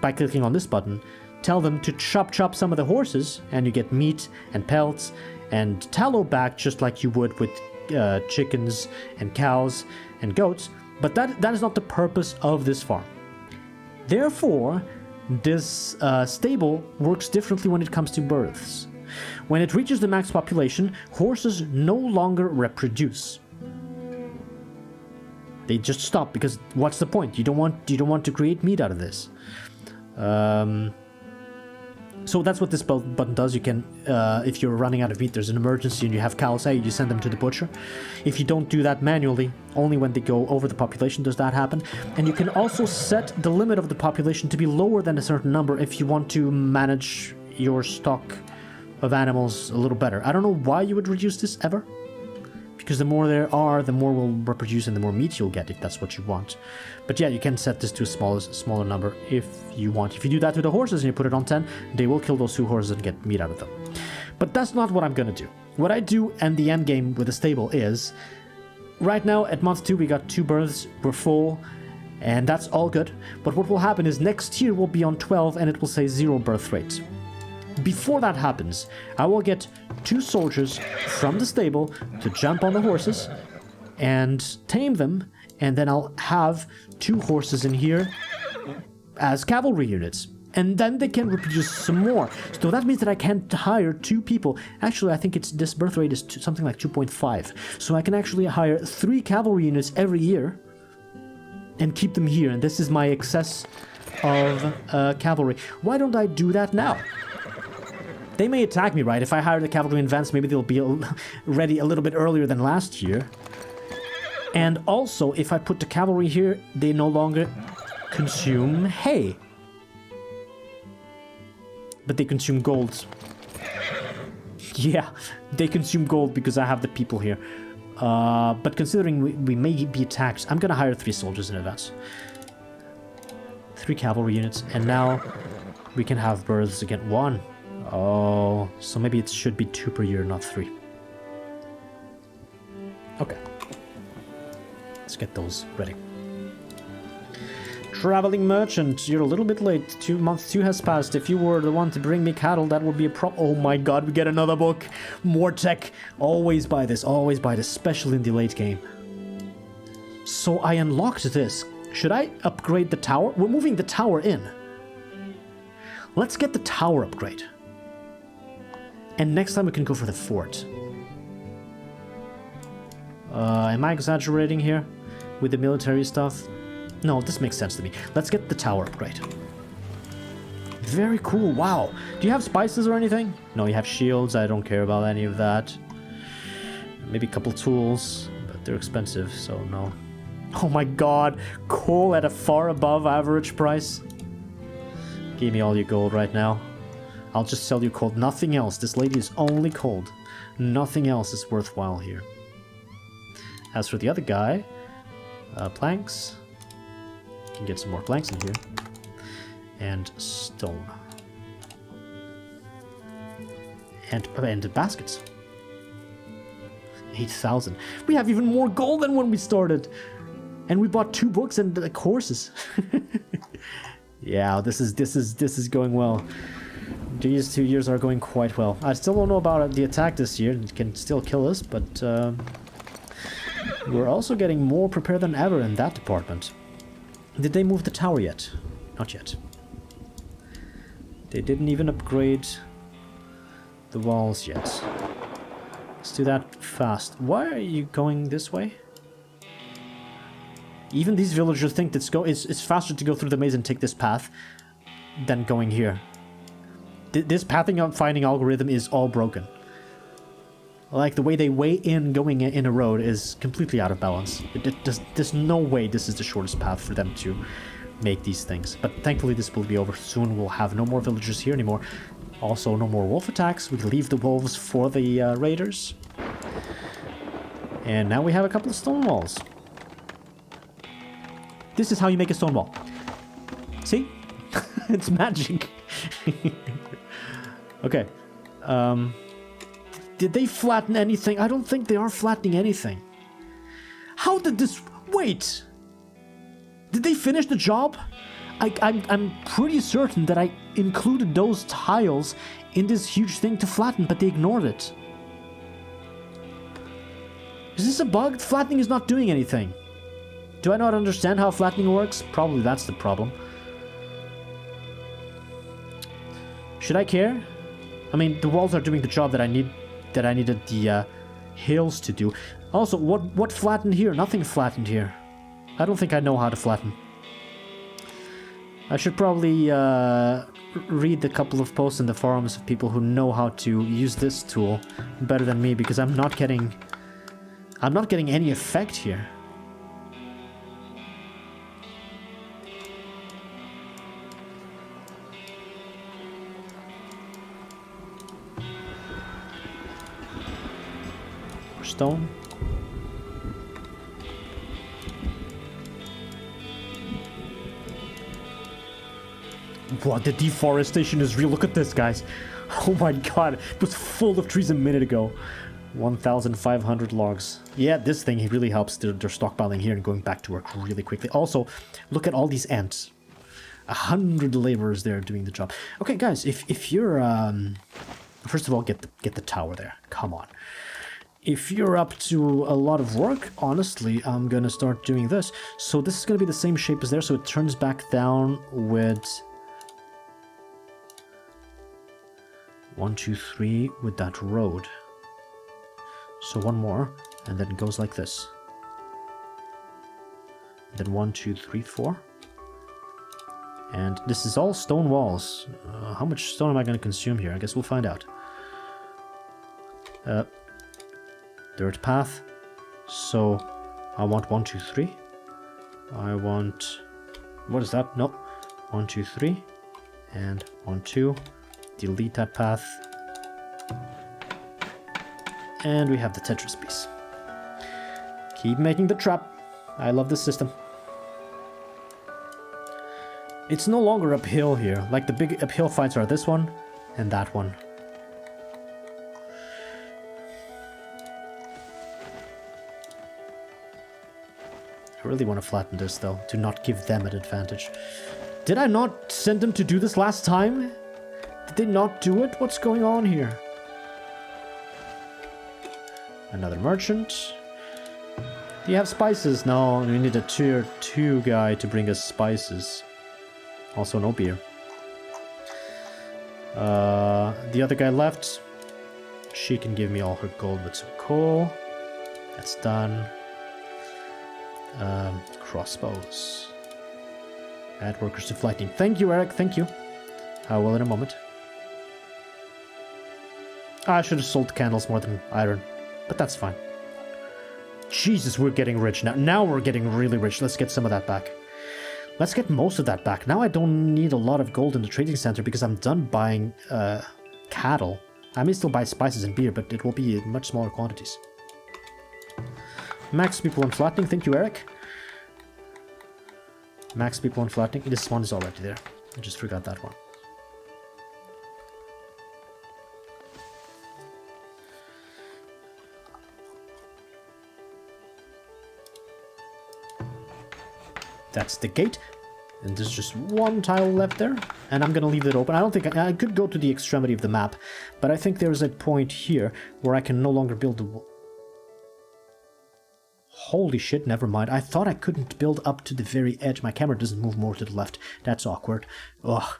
by clicking on this button, tell them to chop some of the horses, and you get meat and pelts and tallow back just like you would with chickens and cows and goats, but that is not the purpose of this farm. Therefore, this stable works differently when it comes to births. When it reaches the max population, horses no longer reproduce. They just stop, because what's the point? You don't want to create meat out of this. So that's what this button does. You can, if you're running out of meat, there's an emergency and you have cows, you send them to the butcher. If you don't do that manually, only when they go over the population does that happen. And you can also set the limit of the population to be lower than a certain number if you want to manage your stock of animals a little better. I don't know why you would reduce this ever, because the more there are, the more will reproduce and the more meat you'll get if that's what you want. But yeah, you can set this to a smaller number if you want. If you do that to the horses and you put it on 10, they will kill those 2 horses and get meat out of them. But that's not what I'm gonna do. What I do and the end game with the stable is, right now at month 2 we got 2 births, we're full, and that's all good. But what will happen is next year we'll be on 12 and it will say 0 birth rate. Before that happens, I will get 2 soldiers from the stable to jump on the horses and tame them, and then I'll have 2 horses in here as cavalry units. And then they can reproduce some more. So that means that I can't hire 2 people. Actually, I think this birth rate is something like 2.5. So I can actually hire 3 cavalry units every year and keep them here. And this is my excess of cavalry. Why don't I do that now? They may attack me, right? If I hire the cavalry in advance, maybe they'll be ready a little bit earlier than last year. And also, if I put the cavalry here, they no longer consume hay. But they consume gold. Yeah, they consume gold because I have the people here. But considering we may be attacked, I'm gonna hire 3 soldiers in advance. 3 cavalry units, and now we can have births again. 1. Oh, so maybe it should be 2 per year, not 3. Okay. Let's get those ready. Traveling merchant, you're a little bit late. 2 months 2 has passed. If you were the one to bring me cattle, that would be a oh my god, we get another book. More tech. Always buy this, especially in the late game. So I unlocked this. Should I upgrade the tower? We're moving the tower in. Let's get the tower upgrade. And next time we can go for the fort. Am I exaggerating here with the military stuff? No, this makes sense to me. Let's get the tower upgrade. Very cool. Wow. Do you have spices or anything? No, you have shields. I don't care about any of that. Maybe a couple tools, but they're expensive, so no. Oh my god. Coal at a far above average price. Give me all your gold right now. I'll just sell you gold. Nothing else. This lady is only gold. Nothing else is worthwhile here. As for the other guy, planks. Can get some more planks in here. And stone. And baskets. 8,000. We have even more gold than when we started. And we bought 2 books and like horses. Yeah, this is going well. These 2 years are going quite well. I still don't know about the attack this year. It can still kill us, but we're also getting more prepared than ever in that department. Did they move the tower yet? Not yet. They didn't even upgrade the walls yet. Let's do that fast. Why are you going this way? Even these villagers think it's faster to go through the maze and take this path than going here. This pathing and finding algorithm is all broken. Like, the way they weigh in going in a road is completely out of balance. There's no way this is the shortest path for them to make these things. But thankfully this will be over soon. We'll have no more villagers here anymore. Also, no more wolf attacks. We can leave the wolves for the raiders. And now we have a couple of stone walls. This is how you make a stone wall. See? It's magic. Okay. Did they flatten anything? I don't think they are flattening anything. How did this... Wait! Did they finish the job? I'm pretty certain that I included those tiles in this huge thing to flatten, but they ignored it. Is this a bug? Flattening is not doing anything. Do I not understand how flattening works? Probably that's the problem. Should I care? I mean, the walls are doing the job that I needed the hills to do. Also, what flattened here? Nothing flattened here. I don't think I know how to flatten. I should probably read a couple of posts in the forums of people who know how to use this tool better than me, because I'm not getting any effect here. Stone. What, the deforestation is real. Look at this, guys. Oh my god, it was full of trees a minute ago. 1,500 logs. Yeah, this thing really helps. They're stockpiling here and going back to work really quickly. Also, look at all these ants. 100 laborers there doing the job. Okay, guys, if you're first of all, get the tower there. Come on. If you're up to a lot of work, honestly, I'm gonna start doing this. So this is gonna be the same shape as there, so it turns back down with 1, 2, 3 with that road. So one more, and then it goes like this. Then 1, 2, 3, 4. And this is all stone walls. How much stone am I going to consume here? I guess we'll find out. Dirt path. So I want 1, 2, 3. I want... What is that? Nope. 1, 2, 3. And 1, 2. Delete that path. And we have the Tetris piece. Keep making the trap. I love this system. It's no longer uphill here. Like the big uphill fights are this one and that one. I really want to flatten this though, to not give them an advantage. Did I not send them to do this last time? Did they not do it? What's going on here? Another merchant. Do you have spices? No, we need a tier 2 guy to bring us spices. Also no beer. The other guy left. She can give me all her gold with some coal. That's done. Crossbows. Add workers to flighting. Thank you, Eric. Thank you. I will in a moment. I should have sold candles more than iron. But that's fine. Jesus, we're getting rich now. Now we're getting really rich. Let's get some of that back. Let's get most of that back. Now I don't need a lot of gold in the trading center because I'm done buying cattle. I may still buy spices and beer, but it will be in much smaller quantities. Max people on flattening. Thank you, Eric. Max people on flattening. This one is already there. I just forgot that one. That's the gate. And there's just one tile left there. And I'm going to leave it open. I don't think I could go to the extremity of the map. But I think there's a point here where I can no longer build the wall. Holy shit, never mind. I thought I couldn't build up to the very edge. My camera doesn't move more to the left. That's awkward. Ugh.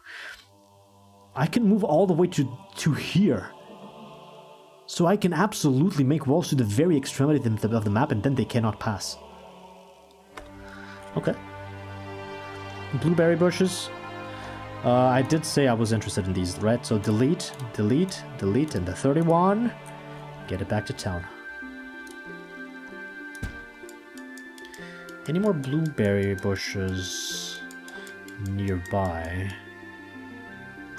I can move all the way to here. So I can absolutely make walls to the very extremity of the map and then they cannot pass. Okay. Blueberry bushes. I did say I was interested in these, right? So delete, delete, delete, and the 31. Get it back to town. Any more blueberry bushes nearby?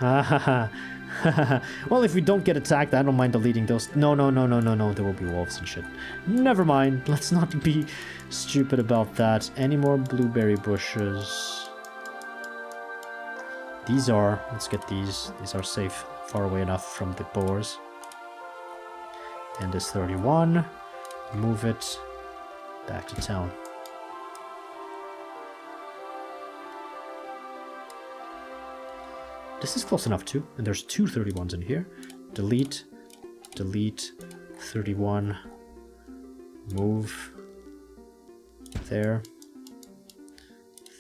Well, if we don't get attacked, I don't mind deleting those. No, there will be wolves and shit. Never mind. Let's not be stupid about that. Any more blueberry bushes? These are, let's get these. These are safe, far away enough from the boars. And this 31, move it back to town. This is close enough too, and there's two 31s in here. Delete, delete, 31, move, there,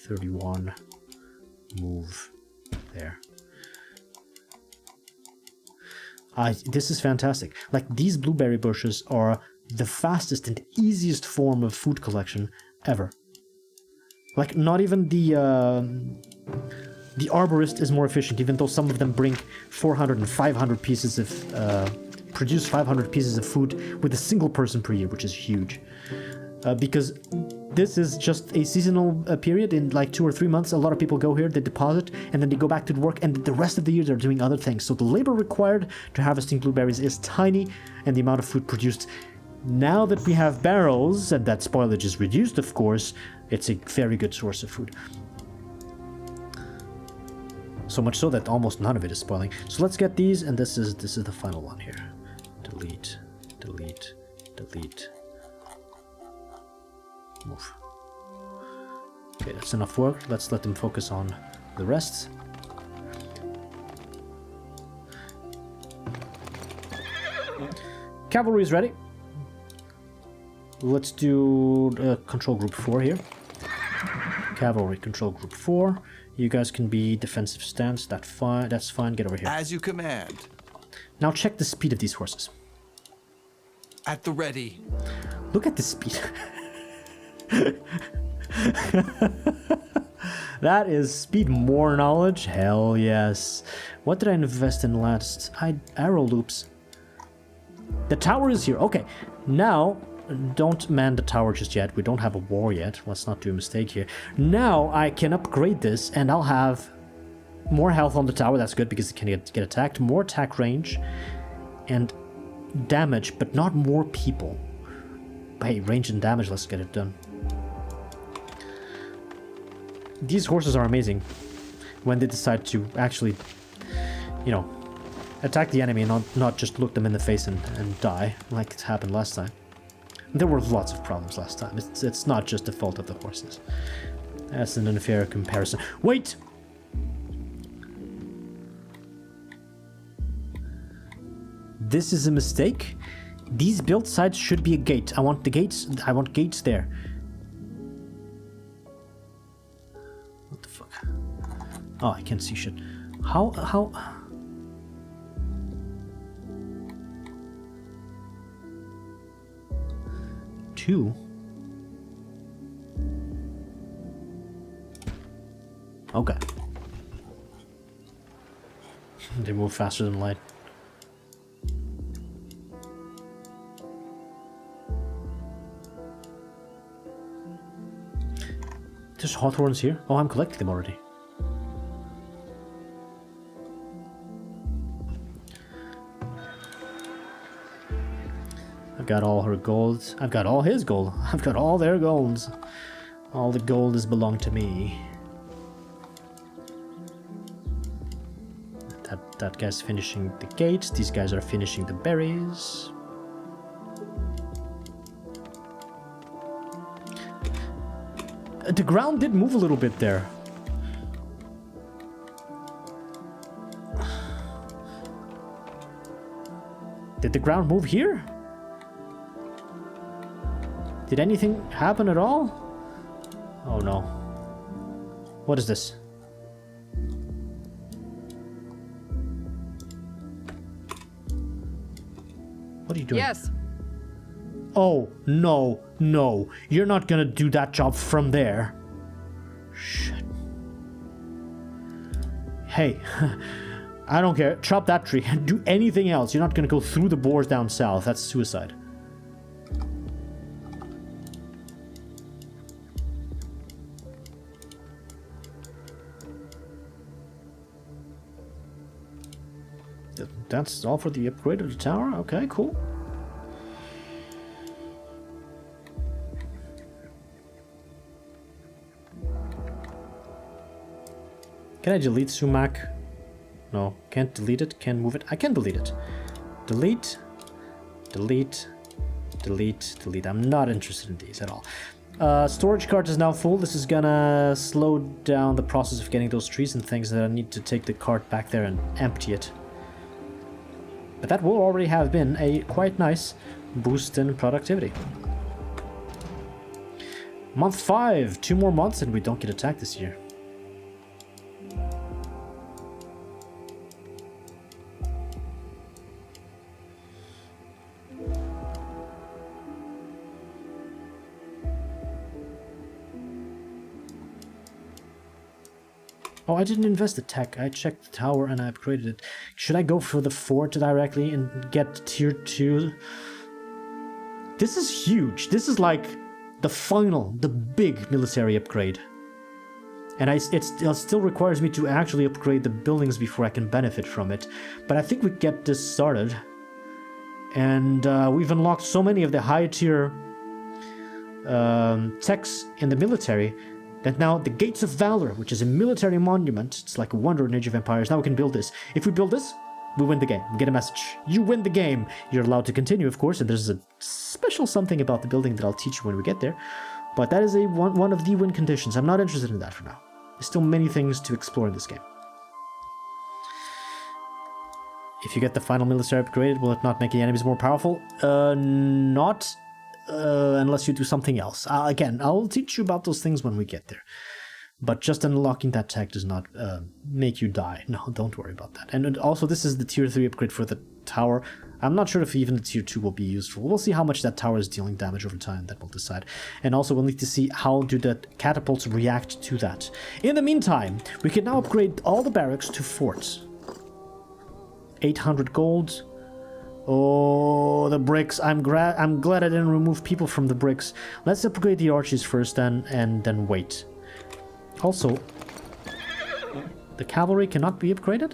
31, move, there. This is fantastic. Like, these blueberry bushes are the fastest and easiest form of food collection ever. Like, not even the arborist is more efficient, even though some of them bring 400 and 500 pieces of, produce 500 pieces of food with a single person per year, which is huge. Because this is just a seasonal period. In like 2 or 3 months, a lot of people go here, they deposit, and then they go back to work, and the rest of the year they're doing other things. So the labor required to harvesting blueberries is tiny, and the amount of food produced. Now that we have barrels, and that spoilage is reduced, of course, it's a very good source of food. So much so that almost none of it is spoiling. So let's get these, and this is the final one here. Delete, delete, delete. Move. Okay, that's enough work. Let's let them focus on the rest. Cavalry is ready. Let's do control group 4 here. Cavalry control group 4. You guys can be defensive stance. That's fine. Get over here. As you command. Now check the speed of these horses. At the ready. Look at the speed. That is speed more knowledge. Hell yes. What did I invest in last? Arrow loops. The tower is here. Okay. Now, don't man the tower just yet. We don't have a war yet. Let's not do a mistake here. Now I can upgrade this and I'll have more health on the tower. That's good because it can get attacked. More attack range and damage, but not more people. Hey, range and damage, let's get it done. These horses are amazing when they decide to actually, you know, attack the enemy and not just look them in the face and die, like it happened last time. There were lots of problems last time. It's not just the fault of the horses. That's an unfair comparison. Wait! This is a mistake. These build sites should be a gate. I want the gates. I want gates there. What the fuck? Oh, I can't see shit. How? Two? Okay. They move faster than light. There's hawthorns here. Oh, I'm collecting them already. I've got all her gold. I've got all his gold. I've got all their golds. All the gold has belonged to me. That guy's finishing the gates. These guys are finishing the berries. The ground did move a little bit there. Did the ground move here? Did anything happen at all? Oh no. What is this? What are you doing? Yes. Oh, no, no. You're not gonna do that job from there. Shit. Hey, I don't care. Chop that tree and do anything else. You're not gonna go through the boars down south. That's suicide. That's all for the upgrade of the tower? Okay, cool. Can I delete sumac? No, can't delete it, can't move it. I can delete it. Delete, delete, delete, delete. I'm not interested in these at all. Storage cart is now full. This is gonna slow down the process of getting those trees and things that I need to take the cart back there and empty it. But that will already have been a quite nice boost in productivity. Month 5, 2 more months and we don't get attacked this year. Oh, I didn't invest the tech. I checked the tower and I upgraded it. Should I go for the fort directly and get tier 2? This is huge. This is like the final, the big military upgrade. And it still requires me to actually upgrade the buildings before I can benefit from it. But I think we get this started. And we've unlocked so many of the high tier techs in the military that now the Gates of Valor, which is a military monument, it's like a wonder in Age of Empires, now we can build this. If we build this, we win the game. We get a message. You win the game. You're allowed to continue, of course, and there's a special something about the building that I'll teach you when we get there. But that is one of the win conditions. I'm not interested in that for now. There's still many things to explore in this game. If you get the final military upgrade, will it not make the enemies more powerful? Not unless you do something else. Again, I'll teach you about those things when we get there. But just unlocking that tech does not make you die. No, don't worry about that. And also, this is the tier 3 upgrade for the tower. I'm not sure if even the tier 2 will be useful. We'll see how much that tower is dealing damage over time, that will decide. And also we'll need to see how do the catapults react to that. In the meantime, we can now upgrade all the barracks to forts. 800 gold. Oh, the bricks. I'm glad I didn't remove people from the bricks. Let's upgrade the archers first then, and then wait. Also, the cavalry cannot be upgraded?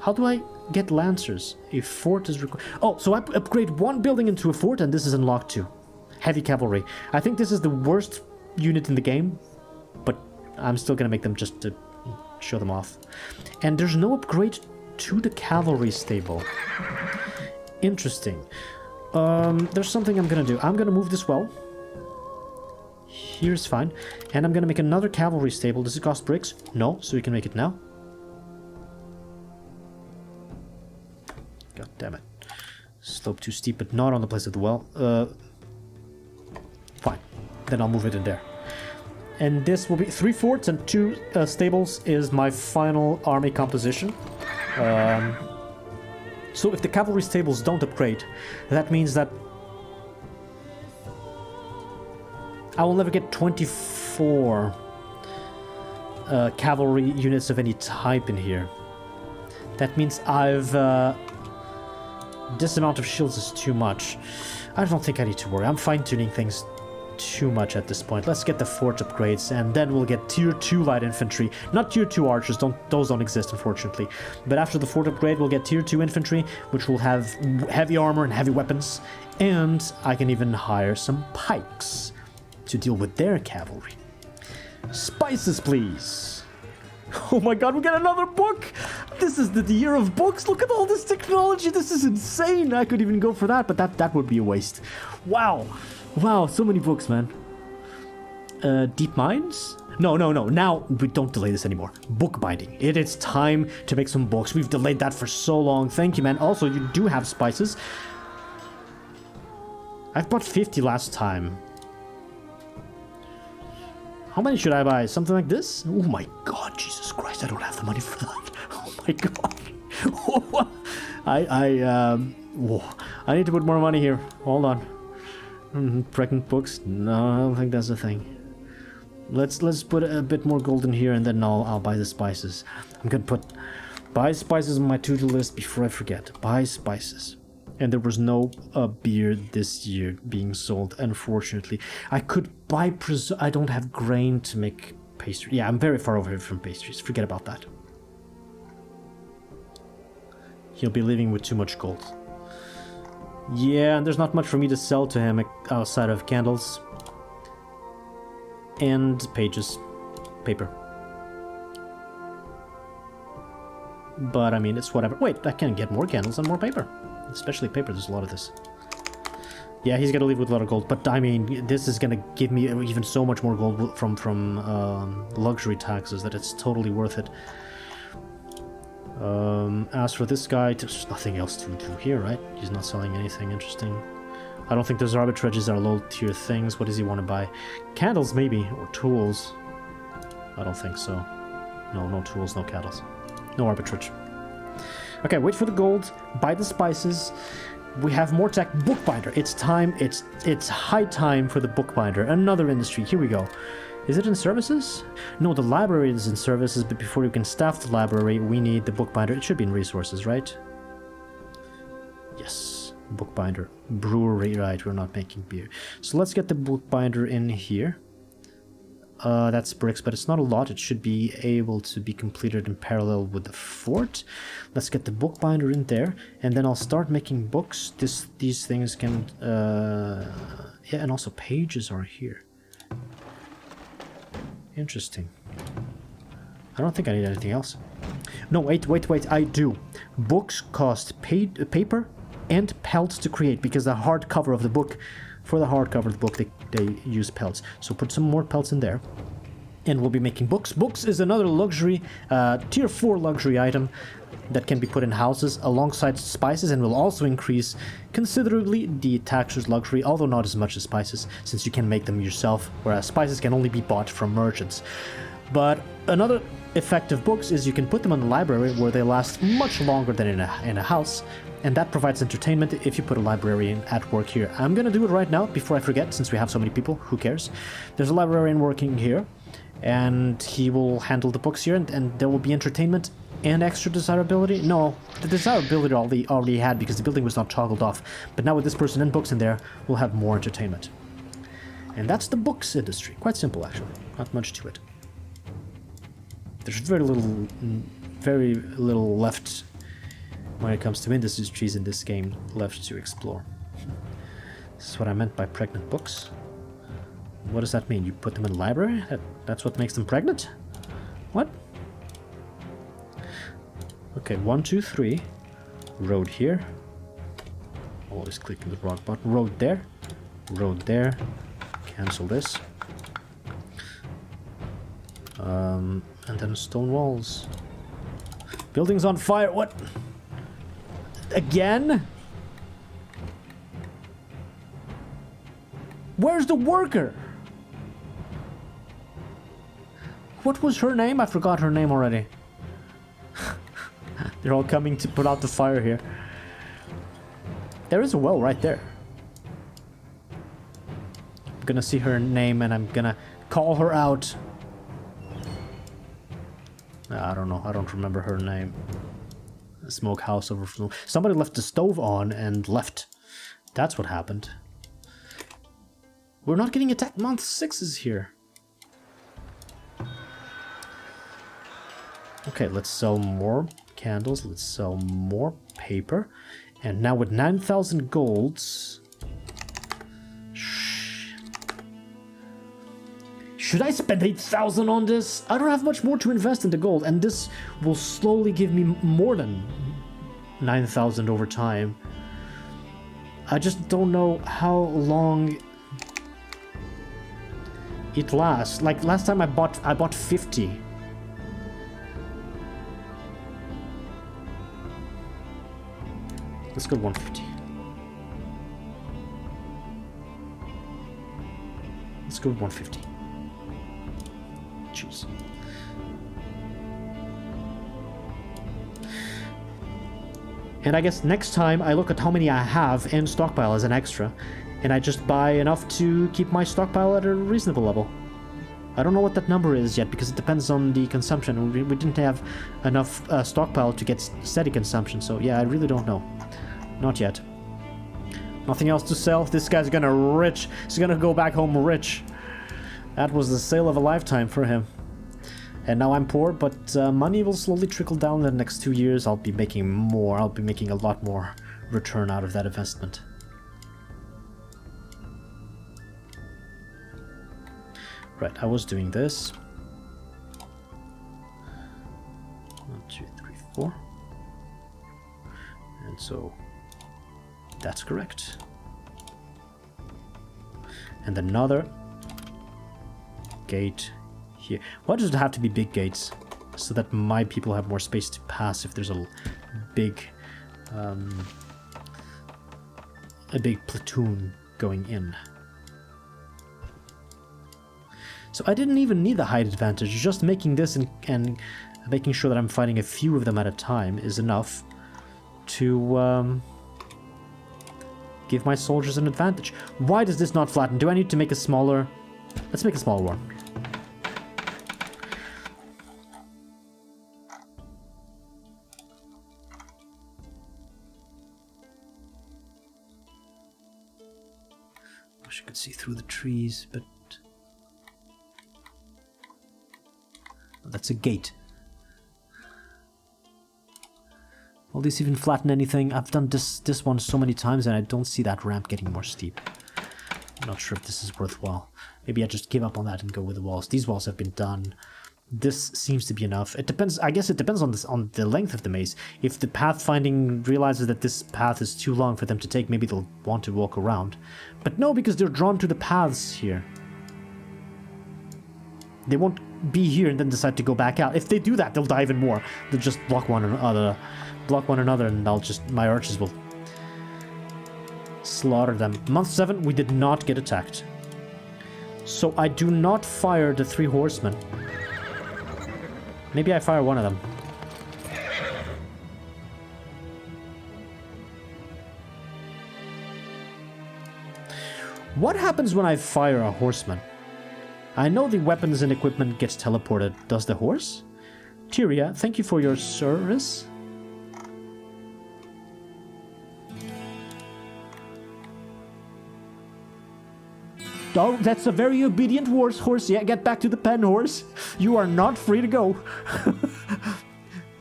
How do I get lancers? A fort is required. Oh, so I upgrade one building into a fort and this is unlocked too. Heavy cavalry. I think this is the worst unit in the game, but I'm still gonna make them just to show them off. And there's no upgrade to the cavalry stable. Interesting. There's something I'm gonna do. I'm gonna move this well. Here's fine. And I'm gonna make another cavalry stable. Does it cost bricks? No, so we can make it now. God damn it. Slope too steep, but not on the place of the well. Fine. Then I'll move it in there. And this will be 3 forts and 2 stables is my final army composition. So if the cavalry stables don't upgrade, that means that I will never get 24 cavalry units of any type in here. That means I've... this amount of shields is too much. I don't think I need to worry. I'm fine-tuning things too much at this point. Let's get the fort upgrades and then we'll get tier 2 light infantry. Not tier 2 archers, those don't exist unfortunately. But after the fort upgrade we'll get tier 2 infantry, which will have heavy armor and heavy weapons. And I can even hire some pikes to deal with their cavalry. Spices, please. Oh my god, we get another book! This is the year of books! Look at all this technology! This is insane! I could even go for that, but that would be a waste. Wow! Wow, so many books, man. Deep mines? No. Now, we don't delay this anymore. Book binding. It is time to make some books. We've delayed that for so long. Thank you, man. Also, you do have spices. I've bought 50 last time. How many should I buy? Something like this? Oh my god, Jesus Christ, I don't have the money for that. Oh my god. I need to put more money here. Hold on. Pregnant books? No, I don't think that's a thing. Let's put a bit more gold in here and then I'll buy the spices. I'm gonna put buy spices on my to-do list before I forget. Buy spices. And there was no beer this year being sold, unfortunately. I could buy I don't have grain to make pastry. Yeah, I'm very far over from pastries. Forget about that. He'll be leaving with too much gold. Yeah, and there's not much for me to sell to him outside of candles. And pages. Paper. But, I mean, it's whatever. Wait, I can get more candles and more paper. Especially paper, there's a lot of this. Yeah, he's gonna leave with a lot of gold, but I mean, this is gonna give me even so much more gold from luxury taxes that it's totally worth it. As for this guy, there's nothing else to do here, right? He's not selling anything interesting. I don't think those arbitrages are low tier things. What does he want to buy? Candles, maybe, or tools. I don't think so. No tools, no candles. No arbitrage. Okay, wait for the gold, buy the spices. We have more tech. Bookbinder. It's time. It's high time for the bookbinder. Another industry. Here we go. Is it in services? No, the library is in services, but before you can staff the library, we need the bookbinder. It should be in resources, right? Yes. Bookbinder. Brewery, right, we're not making beer. So let's get the bookbinder in here. That's bricks, but it's not a lot. It should be able to be completed in parallel with the fort. Let's get the bookbinder in there, and then I'll start making books. These things can... yeah, and also pages are here. Interesting. I don't think I need anything else. No, wait, I do. Books cost paper and pelts to create, because the hardcover of the book... For the hardcover of the book, they use pelts. So put some more pelts in there. And we'll be making books. Books is another luxury, tier 4 luxury item that can be put in houses alongside spices, and will also increase considerably the taxer's luxury, although not as much as spices, since you can make them yourself, whereas spices can only be bought from merchants. But another effect of books is you can put them in the library where they last much longer than in a house, and that provides entertainment if you put a librarian at work here. I'm gonna do it right now before I forget, since we have so many people, who cares? There's a librarian working here, and he will handle the books here, and there will be entertainment and extra desirability. No, the desirability already had because the building was not toggled off, but now with this person and books in there, we'll have more entertainment. And that's the books industry. Quite simple, actually. Not much to it. There's very little left when it comes to industries in this game left to explore. This is what I meant by pregnant books. What does that mean? You put them in the library? That's what makes them pregnant? What? Okay, 1, 2, 3. Road here. Always clicking the wrong button. Road there. Road there. Cancel this. And then stone walls. Building's on fire. What? Again? Where's the worker? What was her name? I forgot her name already. They're all coming to put out the fire here. There is a well right there. I'm gonna see her name and I'm gonna call her out. I don't know. I don't remember her name. Smokehouse overflow. Somebody left the stove on and left. That's what happened. We're not getting attacked. Month 6 is here. Okay, let's sell more candles. Let's sell more paper. And now with 9,000 golds... Should I spend 8,000 on this? I don't have much more to invest in the gold, and this will slowly give me more than 9,000 over time. I just don't know how long it lasts. Like last time I bought 50. Let's go 150. Let's go 150. Jeez. And I guess next time I look at how many I have and stockpile as an extra, and I just buy enough to keep my stockpile at a reasonable level. I don't know what that number is yet because it depends on the consumption. We didn't have enough stockpile to get steady consumption, so yeah, I really don't know. Not yet. Nothing else to sell. This guy's gonna rich. He's gonna go back home rich. That was the sale of a lifetime for him. And now I'm poor, but money will slowly trickle down in the next 2 years. I'll be making more. I'll be making a lot more return out of that investment. Right, I was doing this. 1, 2, 3, 4. And so that's correct. And another gate here. Why does it have to be big gates? So that my people have more space to pass if there's a big platoon going in. So I didn't even need the height advantage. Just making this and making sure that I'm fighting a few of them at a time is enough to give my soldiers an advantage. Why does this not flatten? Do I need to make a smaller? Let's make a smaller one. Wish I could see through the trees, but that's a gate. Will this even flatten anything? I've done this one so many times and I don't see that ramp getting more steep. I'm not sure if this is worthwhile. Maybe I just give up on that and go with the walls. These walls have been done. This seems to be enough. It depends. I guess it depends on the length of the maze. If the pathfinding realizes that this path is too long for them to take, maybe they'll want to walk around. But no, because they're drawn to the paths here. They won't be here and then decide to go back out. If they do that, they'll die even more. They'll just block one another, and my archers will slaughter them. Month 7, we did not get attacked. So I do not fire the 3 horsemen. Maybe I fire one of them. What happens when I fire a horseman? I know the weapons and equipment gets teleported. Does the horse? Tyria, thank you for your service. Oh, that's a very obedient horse. Yeah, get back to the pen, horse. You are not free to go.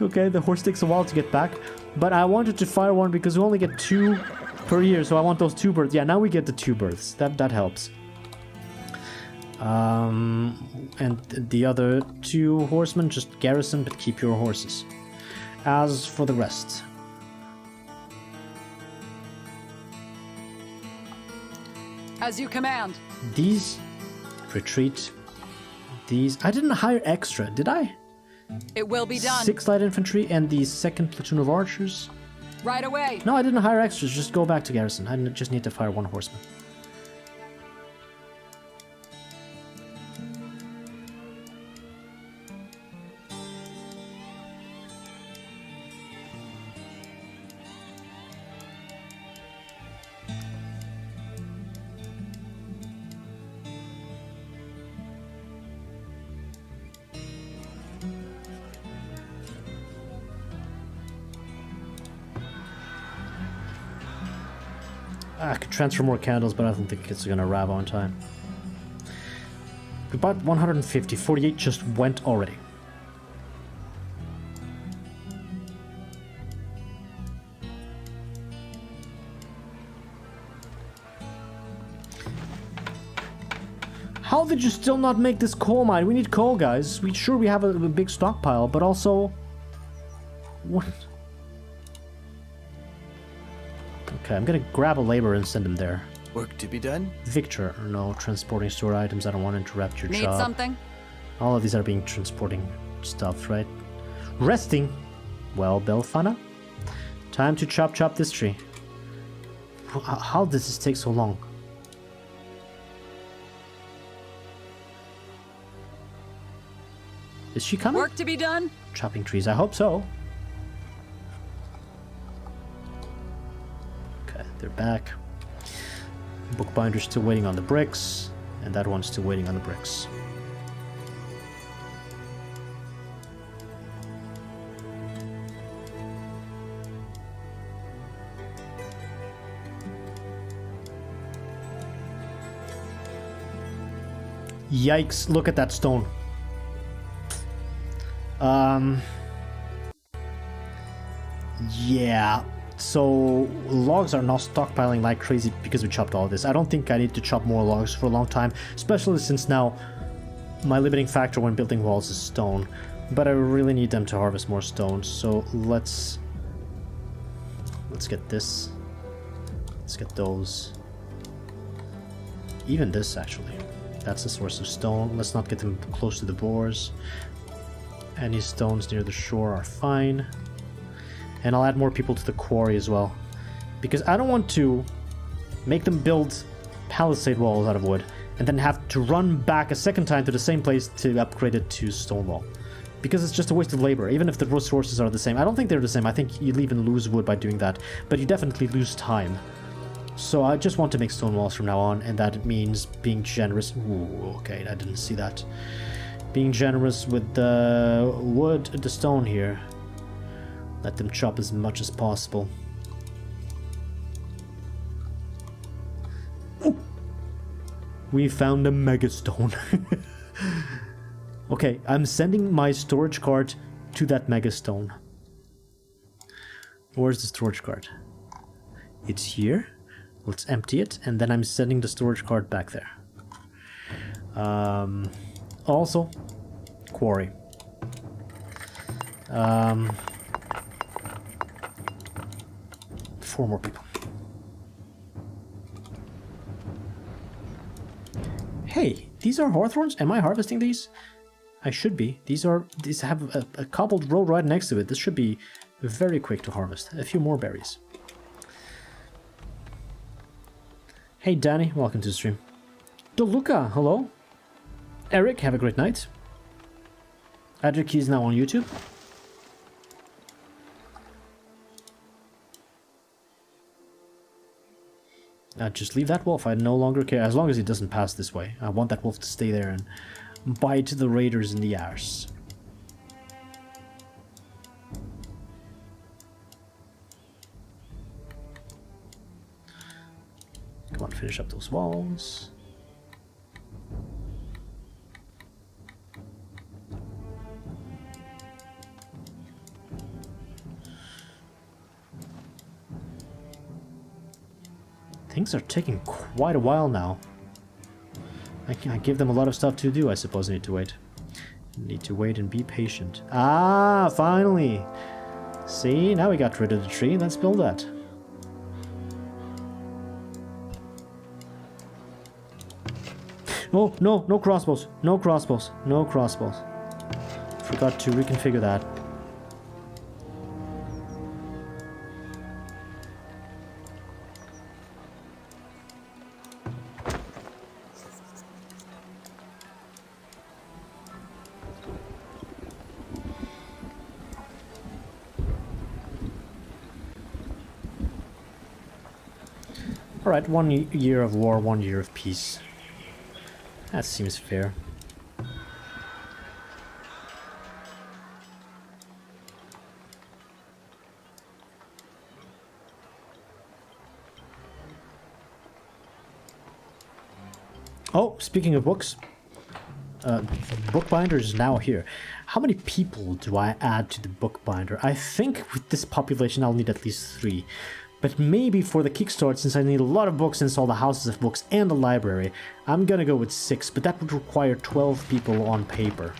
Okay, the horse takes a while to get back. But I wanted to fire one because we only get 2 per year, so I want those 2 births. Yeah, now we get the 2 births. That helps. And the other 2 horsemen, just garrison, but keep your horses. As for the rest... As you command. These retreat. These I didn't hire extra, did I? It will be done. 6 light infantry and the 2nd platoon of archers. Right away. No, I didn't hire extras. Just go back to garrison. I just need to fire 1 horseman. I could transfer more candles, but I don't think it's gonna arrive on time. We bought 150, 48 just went already. How did you still not make this coal mine? We need coal, guys. We have a big stockpile, but also... What? Okay, I'm gonna grab a laborer and send him there. Work to be done? Victor, no, transporting stored items. I don't want to interrupt your Need job. something? All of these are being transporting stuff, right? Resting. Well, Belfana. Time to chop this tree. How does this take so long? Is she coming? Work to be done? Chopping trees. I hope so. Okay, they're back. Bookbinder's still waiting on the bricks, and that one's still waiting on the bricks. Yikes, look at that stone. Yeah, so logs are not stockpiling like crazy because we chopped all of this. I don't think I need to chop more logs for a long time, especially since now my limiting factor when building walls is stone. But I really need them to harvest more stones, so let's get this. Let's get those. Even this, actually. That's the source of stone. Let's not get them close to the boars. Any stones near the shore are fine. And I'll add more people to the quarry as well. Because I don't want to make them build palisade walls out of wood and then have to run back a second time to the same place to upgrade it to stone wall. Because it's just a waste of labor, even if the resources are the same. I don't think they're the same. I think you'll even lose wood by doing that. But you definitely lose time. So I just want to make stone walls from now on, and that means being generous. Ooh, okay, I didn't see that. Being generous with the wood, the stone here. Let them chop as much as possible. Ooh. We found a megastone. Okay, I'm sending my storage cart to that megastone. Where's the storage cart? It's here. Let's empty it, and then I'm sending the storage cart back there. Also, quarry. 4 more people. Hey, these are hawthorns? Am I harvesting these? I should be. These have a cobbled road right next to it. This should be very quick to harvest. A few more berries. Hey Danny, welcome to the stream. Deluca, hello. Eric, have a great night. Add your keys now on YouTube. Just leave that wolf. I no longer care. As long as he doesn't pass this way. I want that wolf to stay there and bite the raiders in the arse. Come on, finish up those walls. Things are taking quite a while now. I give them a lot of stuff to do, I suppose I need to wait. Need to wait and be patient. Ah, finally! See, now we got rid of the tree. Let's build that. Oh, no, no crossbows. No crossbows. No crossbows. Forgot to reconfigure that. Alright, 1 year of war, 1 year of peace. That seems fair. Oh, speaking of books, bookbinder is now here. How many people do I add to the bookbinder? I think with this population I'll need at least 3. But maybe for the kickstart, since I need a lot of books and all the houses of books and the library, I'm gonna go with 6, but that would require 12 people on paper.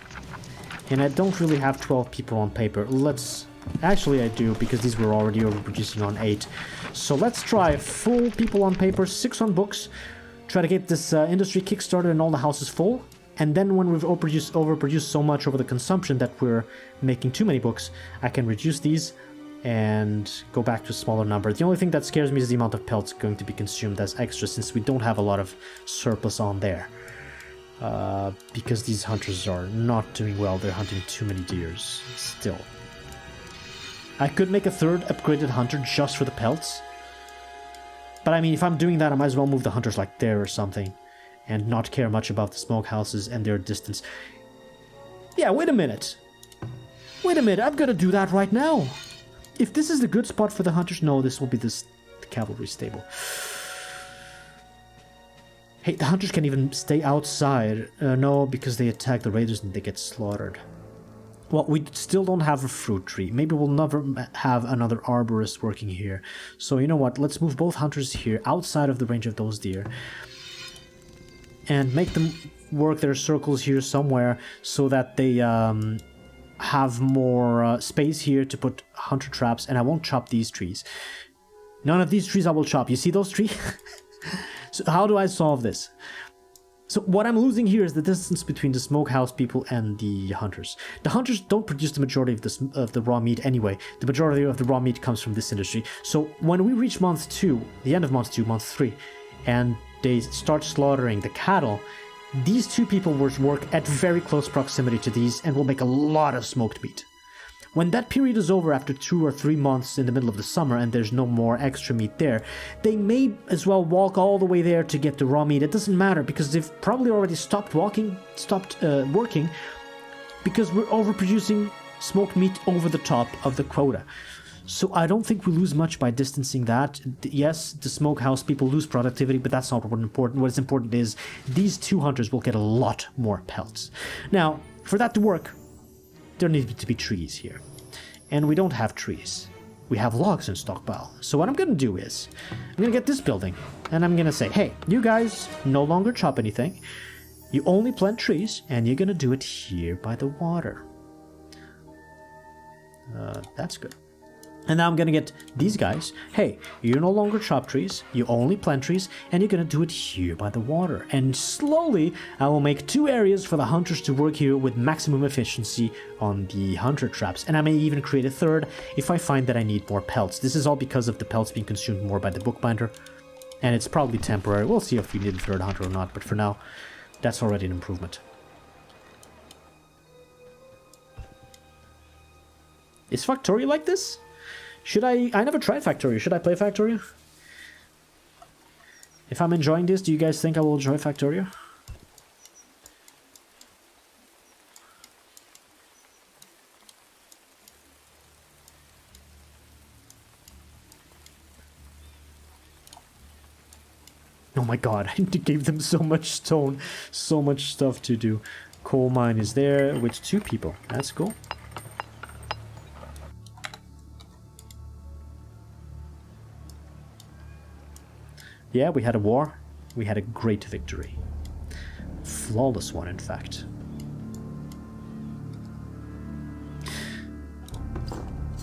And I don't really have 12 people on paper. Actually I do, because these were already overproducing on 8. So let's try full people on paper, 6 on books, try to get this industry kickstarted and all the houses full. And then when we've overproduced so much over the consumption that we're making too many books, I can reduce these and go back to a smaller number. The only thing that scares me is the amount of pelts going to be consumed as extra, since we don't have a lot of surplus on there. Because these hunters are not doing well. They're hunting too many deers still. I could make a 3rd upgraded hunter just for the pelts. But I mean, if I'm doing that, I might as well move the hunters like there or something. And not care much about the smokehouses and their distance. Yeah, wait a minute. Wait a minute, I'm gonna do that right now. If this is the good spot for the hunters, no, this will be the cavalry stable. Hey, the hunters can even stay outside. No, because they attack the raiders and they get slaughtered. Well, we still don't have a fruit tree. Maybe we'll never have another arborist working here. So you know what, let's move both hunters here outside of the range of those deer. And make them work their circles here somewhere so that they have more space here to put hunter traps, and I won't chop these trees. None of these trees I will chop. You see those trees? So how do I solve this? So what I'm losing here is the distance between the smokehouse people and the hunters. The hunters don't produce the majority of the raw meat anyway. The majority of the raw meat comes from this industry. So when we reach month 2, the end of month 2, month 3, and they start slaughtering the cattle, these 2 people will work at very close proximity to these and will make a lot of smoked meat. When that period is over after 2 or 3 months in the middle of the summer and there's no more extra meat there, they may as well walk all the way there to get the raw meat. It doesn't matter, because they've probably already stopped working, because we're overproducing smoked meat over the top of the quota. So I don't think we lose much by distancing that. Yes, the smokehouse people lose productivity, but that's not what's important. What is important is these 2 hunters will get a lot more pelts. Now, for that to work, there need to be trees here. And we don't have trees. We have logs in stockpile. So what I'm going to do is, I'm going to get this building, and I'm going to say, hey, you guys no longer chop anything. You only plant trees, and you're going to do it here by the water. That's good. And now I'm gonna get these guys. Hey, you no longer chop trees, you only plant trees, and you're gonna do it here by the water. And slowly, I will make 2 areas for the hunters to work here with maximum efficiency on the hunter traps. And I may even create a 3rd if I find that I need more pelts. This is all because of the pelts being consumed more by the bookbinder. And it's probably temporary. We'll see if we need a 3rd hunter or not, but for now, that's already an improvement. Is Factorio like this? Should I never tried Factorio. Should I play Factorio? If I'm enjoying this, do you guys think I will enjoy Factorio? Oh my god, I gave them so much stone, so much stuff to do. Coal mine is there with 2 people. That's cool. Yeah, we had a war. We had a great victory. Flawless one, in fact.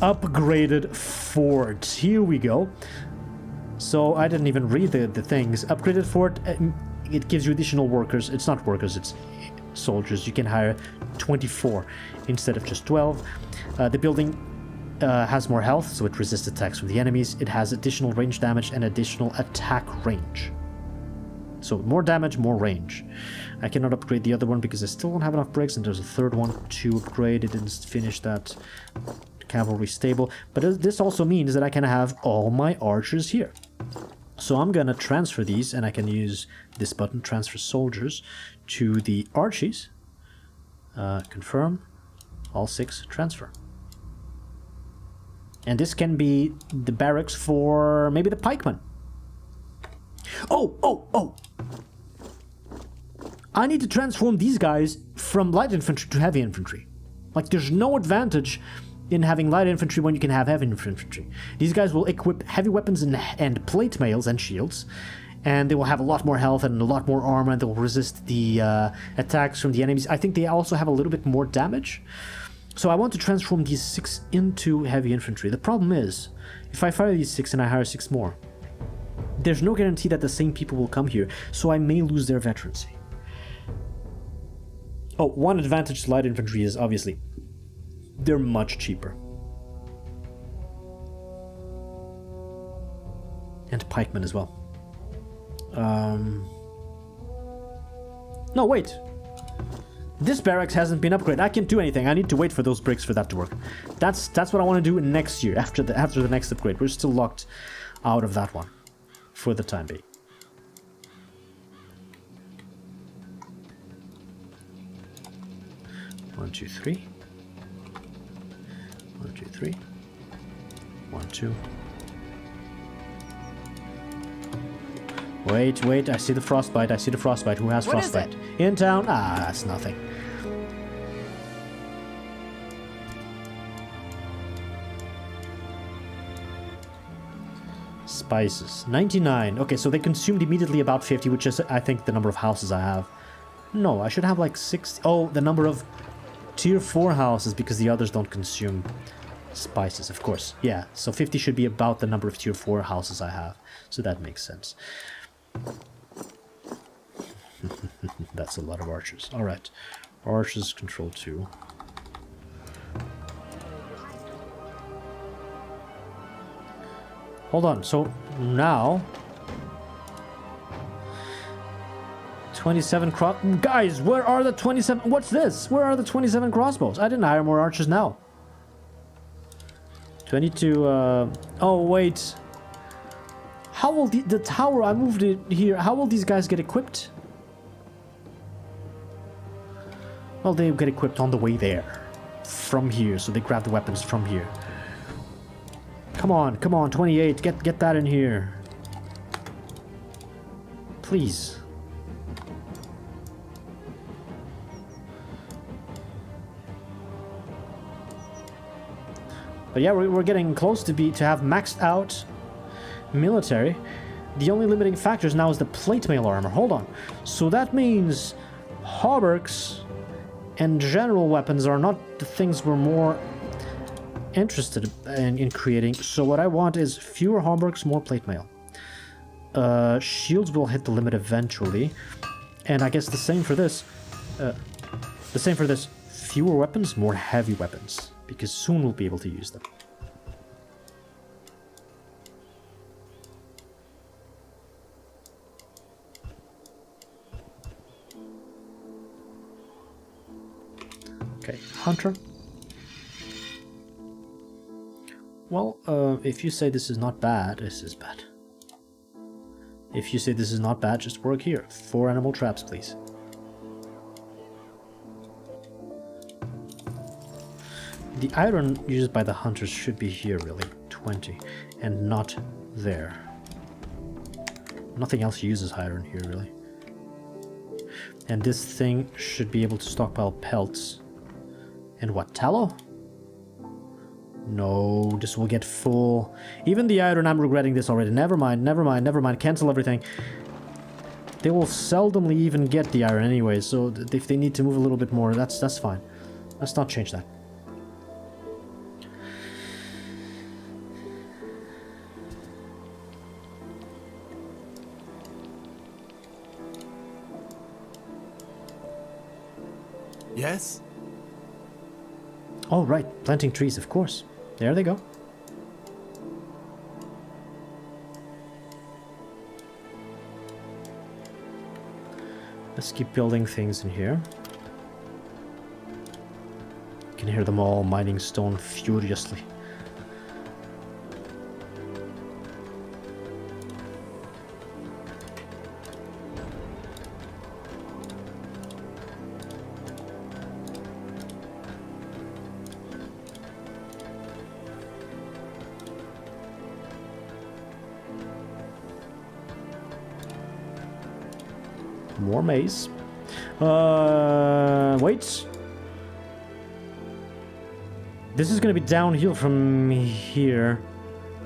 Upgraded fort. Here we go. So I didn't even read the things. Upgraded fort, it gives you additional workers. It's not workers, it's soldiers. You can hire 24 instead of just 12. The building has more health, so it resists attacks from the enemies. It has additional range damage and additional attack range. So more damage, more range. I cannot upgrade the other one because I still don't have enough bricks, and there's a third one to upgrade. It didn't finish that. Cavalry stable. But this also means that I can have all my archers here. So I'm gonna transfer these, and I can use this button, transfer soldiers, to the archies. Confirm. All 6 transfer. And this can be the barracks for maybe the pikemen. Oh! I need to transform these guys from light infantry to heavy infantry. Like, there's no advantage in having light infantry when you can have heavy infantry. These guys will equip heavy weapons and plate mails and shields, and they will have a lot more health and a lot more armor, and they will resist the attacks from the enemies. I think they also have a little bit more damage. So I want to transform these 6 into heavy infantry. The problem is, if I fire these 6 and I hire 6 more, there's no guarantee that the same people will come here, so I may lose their veterancy. Oh, one advantage to light infantry is, obviously, they're much cheaper. And pikemen as well. No, wait. This barracks hasn't been upgraded. I can't do anything. I need to wait for those bricks for that to work. That's what I want to do next year, after the next upgrade. We're still locked out of that one for the time being. One, two, three. 1, 2, 3. 1, 2. Wait, I see the frostbite. Who has frostbite? What is it? In town? Ah, that's nothing. Spices. 99. Okay, so they consumed immediately about 50, which is, I think, the number of houses I have. No, I should have like 60. Oh, the number of tier 4 houses, because the others don't consume spices, of course. Yeah, so 50 should be about the number of tier 4 houses I have. So that makes sense. That's a lot of archers. Alright. Archers control 2. Hold on, so now 27 guys, where are the 27? What's this? Where are the 27 crossbows? I didn't hire more archers now. 22, oh wait. How will the tower, I moved it here, how will these guys get equipped? Well, they get equipped on the way there. From here, so they grab the weapons from here. Come on, 28, get that in here. Please. But yeah, we're getting close to have maxed out military. The only limiting factors now is the plate mail armor. Hold on. So that means hauberks and general weapons are not the things we're more interested in creating. So what I want is fewer hauberks, more plate mail. Shields will hit the limit eventually. And I guess the same for this. Fewer weapons, more heavy weapons. Because soon we'll be able to use them. Okay, Hunter. Well, if you say this is not bad, this is bad. If you say this is not bad, just work here. 4 animal traps, please. The iron used by the hunters should be here, really. 20. And not there. Nothing else uses iron here, really. And this thing should be able to stockpile pelts. And what, tallow? No, this will get full. Even the iron, I'm regretting this already. Never mind, never mind, never mind. Cancel everything. They will seldomly even get the iron anyway, so if they need to move a little bit more, that's fine. Let's not change that. Yes? Oh, right. Planting trees, of course. There they go. Let's keep building things in here. You can hear them all mining stone furiously. More maize. Wait. This is gonna be downhill from here.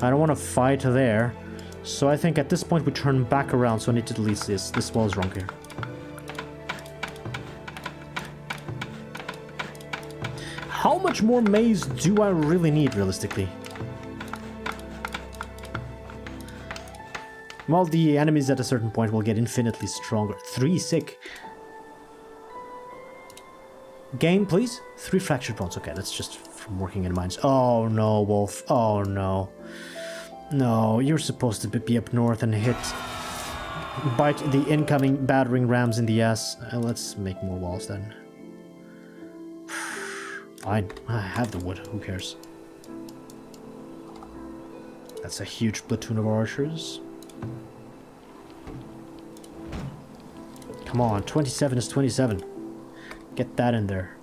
I don't want to fight there. So I think at this point we turn back around, so I need to delete this. This wall is wrong here. How much more maize do I really need, realistically? Well, the enemies at a certain point will get infinitely stronger. 3 sick. Game, please. 3 fractured bones. Okay, that's just from working in mines. Oh no, Wolf. Oh no. No, you're supposed to be up north and bite the incoming battering rams in the ass. Let's make more walls then. Fine, I have the wood. Who cares? That's a huge platoon of archers. Come on, 27 is 27. Get that in there.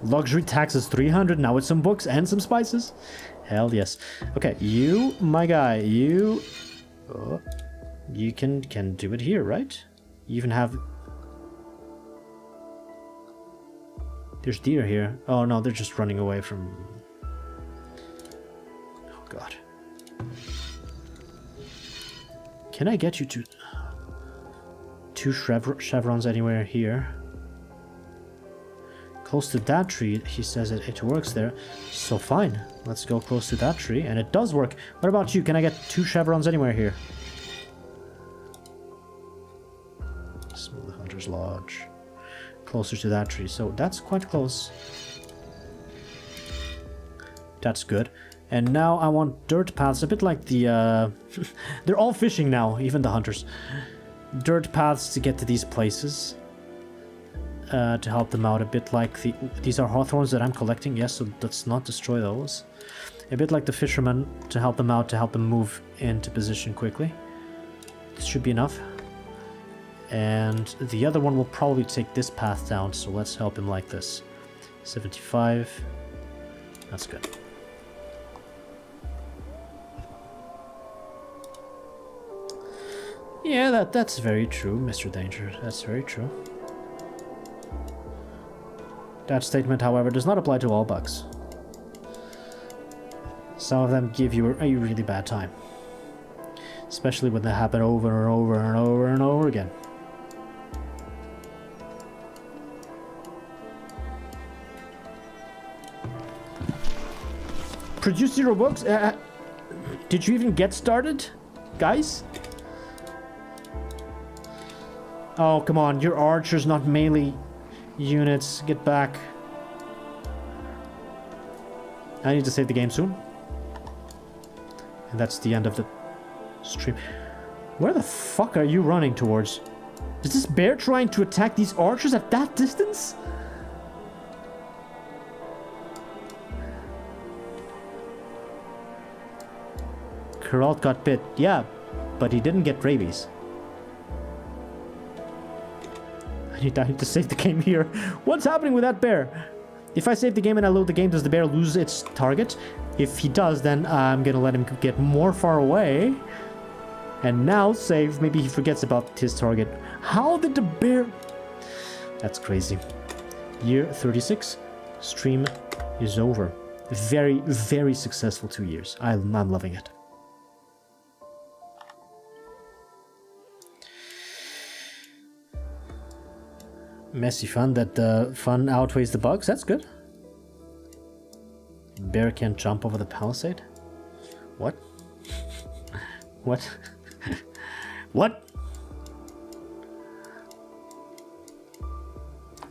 Luxury tax is 300. Now with some books and some spices. Hell yes. Okay, you, my guy, you... Oh, you can do it here, right? You even have... There's deer here. Oh no, they're just running away from... Oh god. Can I get you to... 2 chevrons anywhere here? Close to that tree, he says it works there. So fine, let's go close to that tree. And it does work. What about you? Can I get 2 chevrons anywhere here? Smooth Hunter's Lodge. Closer to that tree, so that's quite close. That's good. And now I want dirt paths, a bit like the... They're all fishing now, even the hunters. Dirt paths to get to these places. To help them out, a bit like the... These are hawthorns that I'm collecting, yes, so let's not destroy those. A bit like the fishermen, to help them out, to help them move into position quickly. This should be enough. And the other one will probably take this path down, so let's help him like this. 75. That's good. Yeah, that's very true, Mr. Danger. That's very true. That statement, however, does not apply to all bugs. Some of them give you a really bad time. Especially when they happen over and over and over and over again. Produce 0 books? Did you even get started, guys? Oh, come on. You're archers, not melee units. Get back. I need to save the game soon. And that's the end of the Stream. Where the fuck are you running towards? Is this bear trying to attack these archers at that distance? Geralt got bit. Yeah, but he didn't get rabies. I need to save the game here. What's happening with that bear? If I save the game and I load the game, does the bear lose its target? If he does, then I'm gonna let him get more far away. And now save. Maybe he forgets about his target. How did the bear... That's crazy. Year 36. Stream is over. Very, very successful 2 years. I'm loving it. Messy fun. That the fun outweighs the bugs. That's good. Bear can't jump over the palisade. What? What? What?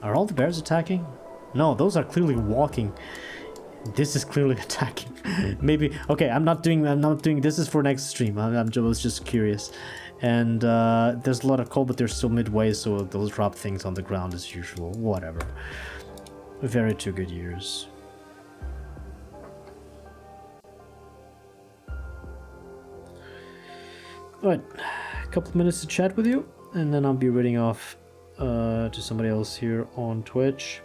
Are all the bears attacking? No, those are clearly walking. This is clearly attacking. Maybe. Okay, I'm not doing. This is for next stream. I was just curious. And there's a lot of coal, but they're still midway, so they'll drop things on the ground as usual. Whatever. Very 2 good years. Alright, a couple of minutes to chat with you, and then I'll be reading off to somebody else here on Twitch.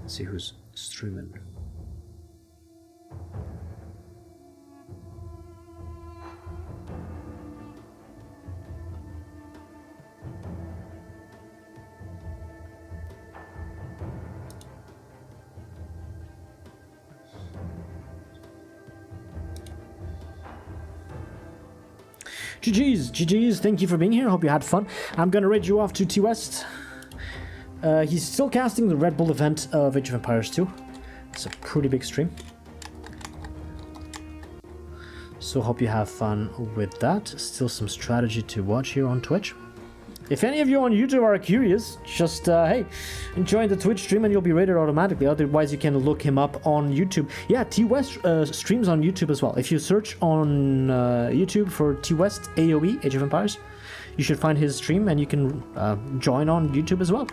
Let's see who's streaming. GG's, thank you for being here. Hope you had fun. I'm gonna raid you off to T West. He's still casting the Red Bull event of Age of Empires 2. It's a pretty big stream. So hope you have fun with that. Still some strategy to watch here on Twitch. If any of you on YouTube are curious, just, hey, join the Twitch stream and you'll be rated automatically. Otherwise, you can look him up on YouTube. Yeah, T West streams on YouTube as well. If you search on YouTube for T West AOE, Age of Empires, you should find his stream and you can join on YouTube as well.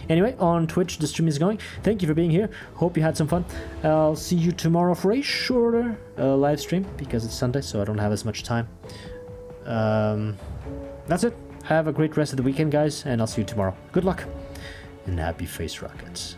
Anyway, on Twitch, the stream is going. Thank you for being here. Hope you had some fun. I'll see you tomorrow for a shorter live stream because it's Sunday, so I don't have as much time. That's it. Have a great rest of the weekend, guys, and I'll see you tomorrow. Good luck, and happy face rockets.